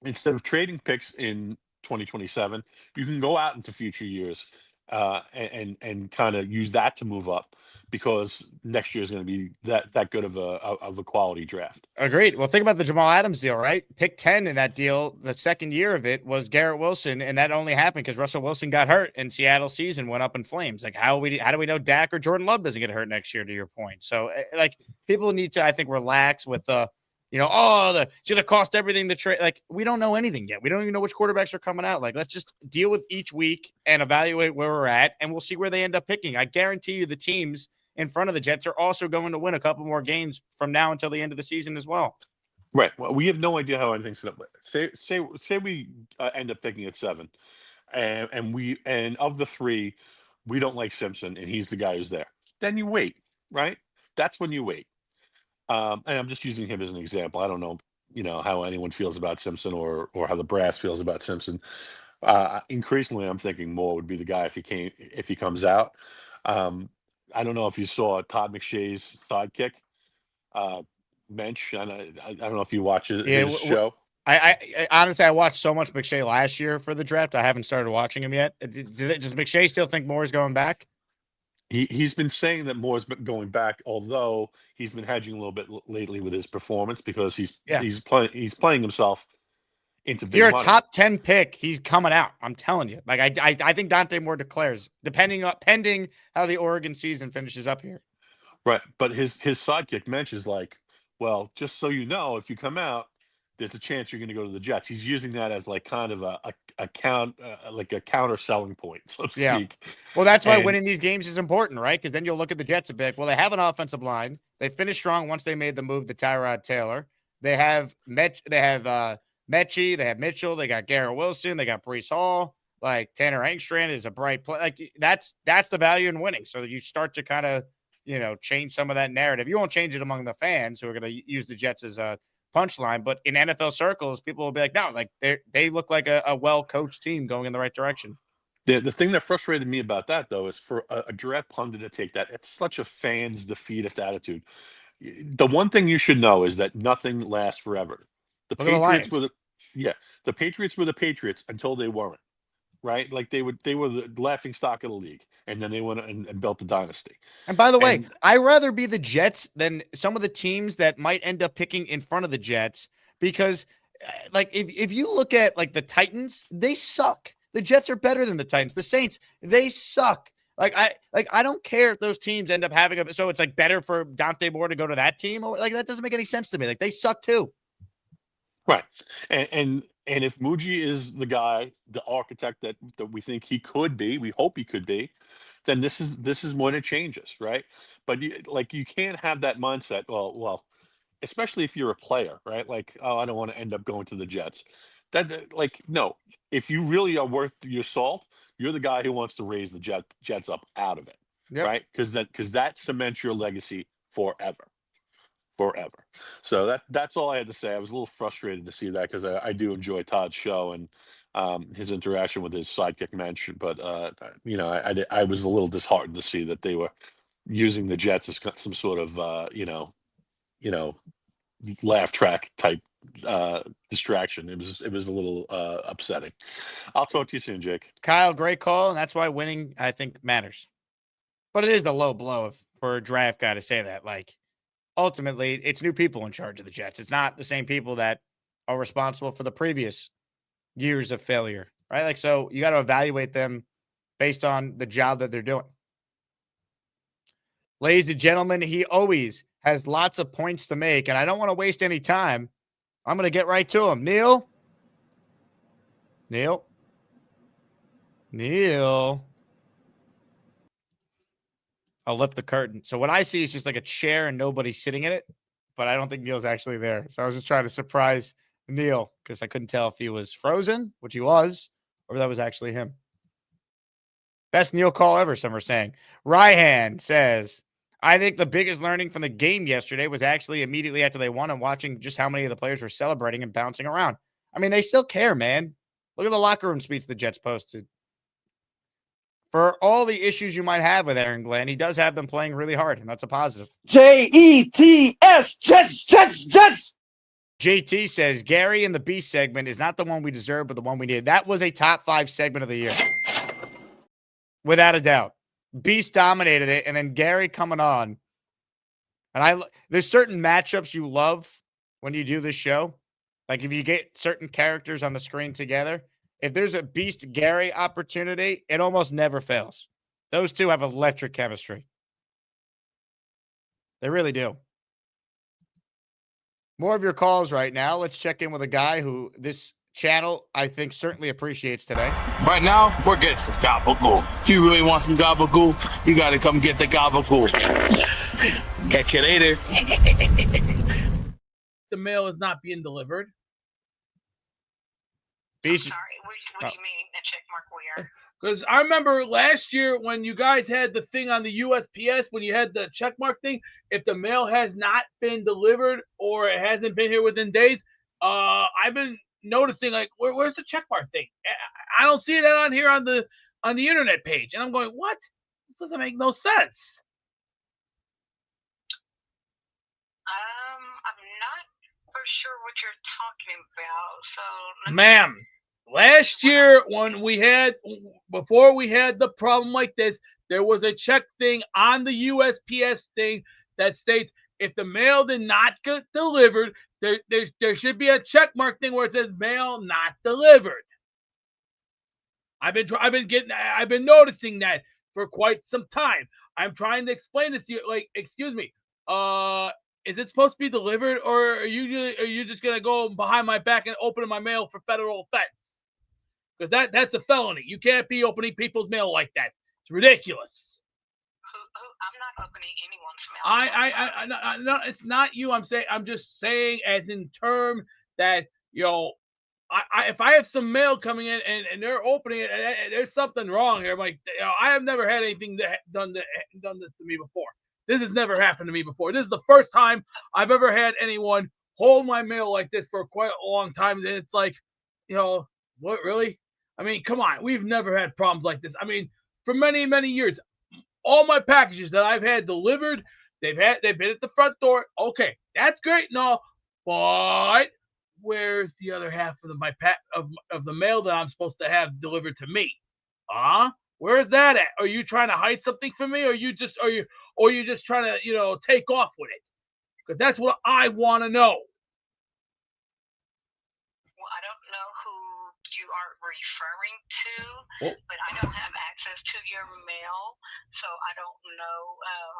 instead of trading picks in 2027, you can go out into future years and kind of use that to move up because next year is going to be that good of a quality draft. Agreed. Well, think about the Jamal Adams deal, right? Pick 10 in that deal, the second year of it was Garrett Wilson, and that only happened because Russell Wilson got hurt and Seattle's season went up in flames. Like how do we know Dak or Jordan Love doesn't get hurt next year, to your point? So like people need to, I think, relax with it's going to cost everything to trade. Like, we don't know anything yet. We don't even know which quarterbacks are coming out. Like, let's just deal with each week and evaluate where we're at, and we'll see where they end up picking. I guarantee you the teams in front of the Jets are also going to win a couple more games from now until the end of the season as well. Right. Well, we have no idea how anything's set up. Say we end up picking at 7, and of the 3, we don't like Simpson, and he's the guy who's there. Then you wait, right? That's when you wait. And I'm just using him as an example. I don't know, how anyone feels about Simpson or how the brass feels about Simpson. Increasingly, I'm thinking Moore would be the guy if he comes out. I don't know if you saw Todd McShay's sidekick, Mensch. I don't know if you watch his show. I honestly, I watched so much McShay last year for the draft. I haven't started watching him yet. Does McShay still think Moore's going back? He's been saying that Moore's been going back, although he's been hedging a little bit lately with his performance because he's playing himself into big If you're money. a top 10 pick, he's coming out. I'm telling you. Like I think Dante Moore declares, pending how the Oregon season finishes up here. Right, but his sidekick Mensch is like, well, just so you know, if you come out, there's a chance you're going to go to the Jets. He's using that as like kind of a counter selling point, so to speak. Well, that's why winning these games is important, right? Because then you'll look at the Jets a bit. Well, they have an offensive line. They finished strong once they made the move to Tyrod Taylor. They have Mechie. They have Mitchell. They got Garrett Wilson. They got Breece Hall. Like Tanner Engstrand is a bright play. Like that's the value in winning. So you start to kind of change some of that narrative. You won't change it among the fans who are going to use the Jets as a punchline, but in NFL circles, people will be like, no, like they look like a well-coached team going in the right direction. The thing that frustrated me about that, though, is for a draft pundit to take that. It's such a fans defeatist attitude. The one thing you should know is that nothing lasts forever. The Patriots were the Patriots were the Patriots until they weren't. Right? Like they were the laughing stock of the league, and then they went and built a dynasty. And by the way, I'd rather be the Jets than some of the teams that might end up picking in front of the Jets because, like, if you look at like the Titans, they suck. The Jets are better than the Titans. The Saints, they suck. I don't care if those teams end up having so it's like better for Dante Moore to go to that team, or like that doesn't make any sense to me. Like they suck too. Right. And And if Muji is the guy, the architect that we think he could be, we hope he could be, then this is when it changes, right? But you can't have that mindset. Well, especially if you're a player, right? Like, oh, I don't want to end up going to the Jets. No. If you really are worth your salt, you're the guy who wants to raise the Jets up out of it, right? Because that cements your legacy forever. So that's all I had to say. I was a little frustrated to see that because I do enjoy Todd's show and his interaction with his sidekick Mensch, but I was a little disheartened to see that they were using the Jets as some sort of laugh track type distraction. It was a little upsetting. I'll talk to you soon, Jake. Kyle, great call, and that's why winning, I think, matters. But it is the low blow for a draft guy to say that. Like, ultimately, it's new people in charge of the Jets. It's not the same people that are responsible for the previous years of failure, right? Like, so you got to evaluate them based on the job that they're doing. Ladies and gentlemen, he always has lots of points to make, and I don't want to waste any time. I'm going to get right to him. Neil. I'll lift the curtain. So what I see is just like a chair and nobody sitting in it, but I don't think Neil's actually there. So I was just trying to surprise Neil because I couldn't tell if he was frozen, which he was, or if that was actually him. Best Neil call ever, some are saying. Ryhan says, I think the biggest learning from the game yesterday was actually immediately after they won and watching just how many of the players were celebrating and bouncing around. I mean, they still care, man. Look at the locker room speech the Jets posted. For all the issues you might have with Aaron Glenn, he does have them playing really hard, and that's a positive. Jets, Jets. JT says, Gary in the Beast segment is not the one we deserve, but the one we needed. That was a top 5 segment of the year. Without a doubt. Beast dominated it, and then Gary coming on. And there's certain matchups you love when you do this show. Like if you get certain characters on the screen together, if there's a Beast Gary opportunity, it almost never fails. Those two have electric chemistry. They really do. More of your calls right now. Let's check in with a guy who this channel, I think, certainly appreciates today. Right now, we're getting some gabagool. If you really want some gabagool, you got to come get the gabagool. Catch you later. The mail is not being delivered. Beast. Sorry, what do you mean? A check mark where? Because I remember last year when you guys had the thing on the USPS, when you had the check mark thing, if the mail has not been delivered or it hasn't been here within days, I've been noticing like where's the check mark thing? I don't see it on here on the internet page, and I'm going, what? This doesn't make no sense. I'm not for sure what you're talking about. So, ma'am, last year before we had the problem like this, there was a check thing on the USPS thing that states if the mail did not get delivered, there should be a check mark thing where it says mail not delivered. I've been noticing that for quite some time. I'm trying to explain this to you. Like, excuse me, is it supposed to be delivered, or are you just gonna go behind my back and open my mail for federal offense? Because that's a felony. You can't be opening people's mail like that. It's ridiculous. I'm not opening anyone's mail. No, it's not you. I'm just saying, as in term that if I have some mail coming in and they're opening it and there's something wrong here, I'm like, I have never had anything done this to me before. This has never happened to me before. This is the first time I've ever had anyone hold my mail like this for quite a long time. And it's like, what, really? I mean, come on. We've never had problems like this. I mean, for many, many years, all my packages that I've had delivered, they've been at the front door. Okay, that's great and all, but where's the other half of of the mail that I'm supposed to have delivered to me? Where's that at? Are you trying to hide something from me, or you just trying to take off with it? Because that's what I want to know. Well, I don't know who you are referring to, but I don't have access to your mail, so I don't know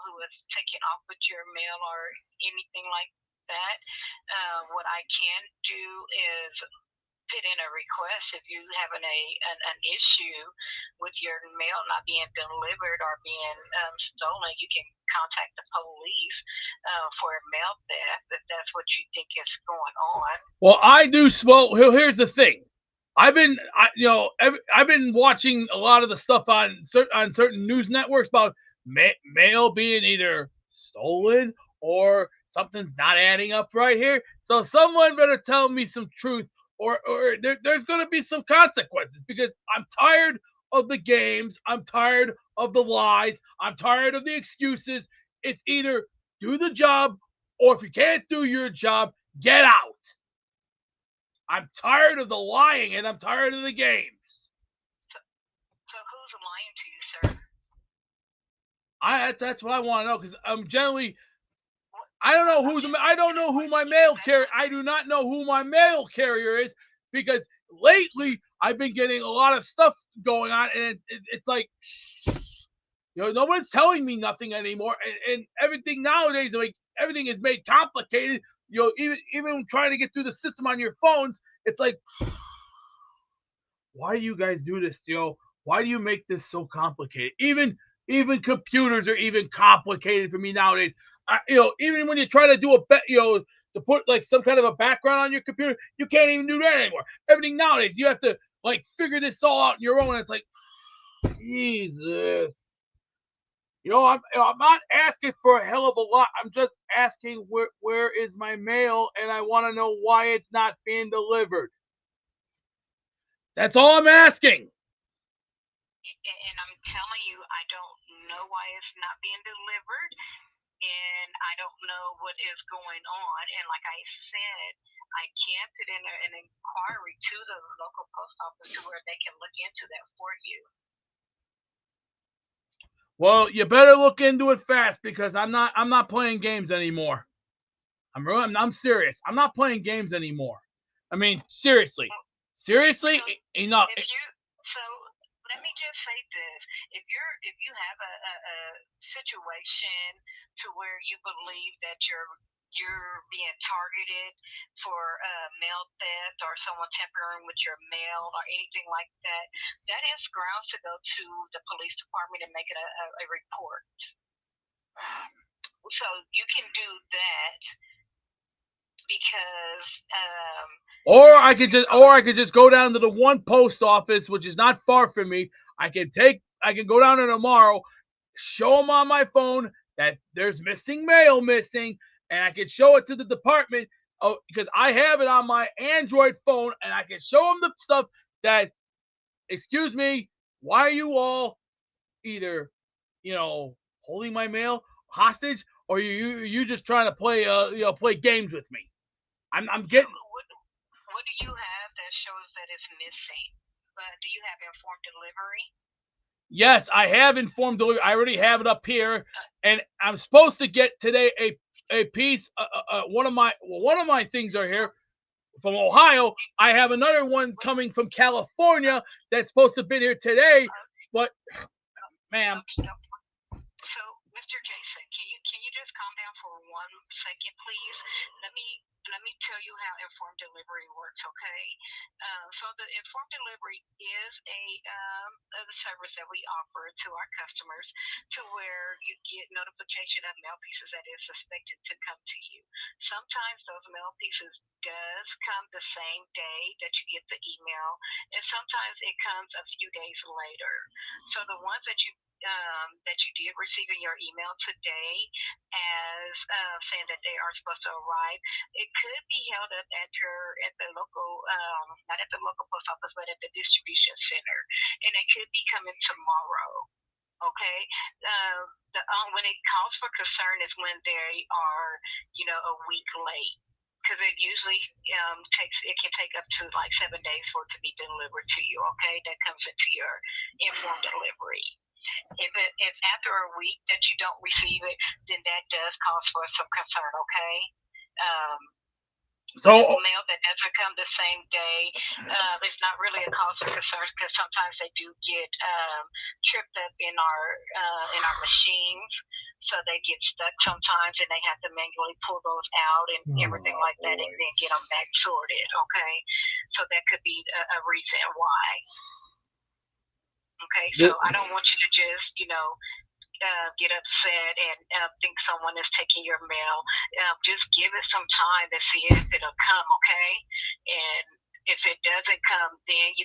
who is taking off with your mail or anything like that. What I can do is put in a request if you having an issue with your mail not being delivered or being stolen. You can contact the police for mail theft if that's what you think is going on. Well, I do. Well, here's the thing. I've been watching a lot of the stuff on certain news networks about mail being either stolen or something's not adding up right here. So someone better tell me some truth, or there's going to be some consequences, because I'm tired of the games. I'm tired of the lies. I'm tired of the excuses. It's either do the job, or if you can't do your job, get out. I'm tired of the lying, and I'm tired of the games. So who's lying to you, sir? That's what I want to know, because I'm generally, I don't know who my mail carrier. I do not know who my mail carrier is, because lately I've been getting a lot of stuff going on, and it's like, no one's telling me nothing anymore, and everything nowadays, like, everything is made complicated. Even trying to get through the system on your phones, it's like, why do you guys do this, Why do you make this so complicated? Even computers are even complicated for me nowadays. Even when you try to do to put like some kind of a background on your computer, you can't even do that anymore. Everything nowadays, you have to like figure this all out on your own. And it's like, Jesus. I'm not asking for a hell of a lot. I'm just asking where is my mail, and I want to know why it's not being delivered. That's all I'm asking. And I'm telling you, I don't know why it's not being delivered, and I don't know what is going on. And like I said, I can put in an inquiry to the local post office to where they can look into that for you. Well, you better look into it fast, because I'm not playing games anymore. I'm serious. I'm not playing games anymore. I mean, seriously, enough. So let me just say this: if you have a situation to where you believe that you're being targeted for mail theft or someone tampering with your mail or anything like that, that is grounds to go to the police department and make it a report. So you can do that, because Or I could just go down to the one post office, which is not far from me. I can go down there tomorrow, show them on my phone that there's missing mail, and I can show it to the department, because I have it on my Android phone, and I can show them the stuff that, excuse me, why are you all either, holding my mail hostage, or you just trying to play games with me? I'm getting. What do you have that shows that it's missing? Do you have informed delivery? Yes, I have informed delivery. I already have it up here, and I'm supposed to get today a piece. One of my things are here from Ohio. I have another one coming from California that's supposed to have been here today, but, ma'am. So, Mr. Jason, can you just calm down for 1 second, please? Let me tell you how informed delivery works, okay? So the informed delivery is a service that we offer to our customers, to where you get notification of mail pieces that is suspected to come to you. Sometimes those mail pieces does come the same day that you get the email, and sometimes it comes a few days later. So the ones that you did receive in your email today as saying that they are supposed to arrive, it could be held up at the local, not at the local post office, but at the distribution center, and it could be coming tomorrow. Okay, when it calls for concern is when they are, a week late, because it usually can take up to like 7 days for it to be delivered to you. Okay, that comes into your informed delivery. If after a week that you don't receive it, then that does cause for some concern. Okay. So mail that doesn't come the same day, it's not really a cause for concern, because sometimes they do get tripped up in our machines. So they get stuck sometimes, and they have to manually pull those out and everything like that, and then get them back sorted. Okay, so that could be a reason why. Okay, so I don't want you to just, get upset and think someone is taking your mail. Just give it some time to see if it'll come. Okay, and if it doesn't come, then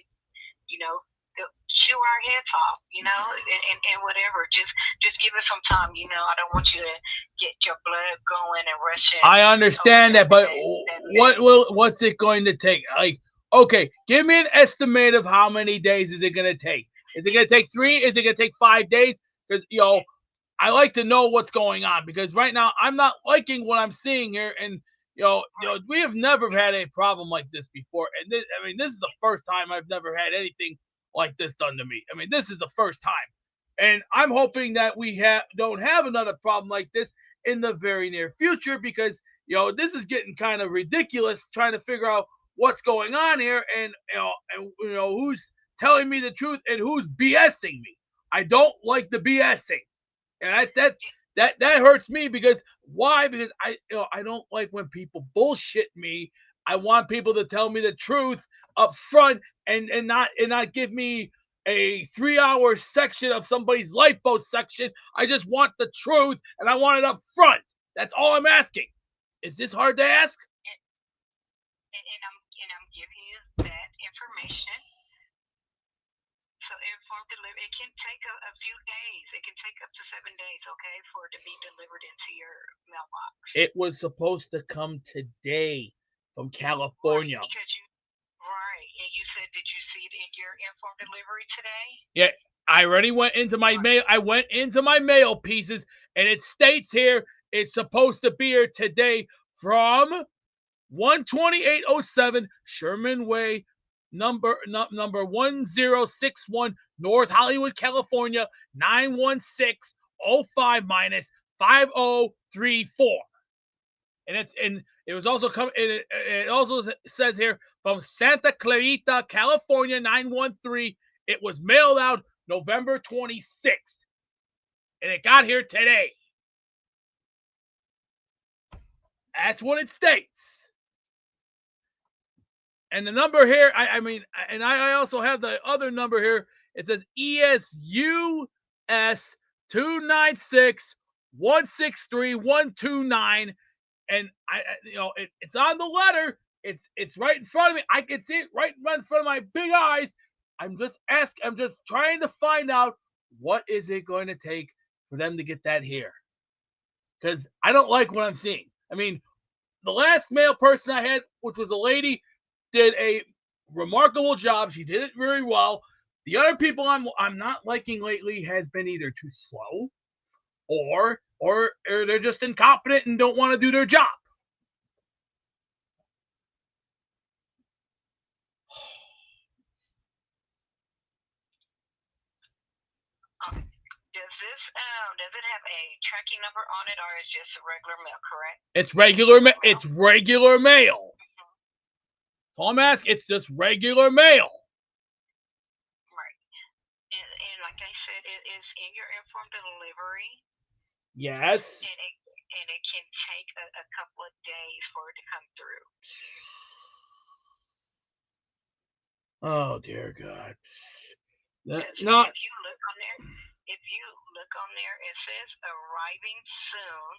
chew our heads off, and whatever. Just give it some time. I don't want you to get your blood going and rushing. I understand that, but what's it going to take? Like, okay, give me an estimate of how many days is it going to take. Is it going to take 3? Is it going to take 5 days? Because, I like to know what's going on, because right now I'm not liking what I'm seeing here. And, we have never had a problem like this before. And this is the first time I've never had anything like this done to me. This is the first time. And I'm hoping that we don't have another problem like this in the very near future, because, this is getting kind of ridiculous trying to figure out what's going on here, and who's telling me the truth and who's BSing me. I don't like the BSing, and that hurts me. Because why? Because I don't like when people bullshit me. I want people to tell me the truth up front, and not give me a 3-hour section of somebody's lifeboat section. I just want the truth, and I want it up front. That's all I'm asking. Is this hard to ask? And I'm giving you that information. So informed delivery, it can take a few days. It can take up to 7 days, okay, for it to be delivered into your mailbox. It was supposed to come today from California. Right. And you said, did you see it in your informed delivery today? Yeah, I already went into my mail. I went into my mail pieces, and it states here it's supposed to be here today from 12807 Sherman Way, number 1061, North Hollywood, California, 91605-5034. And it was also it also says here from Santa Clarita, California, 913. It was mailed out November 26th, and it got here today. That's what it states. And the number here, I also have the other number here. It says ESUS 296-163-129. And it's on the letter. It's right in front of me. I can see it right in front of my big eyes. I'm just trying to find out what is it going to take for them to get that here. Because I don't like what I'm seeing. The last mail person I had, which was a lady, did a remarkable job. She did it very well. The other people I'm not liking lately has been either too slow, or they're just incompetent and don't want to do their job. Does it have a tracking number on it, or is it just regular mail, correct? It's regular mail. It's regular mail. So I'm asking, it's just regular mail. Right. And like I said, it is in your informed delivery. Yes. And it can take a couple of days for it to come through. Oh dear God. If you look on there, it says arriving soon,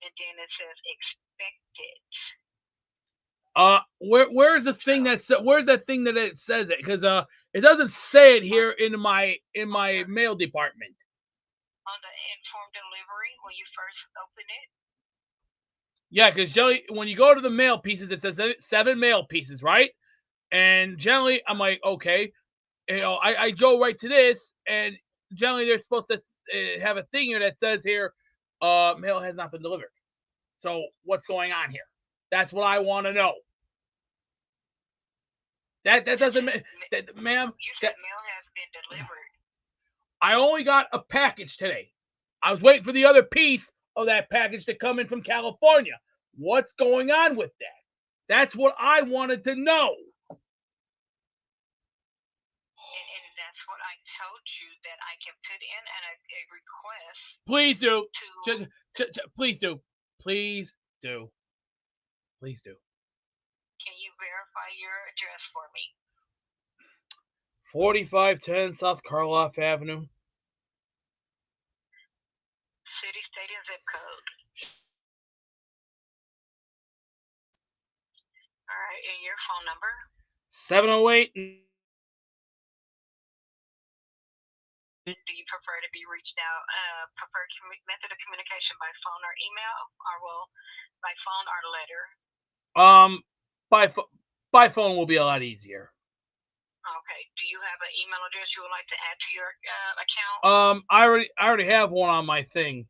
and then it says expected. Where's the thing where's that thing that it says it? Because it doesn't say it here in my mail department. On the informed delivery, when you first open it. Yeah, because generally when you go to the mail pieces, it says 7 mail pieces, right? And generally I'm like, okay, I go right to this, and generally they're supposed to have a thing here that says here, mail has not been delivered. So what's going on here? That's what I want to know. That doesn't, ma'am. You said mail has been delivered. I only got a package today. I was waiting for the other piece of that package to come in from California. What's going on with that? That's what I wanted to know. And that's what I told you that I can put in a request. Please do. Please do. Please do. Please do. Can you verify your address for me? 4510 South Karloff Avenue. City, state, and zip code. All right, and your phone number? 708. Do you prefer to be reached out? Preferred method of communication by phone or email, or by phone or letter? By phone will be a lot easier. Okay. Do you have an email address you would like to add to your account? I already have one on my thing.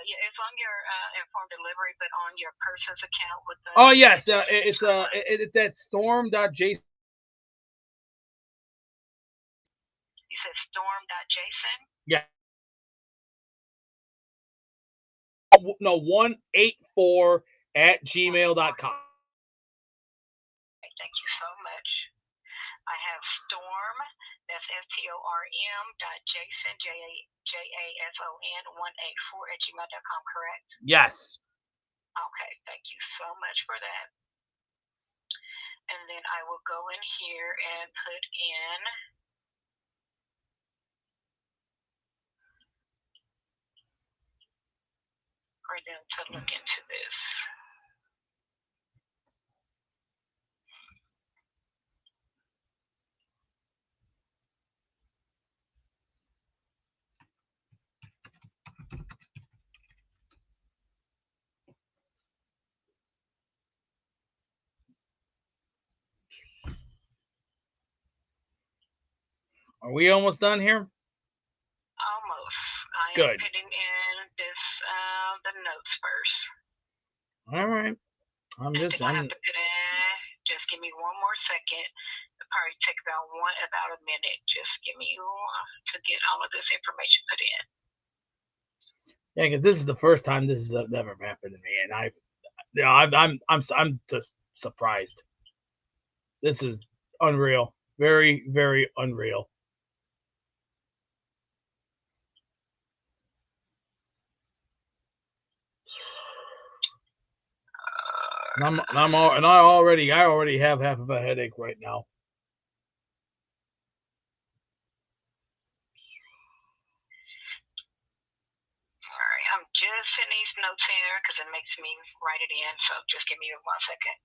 Yeah, it's on your informed delivery, but on your person's account with the. Oh yes, it's at storm.json. You said storm.json? Yeah. No, 184@gmail.com. Thank you so much. I have storm, that's storm.jason, JASON 184@gmail.com, correct? Yes. Okay, thank you so much for that. And then I will go in here and put in for them to look into this. Are we almost done here? Almost. I am Good. putting in this the notes first. All right. I have to put in. Just give me one more second. It'll probably take about a minute. Just give me to get all of this information put in. Yeah, because this is the first time this has ever happened to me, and I'm just surprised. This is unreal. Very, very unreal. I already have half of a headache right now. All right, I'm just putting these notes here because it makes me write it in. So just give me 1 second.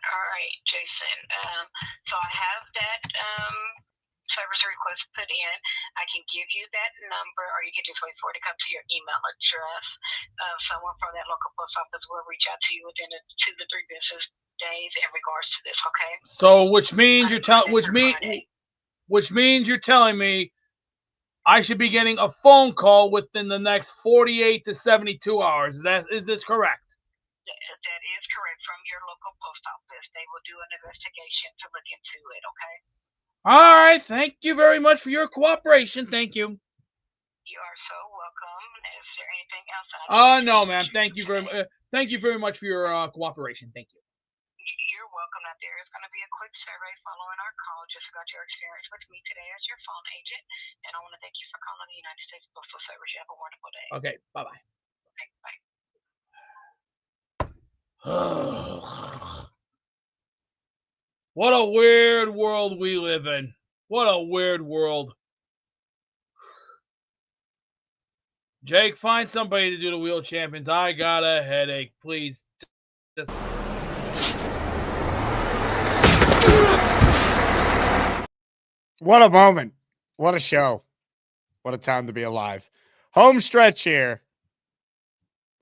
All right, Jason. So I have that service request put in. I can give you that number, or you can just wait for it to come to your email address. Someone from that local post office will reach out to you within 2 to 3 business days in regards to this. Okay. So, which means you're telling me I should be getting a phone call within the next 48 to 72 hours. Is this correct? That is correct, from your local post office. They will do an investigation to look into it, okay? All right. Thank you very much for your cooperation. Thank you. You are so welcome. Is there anything else? No, ma'am. Thank you very much. Thank you very much for your cooperation. Thank you. You're welcome. Now, there is going to be a quick survey following our call just about your experience with me today as your phone agent. And I want to thank you for calling the United States Postal Service. You have a wonderful day. Okay. Bye-bye. Okay, bye. What a weird world we live in. What a weird world. Jake, find somebody to do the Wheel Champions. I got a headache. Please. What a moment. What a show. What a time to be alive. Home stretch here.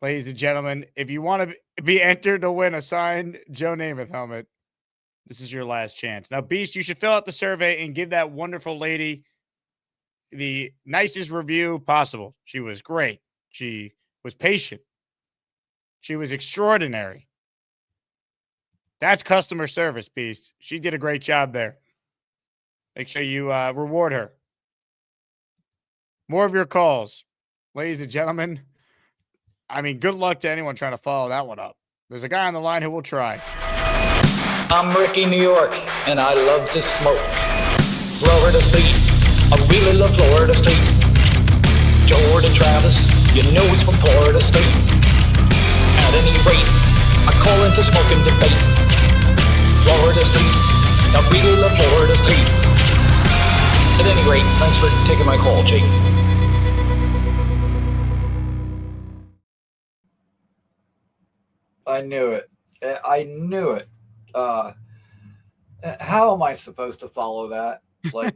Ladies and gentlemen, if you want to be entered to win a signed Joe Namath helmet, this is your last chance. Now, Beast, you should fill out the survey and give that wonderful lady the nicest review possible. She was great. She was patient. She was extraordinary. That's customer service, Beast. She did a great job there. Make sure you reward her. More of your calls. Ladies and gentlemen, I mean, good luck to anyone trying to follow that one up. There's a guy on the line who will try. I'm Ricky, New York, and I love to smoke. Florida State, I really love Florida State. Jordan Travis, you know it's from Florida State. At any rate, I call into smoking debate. Florida State, I really love Florida State. At any rate, thanks for taking my call, Jake. I knew it. I knew it. How am I supposed to follow that? Like,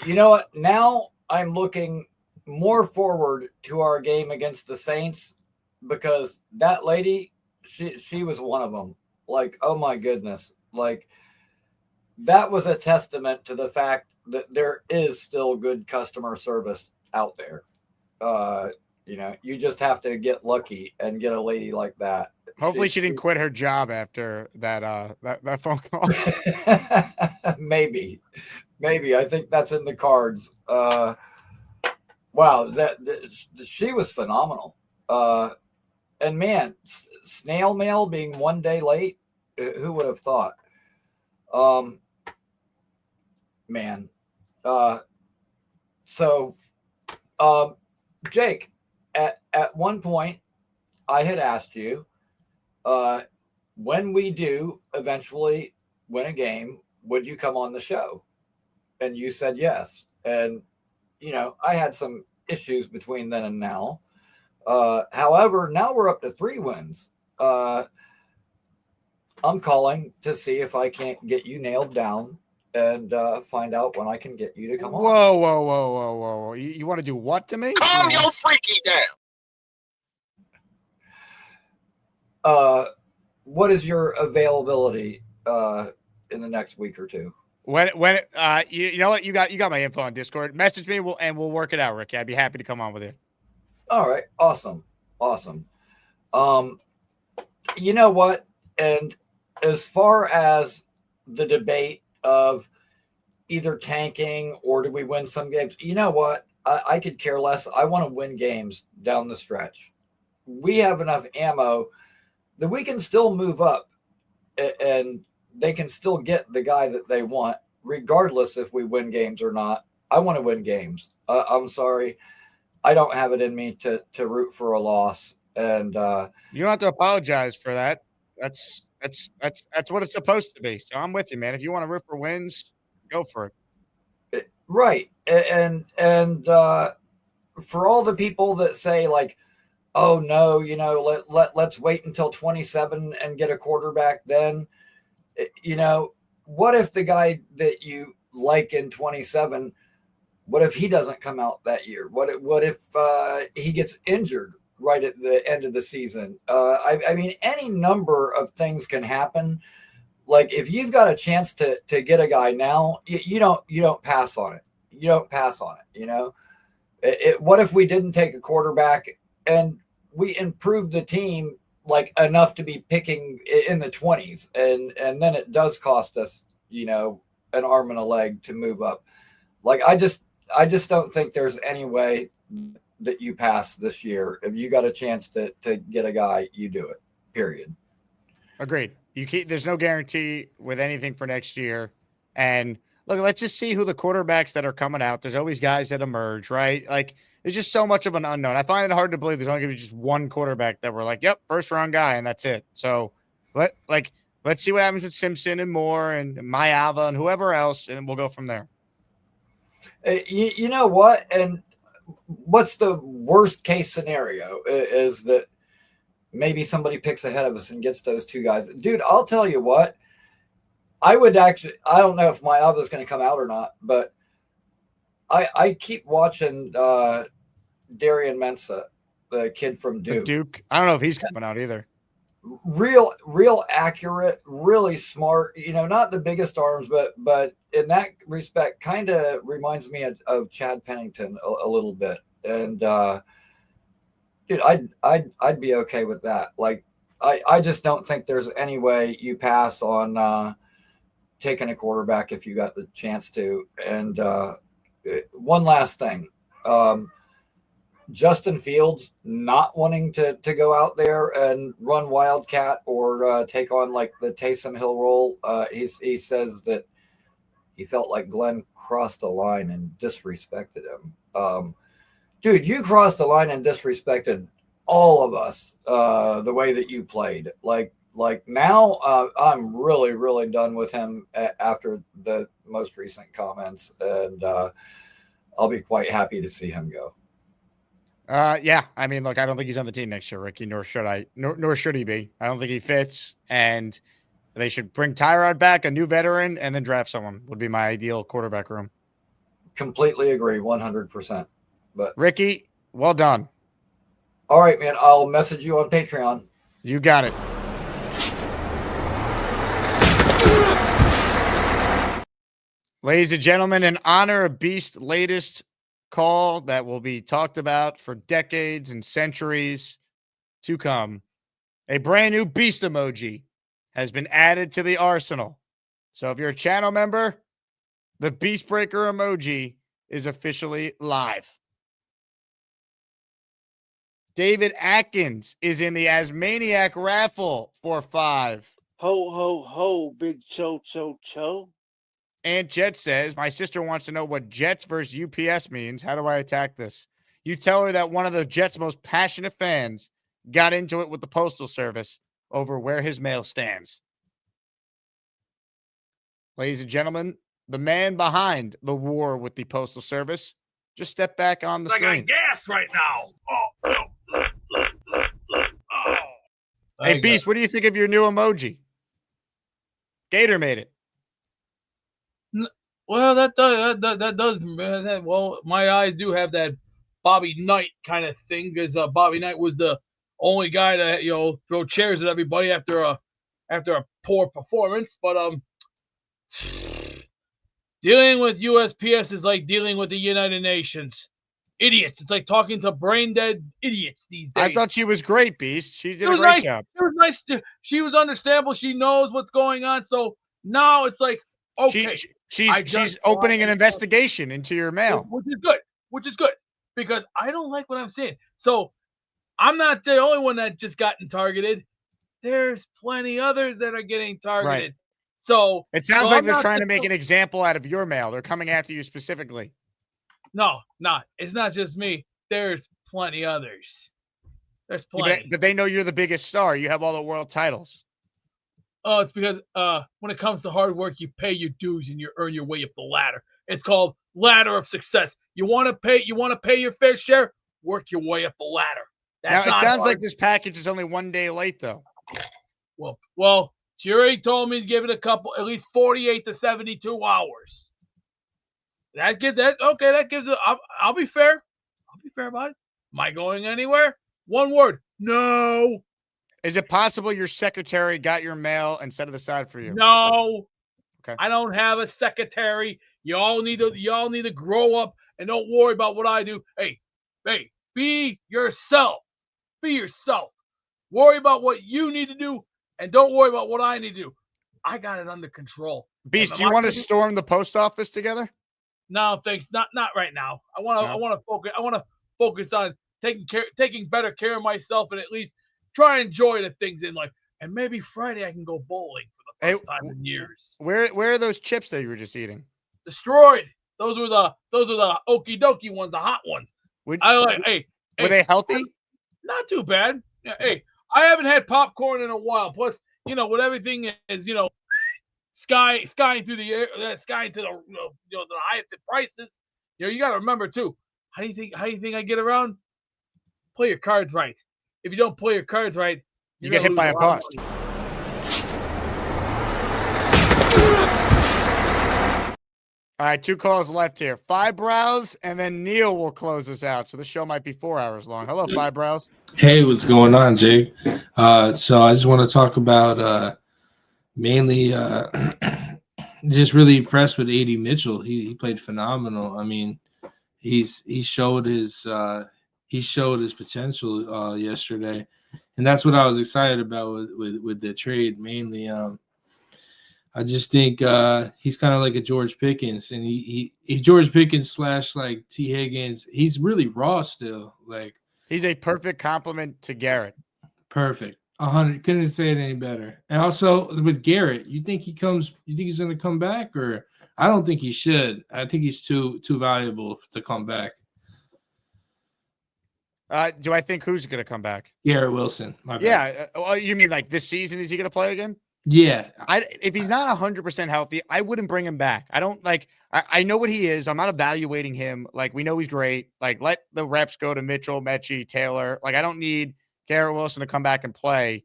you know what? Now I'm looking more forward to our game against the Saints because that lady, she was one of them. Like, oh my goodness. Like, that was a testament to the fact that there is still good customer service out there. You know, you just have to get lucky and get a lady like that. Hopefully she didn't quit her job after that that phone call. Maybe. I think that's in the cards. Wow, that she was phenomenal. And man, snail mail being one day late, who would have thought? Man. Jake, at one point, I had asked you, when we do eventually win a game, would you come on the show? And you said yes. And, you know, I had some issues between then and now. However, now we're up to 3 wins. I'm calling to see if I can't get you nailed down and find out when I can get you to come on. Whoa. You want to do what to me? Calm your freaky down. What is your availability in the next week or two? When you know what, you got my info on Discord. Message me, we'll work it out, Ricky. I'd be happy to come on with you. All right, awesome. You know what? And as far as the debate of either tanking or do we win some games, you know what? I could care less. I want to win games down the stretch. We have enough ammo that we can still move up and they can still get the guy that they want, regardless if we win games or not. I want to win games. I'm sorry. I don't have it in me to root for a loss. And you don't have to apologize for that. That's what it's supposed to be. So I'm with you, man. If you want to root for wins, go for it. Right. And for all the people that say like, oh no, you know, let's wait until 27 and get a quarterback then. You know, what if the guy that you like in 27, what if he doesn't come out that year? What if he gets injured right at the end of the season? I mean, any number of things can happen. Like if you've got a chance to get a guy now, you don't pass on it. You don't pass on it. You know, what if we didn't take a quarterback and we improved the team like enough to be picking in the 20s and then it does cost us, you know, an arm and a leg to move up. Like I just don't think there's any way that you pass this year. If you got a chance to get a guy, you do it. Period. Agreed. There's no guarantee with anything for next year. And look, let's just see who the quarterbacks that are coming out. There's always guys that emerge, right? Like there's just so much of an unknown. I find it hard to believe there's only going to be just one quarterback that we're like, yep, first round guy, and that's it. So let's see what happens with Simpson and Moore and Mayava and whoever else, and we'll go from there. You know what? And what's the worst case scenario is that maybe somebody picks ahead of us and gets those 2 guys. Dude, I'll tell you what. I don't know if Mayava is going to come out or not, but I keep watching Darian Mensah, the kid from Duke. I don't know if he's coming out either. Real accurate, really smart, you know, not the biggest arms, but in that respect, kind of reminds me of Chad Pennington a little bit. And dude, I'd be okay with that. Like I just don't think there's any way you pass on taking a quarterback if you got the chance to. And one last thing. Justin Fields not wanting to go out there and run Wildcat or take on like the Taysom Hill role. He says that he felt like Glenn crossed the line and disrespected him. Dude, you crossed the line and disrespected all of us the way that you played. Like now I'm really, really done with him after the most recent comments. And I'll be quite happy to see him go. Yeah, I mean, look, I don't think he's on the team next year, Ricky, nor should I, nor should he be. I don't think he fits, and they should bring Tyrod back, a new veteran, and then draft someone would be my ideal quarterback room. Completely agree, 100%. But Ricky, well done. All right, man, I'll message you on Patreon. You got it. Ladies and gentlemen, in honor of Beast's latest call that will be talked about for decades and centuries to come, a brand new Beast emoji has been added to the arsenal. So if you're a channel member, the Beast Breaker emoji is officially live. David Atkins is in the Asmaniac raffle for 5. Ho, ho, ho, big cho, cho, cho. And Jet says, my sister wants to know what Jets versus UPS means. How do I attack this? You tell her that one of the Jets' most passionate fans got into it with the Postal Service over where his mail stands. Ladies and gentlemen, the man behind the war with the Postal Service just stepped back on the screen. I got gas right now. Hey, Beast, what do you think of your new emoji? Gator made it. Well, that does. Well, my eyes do have that Bobby Knight kind of thing, because Bobby Knight was the only guy to throw chairs at everybody after a poor performance. But dealing with USPS is like dealing with the United Nations. Idiots. It's like talking to brain dead idiots these days. I thought she was great, Beast. She did a great job. It was nice. She was understandable. She knows what's going on. So now it's like, okay. She's opening an investigation into your mail. Which is good. Because I don't like what I'm seeing. So I'm not the only one that just gotten targeted. There's plenty others that are getting targeted. Right. So it sounds like they're trying to make an example out of your mail. They're coming after you specifically. No, it's not just me. There's plenty others. There's plenty. But they know you're the biggest star. You have all the world titles. Oh, it's because when it comes to hard work, you pay your dues and you earn your way up the ladder. It's called ladder of success. You want to pay your fair share, work your way up the ladder. Now it sounds like this package is only 1 day late, though. Well, she already told me to give it at least 48 to 72 hours. That gives it. I'll be fair. I'll be fair about it. Am I going anywhere? One word. No. Is it possible your secretary got your mail and set it aside for you? No. Okay. I don't have a secretary. Y'all need to grow up and don't worry about what I do. Hey, be yourself. Be yourself. Worry about what you need to do and don't worry about what I need to do. I got it under control. Beast, do you want to storm the post office together? No, thanks. Not right now. I want to focus on taking better care of myself and at least try and enjoy the things in life. And maybe Friday I can go bowling for the first time in years. Where are those chips that you were just eating? Destroyed. Those were the okie dokie ones, the hot ones. Were They healthy? Not too bad. Yeah, hey, I haven't had popcorn in a while. Plus, with everything is, skying through the air, skying to the highest prices. You got to remember too. How do you think I get around? Play your cards right. If you don't play your cards right, you get hit by a bus. All right, 2 calls left here. Five Brows, and then Neil will close us out. So the show might be 4 hours long. Hello, Five Brows. Hey, what's going on, Jake? So I just want to talk about mainly just really impressed with A.D. Mitchell. He played phenomenal. I mean, he showed his potential yesterday, And that's what I was excited about with the trade mainly. I just think he's kind of like a George Pickens, and he George Pickens / like T. Higgins. He's really raw still. Like he's a perfect complement to Garrett. Perfect. 100. Couldn't say it any better. And also with Garrett, you think he's going to come back, or I don't think he should. I think he's too valuable to come back. Do I think who's going to come back? Garrett Wilson. My bad. Yeah. Well, you mean like this season? Is he going to play again? Yeah. If he's not 100% healthy, I wouldn't bring him back. I don't like. I know what he is. I'm not evaluating him. Like we know he's great. Like let the reps go to Mitchell, Mechie, Taylor. Like I don't need Garrett Wilson to come back and play,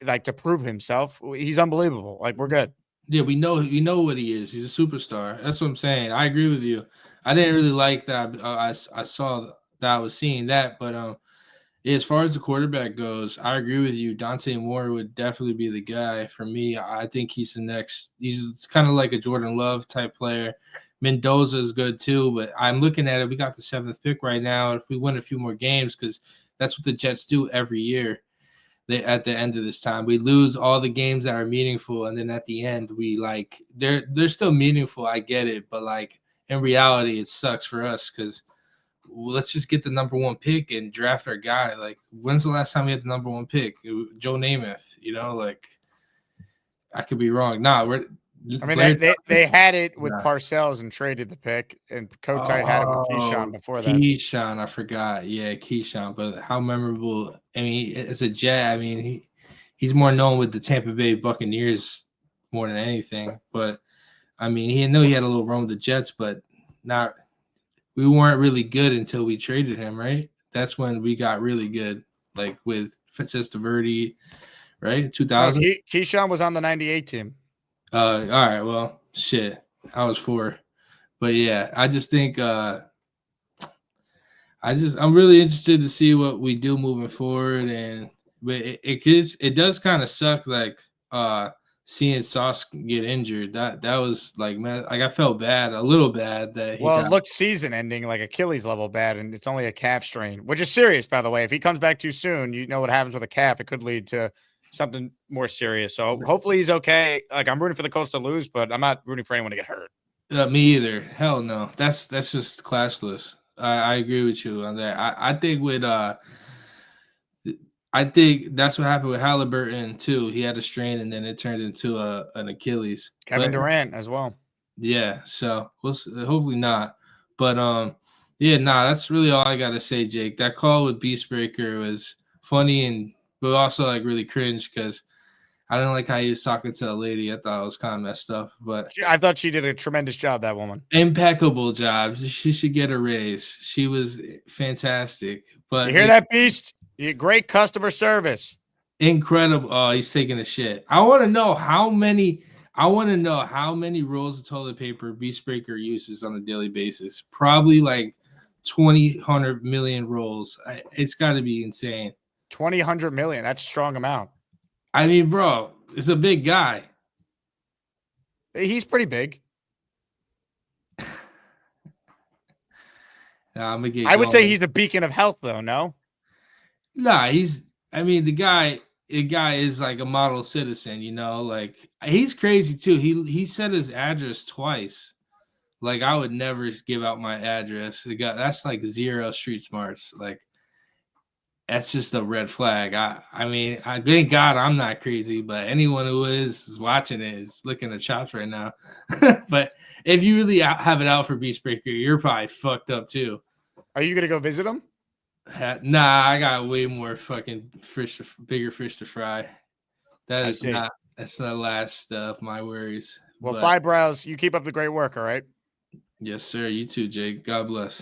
like to prove himself. He's unbelievable. Like we're good. Yeah, we know what he is. He's a superstar. That's what I'm saying. I agree with you. I didn't really like that. I saw that I was seeing that, but as far as the quarterback goes, I agree with you. Dante Moore would definitely be the guy for me. I think he's the next. He's kind of like a Jordan Love type player. Mendoza is good too, but I'm looking at it. We got the 7th pick right now. If we win a few more games, because that's what the Jets do every year. At the end of this time, we lose all the games that are meaningful, and then at the end, we like they're still meaningful. I get it, but like in reality, it sucks for us because let's just get the number 1 pick and draft our guy. Like, when's the last time we had the number 1 pick? Joe Namath, like I could be wrong. They had it with Parcells and traded the pick, and Kotite had it with Keyshawn before that. Keyshawn, I forgot. Yeah, Keyshawn. But how memorable? I mean, as a Jet, I mean, he's more known with the Tampa Bay Buccaneers more than anything. But I mean, he had a little run with the Jets, but not. We weren't really good until we traded him, right? That's when we got really good, like with Testaverde, right? 2000. Keyshawn was on the 98 team. All right. Well, shit. I was 4. But yeah, I just think I'm really interested to see what we do moving forward. But it does kind of suck like seeing Sauce get injured. That was like, man, like I felt bad, a little bad that it looked season ending, like Achilles level bad, and it's only a calf strain, which is serious, by the way. If he comes back too soon, you know what happens with a calf. It could lead to something more serious. So hopefully he's okay. Like I'm rooting for the Colts to lose, but I'm not rooting for anyone to get hurt. Me either. Hell no. That's just classless. I agree with you on that. I think that's what happened with Halliburton too. He had a strain and then it turned into an Achilles. Kevin Durant as well. Yeah. So hopefully not. But that's really all I gotta say, Jake. That call with Beastbreaker was funny but also like really cringe because I didn't like how he was talking to a lady. I thought it was kind of messed up, but I thought she did a tremendous job. That woman, impeccable job. She should get a raise. She was fantastic. But you hear that, Beast? Great customer service. Incredible. Oh, he's taking a shit. I want to know how many rolls of toilet paper Beastbreaker uses on a daily basis. Probably like 200 million rolls. It's got to be insane. 200 million. That's a strong amount. I mean, bro, it's a big guy. He's pretty big. I would say he's a beacon of health, though. No. Nah, the guy is like a model citizen, like he's crazy too. He said his address twice. Like I would never give out my address. That's like zero street smarts. Like that's just a red flag. I mean, I thank God I'm not crazy, but anyone who is watching it is licking their chops right now. But if you really have it out for Beastbreaker, you're probably fucked up too. Are you gonna go visit him? Nah, I got way more fucking bigger fish to fry. That's not the last of my worries. Well, Fibrows, you keep up the great work, all right? Yes, sir. You too, Jake. God bless.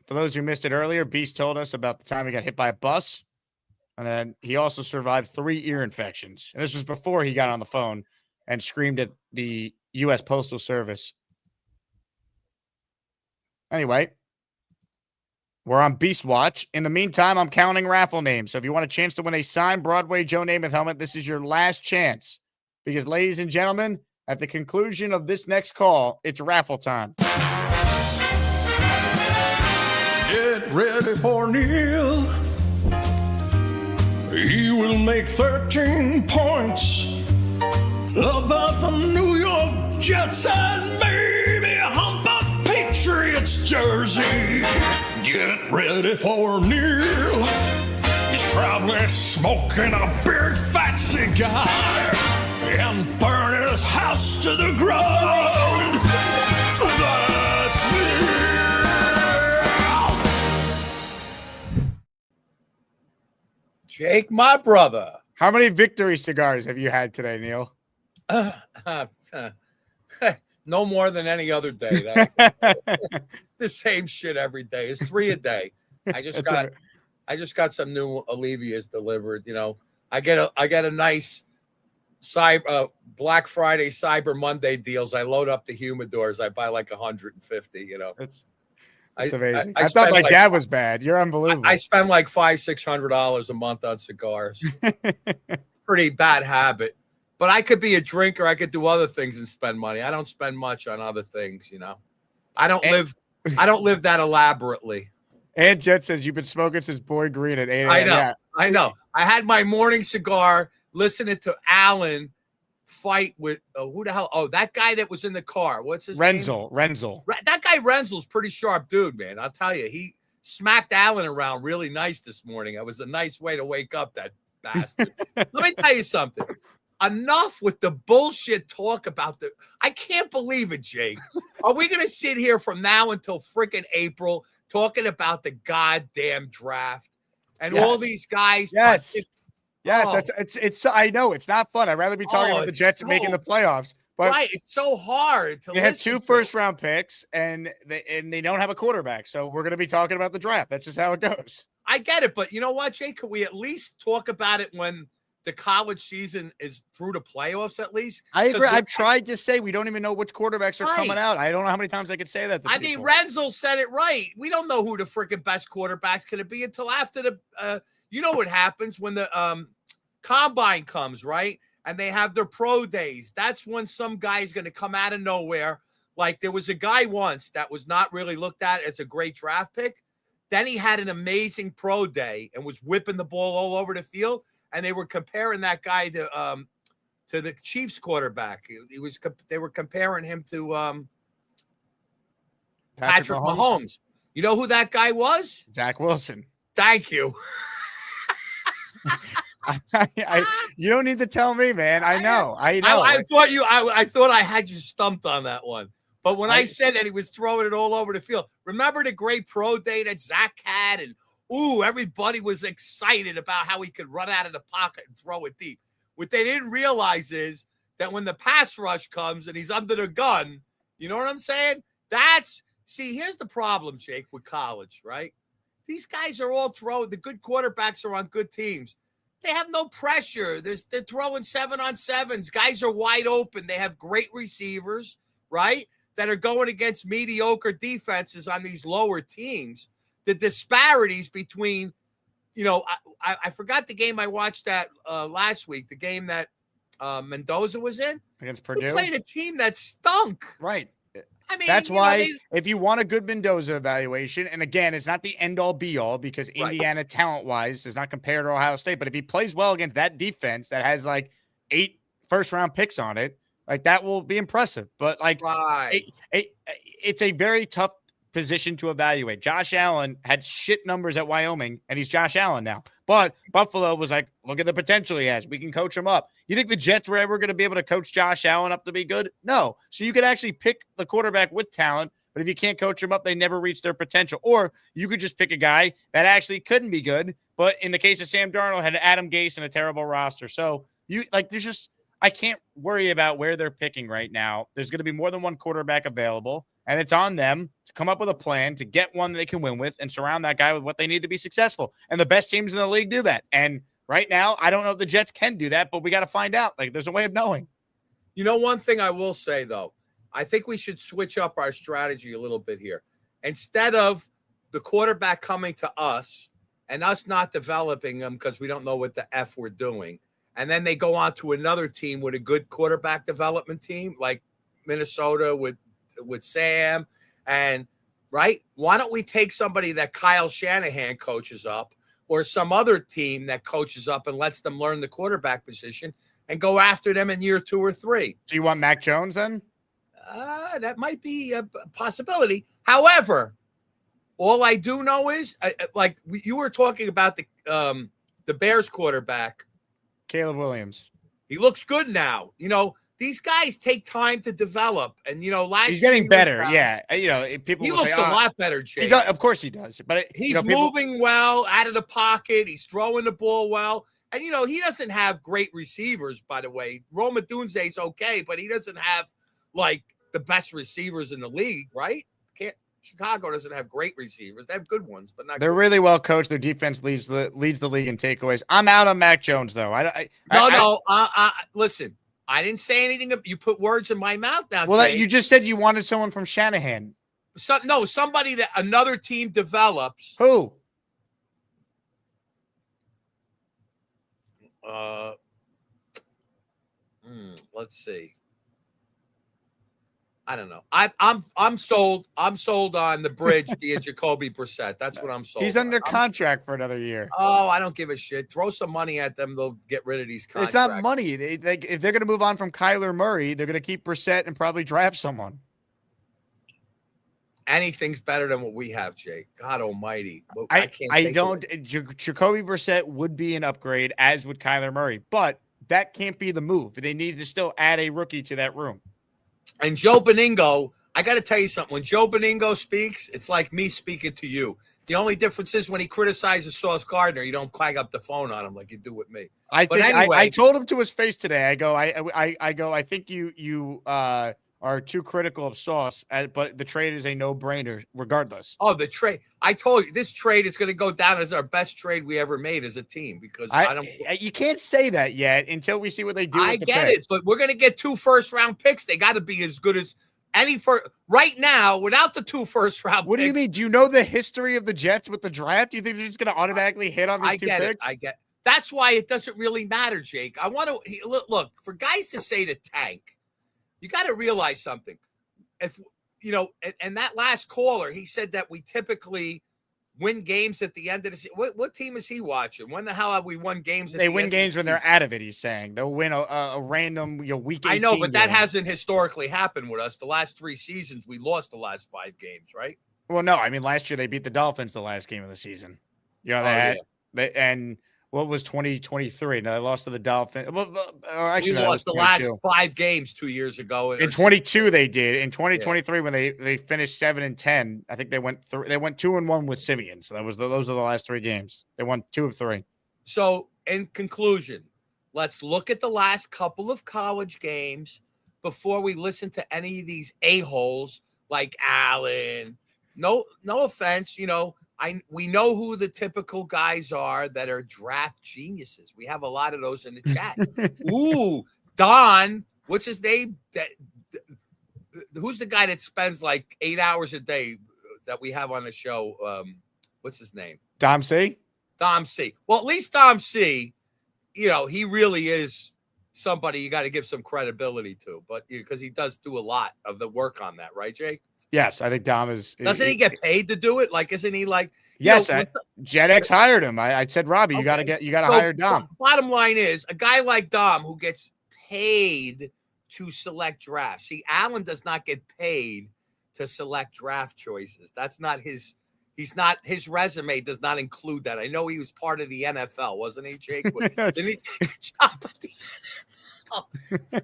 For those who missed it earlier, Beast told us about the time he got hit by a bus, and then he also survived 3 ear infections. And this was before he got on the phone and screamed at the U.S. Postal Service. Anyway, we're on Beast Watch. In the meantime, I'm counting raffle names. So if you want a chance to win a signed Broadway Joe Namath helmet, this is your last chance. Because, ladies and gentlemen, at the conclusion of this next call, it's raffle time. ready for Neil. He will make 13 points about the New York Jets and maybe hump a Patriots jersey. Get ready for Neil. He's probably smoking a big fat cigar and burning his house to the ground. That's Neil. Jake, my brother. How many victory cigars have you had today, Neil? No more than any other day. It's the same shit every day. It's 3 a day. I just got some new Allevias delivered. You know, I get a nice Black Friday, Cyber Monday deals. I load up the humidors. I buy like 150. You know, it's amazing. I I thought spend my like- dad was bad. You're unbelievable. I spend like $500-600 a month on cigars. Pretty bad habit. But I could be a drinker. I could do other things and spend money. I don't spend much on other things, you know. I don't live that elaborately. And Jet says you've been smoking since Boy Green at 8 a.m. I know. Yeah. I know. I had my morning cigar listening to Alan fight with who the hell? Oh, that guy that was in the car. What's his name? Renzel. That guy Renzel's pretty sharp dude, man. I'll tell you. He smacked Alan around really nice this morning. It was a nice way to wake up that bastard. Let me tell you something. Enough with the bullshit talk about I can't believe it, Jake. Are we going to sit here from now until freaking April talking about the goddamn draft and all these guys? Yes. Oh. It's I know it's not fun. I'd rather be talking about the it's Jets making the playoffs. But right, it's so hard to they have listen 2 to. first-round picks and they don't have a quarterback. So we're going to be talking about the draft. That's just how it goes. I get it, but you know what, Jake? Could we at least talk about it when the college season is through the playoffs at least? I agree. I've tried to say we don't even know which quarterbacks are coming out. I don't know how many times I could say that. I mean, Renzel said it right. We don't know who the freaking best quarterbacks going to be until after the you know what happens when the combine comes, right? And they have their pro days. That's when some guy's going to come out of nowhere. Like there was a guy once that was not really looked at as a great draft pick. Then he had an amazing pro day and was whipping the ball all over the field. And they were comparing that guy to the Chiefs quarterback. They were comparing him to Patrick Mahomes. You know who that guy was? Zach Wilson. Thank you. You don't need to tell me, man. I know. I thought I had you stumped on that one. But when I said that he was throwing it all over the field, remember the great pro day that Zach had? And everybody was excited about how he could run out of the pocket and throw it deep. What they didn't realize is that when the pass rush comes and he's under the gun, you know what I'm saying? Here's the problem, Jake, with college, right? These guys are all throwing. The good quarterbacks are on good teams. They have no pressure. They're throwing 7-on-7s. Guys are wide open. They have great receivers, right, that are going against mediocre defenses on these lower teams. The disparities between, I forgot the game I watched that last week, the game that Mendoza was in. Against Purdue? He played a team that stunk. Right. I mean, that's why if you want a good Mendoza evaluation, and again, it's not the end-all be-all because Indiana talent-wise does not compare to Ohio State, but if he plays well against that defense that has like 8 first-round picks on it, like that will be impressive. But like it's a very tough position to evaluate. Josh Allen had shit numbers at Wyoming, and he's Josh Allen now. But Buffalo was like, look at the potential he has. We can coach him up. You think the Jets were ever going to be able to coach Josh Allen up to be good? No. So you could actually pick the quarterback with talent, but if you can't coach him up, they never reach their potential. Or you could just pick a guy that actually couldn't be good, but in the case of Sam Darnold, had Adam Gase and a terrible roster. So I can't worry about where they're picking right now. There's going to be more than one quarterback available, and it's on them to come up with a plan to get one they can win with and surround that guy with what they need to be successful. And the best teams in the league do that. And right now, I don't know if the Jets can do that, but we got to find out. Like, there's a way of knowing. You know, one thing I will say, though, I think we should switch up our strategy a little bit here. Instead of the quarterback coming to us and us not developing them because we don't know what the F we're doing, and then they go on to another team with a good quarterback development team, like Minnesota with Sam, and right? Why don't we take somebody that Kyle Shanahan coaches up or some other team that coaches up and lets them learn the quarterback position and go after them in year 2 or 3? Do you want Mac Jones then? That might be a possibility. However, all I do know is, like you were talking about the Bears quarterback, Caleb Williams. He looks good now. You know, these guys take time to develop, and last he's getting year better. Yeah, people. He will looks say, a lot better, Jay. Of course he does, but he's moving well out of the pocket. He's throwing the ball well, and he doesn't have great receivers. By the way, Rome Odunze's okay, but he doesn't have like the best receivers in the league, right? Chicago doesn't have great receivers. They have good ones, but not. They're really well coached. Their defense leads the league in takeaways. I'm out on Mac Jones though. Listen, I didn't say anything. You put words in my mouth now. Well, you just said you wanted someone from Shanahan. Somebody that another team develops. Who? Let's see. I don't know. I'm sold. I'm sold on the bridge being Jacoby Brissett. That's what I'm sold. He's under contract for another year. Oh, I don't give a shit. Throw some money at them. They'll get rid of these contracts. It's not money. If they're going to move on from Kyler Murray, they're going to keep Brissett and probably draft someone. Anything's better than what we have, Jake. God Almighty. Jacoby Brissett would be an upgrade, as would Kyler Murray, but that can't be the move. They need to still add a rookie to that room. And Joe Beningo, I got to tell you something. When Joe Beningo speaks, it's like me speaking to you. The only difference is when he criticizes Sauce Gardner, you don't clang up the phone on him like you do with me. I told him to his face today. I go, I think you are too critical of Sauce, but the trade is a no-brainer regardless. Oh, the trade. I told you, this trade is going to go down as our best trade we ever made as a team because I don't. You can't say that yet until we see what they do. I get it, but we're going to get 2 first-round picks. They got to be as good as any right now without the 2 first-round. What do you mean? Do you know the history of the Jets with the draft? Do you think they're just going to automatically hit on these 2 picks? I get. That's why it doesn't really matter, Jake. I want to look for guys to say to tank. You got to realize something. If and that last caller, he said that we typically win games at the end of the season. What team is he watching? When the hell have we won games? They win games when they're out of it. He's saying they'll win a random week. I know, but that hasn't historically happened with us. The last 3 seasons, we lost the last 5 games, right? Well, no, I mean last year they beat the Dolphins the last game of the season. And what was 2023? Now they lost to the Dolphins. Well, actually, we lost the last 5 games 2 years ago. In 22, they did. In 2023, when they finished 7-10, I think they went 2-1 with Simeon. So those are the last 3 games. They won 2 of 3. So, in conclusion, let's look at the last couple of college games before we listen to any of these a-holes like Allen. No offense, we know who the typical guys are that are draft geniuses. We have a lot of those in the chat. Ooh, Don, what's his name? Who's the guy that spends like 8 hours a day that we have on the show? What's his name? Dom C. Dom C. Well, at least Dom C, he really is somebody you got to give some credibility to, but because he does do a lot of the work on that, right, Jake? Yes, I think Dom is. Doesn't he get paid to do it? Like, isn't he like? Yes, JetX hired him. I said, Robbie, you got to hire Dom. Bottom line is, a guy like Dom who gets paid to select drafts. See, Allen does not get paid to select draft choices. That's not his. His resume does not include that. I know he was part of the NFL, wasn't he, Jake? Didn't he take a job at the NFL?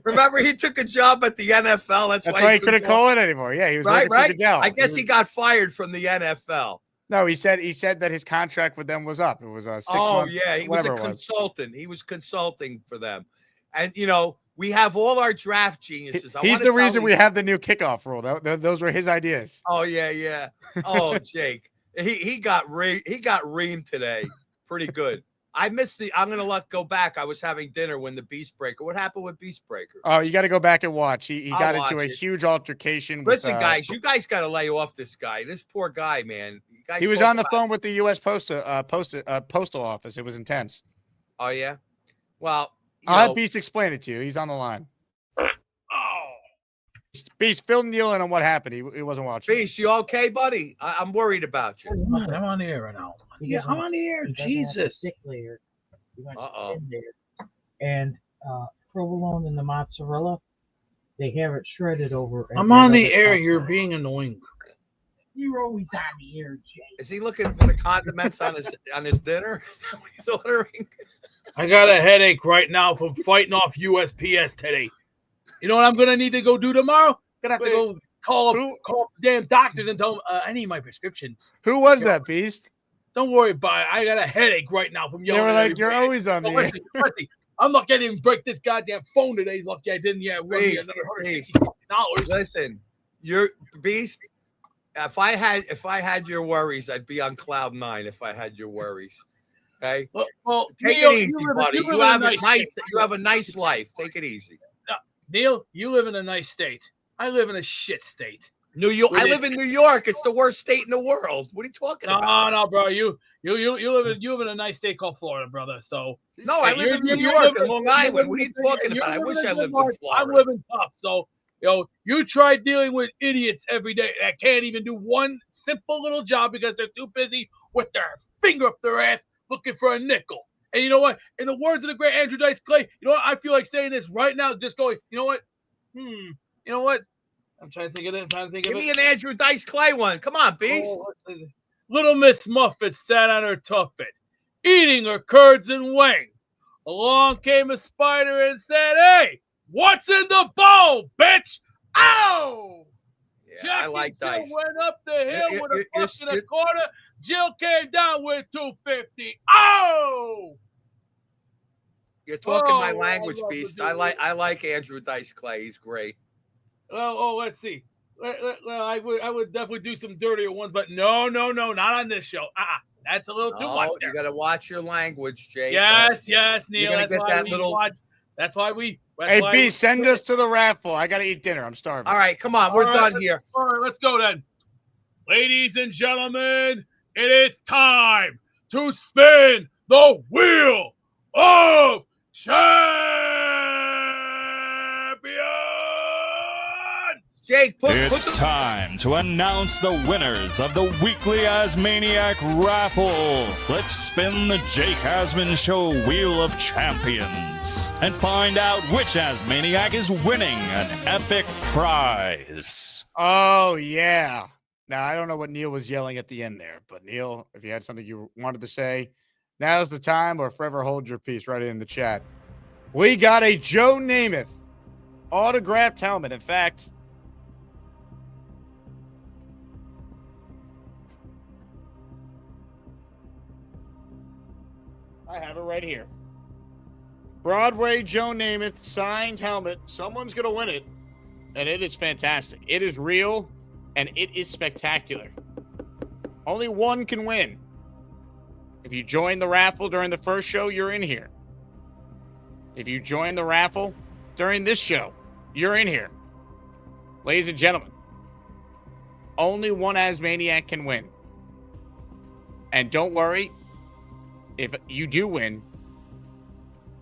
Remember, he took a job at the NFL. That's why he couldn't call it anymore. Yeah, he was right. I guess he got fired from the NFL. No, he said that his contract with them was up. It was 6 months. Oh yeah, he was a consultant. He was consulting for them, and we have all our draft geniuses. He's the reason we have the new kickoff rule. Those were his ideas. Oh yeah. Oh, Jake, he got reamed today. Pretty good. I'm gonna go back. I was having dinner when the Beast Breaker. What happened with Beast Breaker? Oh, you got to go back and watch. He got into a huge altercation. Listen, guys, you guys got to lay off this guy. This poor guy, man. He was on the phone with the U.S. Postal Office. It was intense. Oh yeah. Well, I'll have Beast explain it to you. He's on the line. Beast, fill Neil in on what happened. He wasn't watching. Beast, you okay, buddy? I'm worried about you. I'm on the air right now. Yeah, I'm on the air. Jesus. Sick layer. You went Uh-oh. in there. And provolone and the mozzarella, they have it shredded over. I'm on the air. You're being annoying. You're always on the air, Jay. Is he looking for the condiments on his dinner? Is that what he's ordering? I got a headache right now from fighting off USPS today. You know what I'm gonna need to go do tomorrow? Gonna have to go call up the damn doctors and tell them I need my prescriptions. Who was that, Beast? Don't worry about it. I got a headache right now from yelling. They were at like, everybody. "You're always on the air." I'm lucky I didn't break this goddamn phone today. Lucky I didn't. Yeah, Beast, listen, you're Beast. If I had your worries, I'd be on cloud 9. If I had your worries, okay. Well, take Neil, it easy, buddy. You have a nice life. Take it easy. Neil, you live in a nice state. I live in a shit state. New York. I live in New York. It's the worst state in the world. What are you talking about? No, bro. You live in a nice state called Florida, brother. So no, I live in New York and Long Island. What are you talking about? I wish I lived in Florida. I'm living tough. So you try dealing with idiots every day that can't even do one simple little job because they're too busy with their finger up their ass looking for a nickel. And you know what? In the words of the great Andrew Dice Clay, you know what? I feel like saying this right now, just going, you know what? You know what? I'm trying to think of it. Give me an Andrew Dice Clay one. Come on, Beast. Little Miss Muffet sat on her tuffet, eating her curds and whey. Along came a spider and said, "Hey, what's in the bowl, bitch?" Ow! Yeah, Jackie I like Jill Dice. went up the hill with a buck and a quarter. Jill came down with $2.50. Oh! You're talking my language, Beast. I like Andrew Dice Clay. He's great. Let's see. I would definitely do some dirtier ones, but no, not on this show. That's a little too much. You got to watch your language, Jay. Yes, Neil. You're gonna That's why we. Hey, B, send us to the raffle. I got to eat dinner. I'm starving. All right, come on. We're done here. All right, let's go then. Ladies and gentlemen, it is time to spin the wheel of champions. Jake, it's time to announce the winners of the weekly Asmaniac raffle. Let's spin the Jake Asman Show Wheel of Champions and find out which Asmaniac is winning an epic prize. Oh, yeah. Now, I don't know what Neil was yelling at the end there, but Neil, if you had something you wanted to say, now's the time, or forever hold your peace right in the chat. We got a Joe Namath autographed helmet. In fact, I have it right here. Broadway Joe Namath signed helmet. Someone's going to win it, and it is fantastic. It is real, and it is spectacular. Only one can win. If you join the raffle during the first show, you're in here. If you join the raffle during this show, you're in here. Ladies and gentlemen, only one Asmaniac can win. And don't worry, if you do win,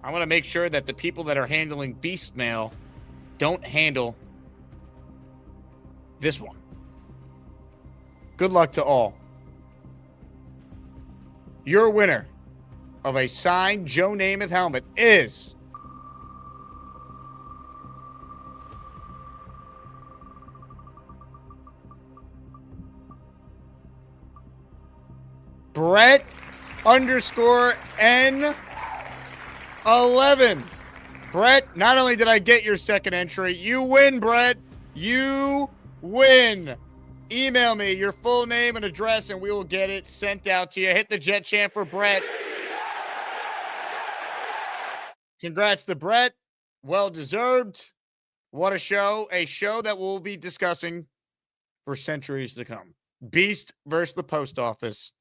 I want to make sure that the people that are handling Beast Mail don't handle this one. Good luck to all. Your winner of a signed Joe Namath helmet is Brett _N11. Brett, not only did I get your second entry, you win, Brett. You win. Email me your full name and address, and we will get it sent out to you. Hit the jet chant for Brett. Congrats to Brett. Well deserved. What a show. A show that we'll be discussing for centuries to come. Beast versus the post office.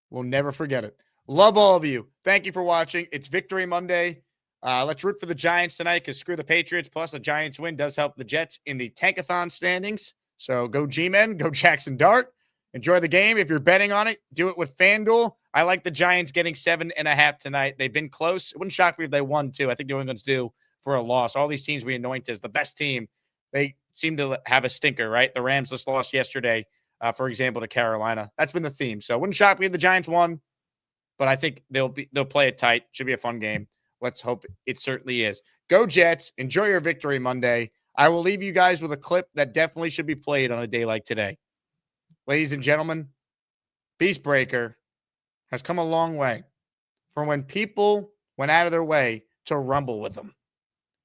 We'll never forget it. Love all of you. Thank you for watching. It's Victory Monday. Let's root for the Giants tonight because screw the Patriots. Plus, the Giants win does help the Jets in the Tankathon standings. So go G-Men, go Jackson Dart. Enjoy the game. If you're betting on it, do it with FanDuel. I like the Giants getting 7.5 tonight. They've been close. It wouldn't shock me if they won, too. I think New England's due for a loss. All these teams we anoint as the best team they seem to have a stinker, right? The Rams just lost yesterday, for example, to Carolina. That's been the theme. So wouldn't shock me if the Giants won, but I think they'll play it tight. Should be a fun game. Let's hope it certainly is. Go Jets. Enjoy your victory Monday. I will leave you guys with a clip that definitely should be played on a day like today. Ladies and gentlemen, Beast Breaker has come a long way from when people went out of their way to rumble with them.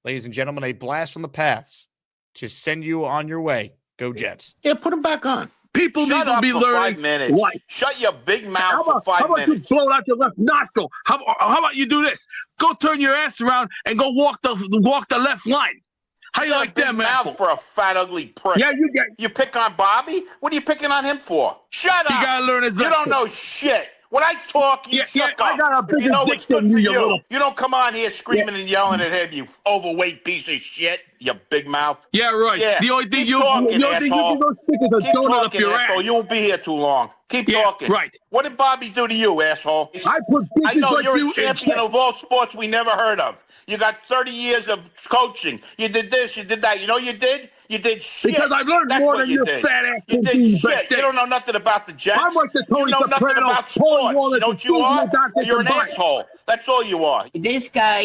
Ladies and gentlemen, a blast from the past to send you on your way. Go Jets. Yeah, put them back on. People Shut need to up be for learning 5 minutes. life. Shut your big mouth for 5 How about minutes. you blow out your left nostril? How about you do this? Go turn your ass around and go walk the left line. How you like that, man? Mouth for a fat, ugly prick. Yeah, you pick on Bobby? What are you picking on him for? Shut up. You gotta learn his You don't lesson. know shit. When I talk, you shut up. I got a If bigger you know dick what's good than for you, you. little- You don't come on here screaming and yelling at him, you overweight piece of shit, you big mouth. Yeah, right. Yeah. The only thing Keep you talking, can go stick is a Keep donut up talking, your asshole. ass. You won't be here too long. Keep talking. right. What did Bobby do to you, asshole? I put I bitches know like you're you a in champion check. of all sports we never heard of. You got 30 years of coaching. You did this, you did that. You know what you did? You did shit. Because I've learned That's more what than you your did. fat ass You can did do shit. best You day. don't know nothing about the Jets. I'm like the Tony you know nothing Soprano, about Paul sports. Wallace, You know what you and are? Susan Dr. You're an Combined. asshole. That's all you are. This guy,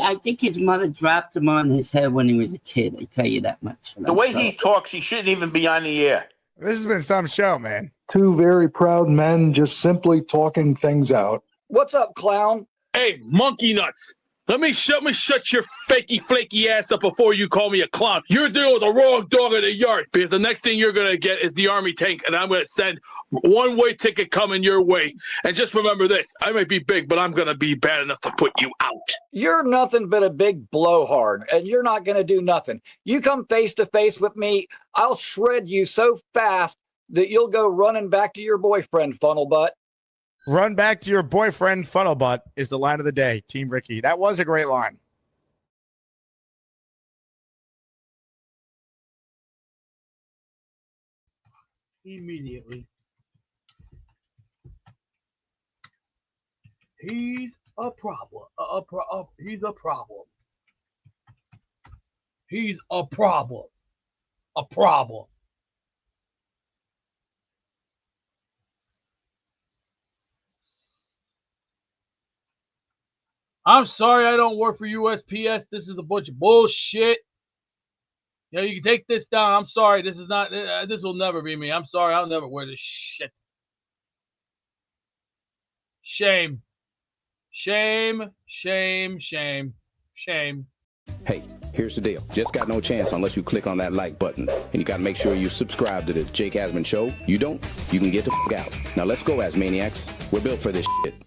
I think his mother dropped him on his head when he was a kid. I tell you that much. The way he talks, he shouldn't even be on the air. This has been some show, man. Two very proud men just simply talking things out. What's up, clown? Hey, monkey nuts. Let me shut your fakey, flaky ass up before you call me a clown. You're dealing with the wrong dog in the yard because the next thing you're going to get is the Army tank, and I'm going to send one-way ticket coming your way. And just remember this. I might be big, but I'm going to be bad enough to put you out. You're nothing but a big blowhard, and you're not going to do nothing. You come face to face with me, I'll shred you so fast that you'll go running back to your boyfriend, funnel butt. Run back to your boyfriend, funnel butt, is the line of the day, Team Ricky. That was a great line. Immediately. He's a problem. He's a problem. He's a problem. A problem. I'm sorry I don't work for USPS. This is a bunch of bullshit. You know, you can take this down. I'm sorry. This is not. This will never be me. I'm sorry. I'll never wear this shit. Shame. Shame. Shame. Shame. Shame. Hey, here's the deal. Just got no chance unless you click on that like button. And you got to make sure you subscribe to the Jake Asman Show. You don't, you can get the f*** out. Now let's go, Asmaniacs. We're built for this shit.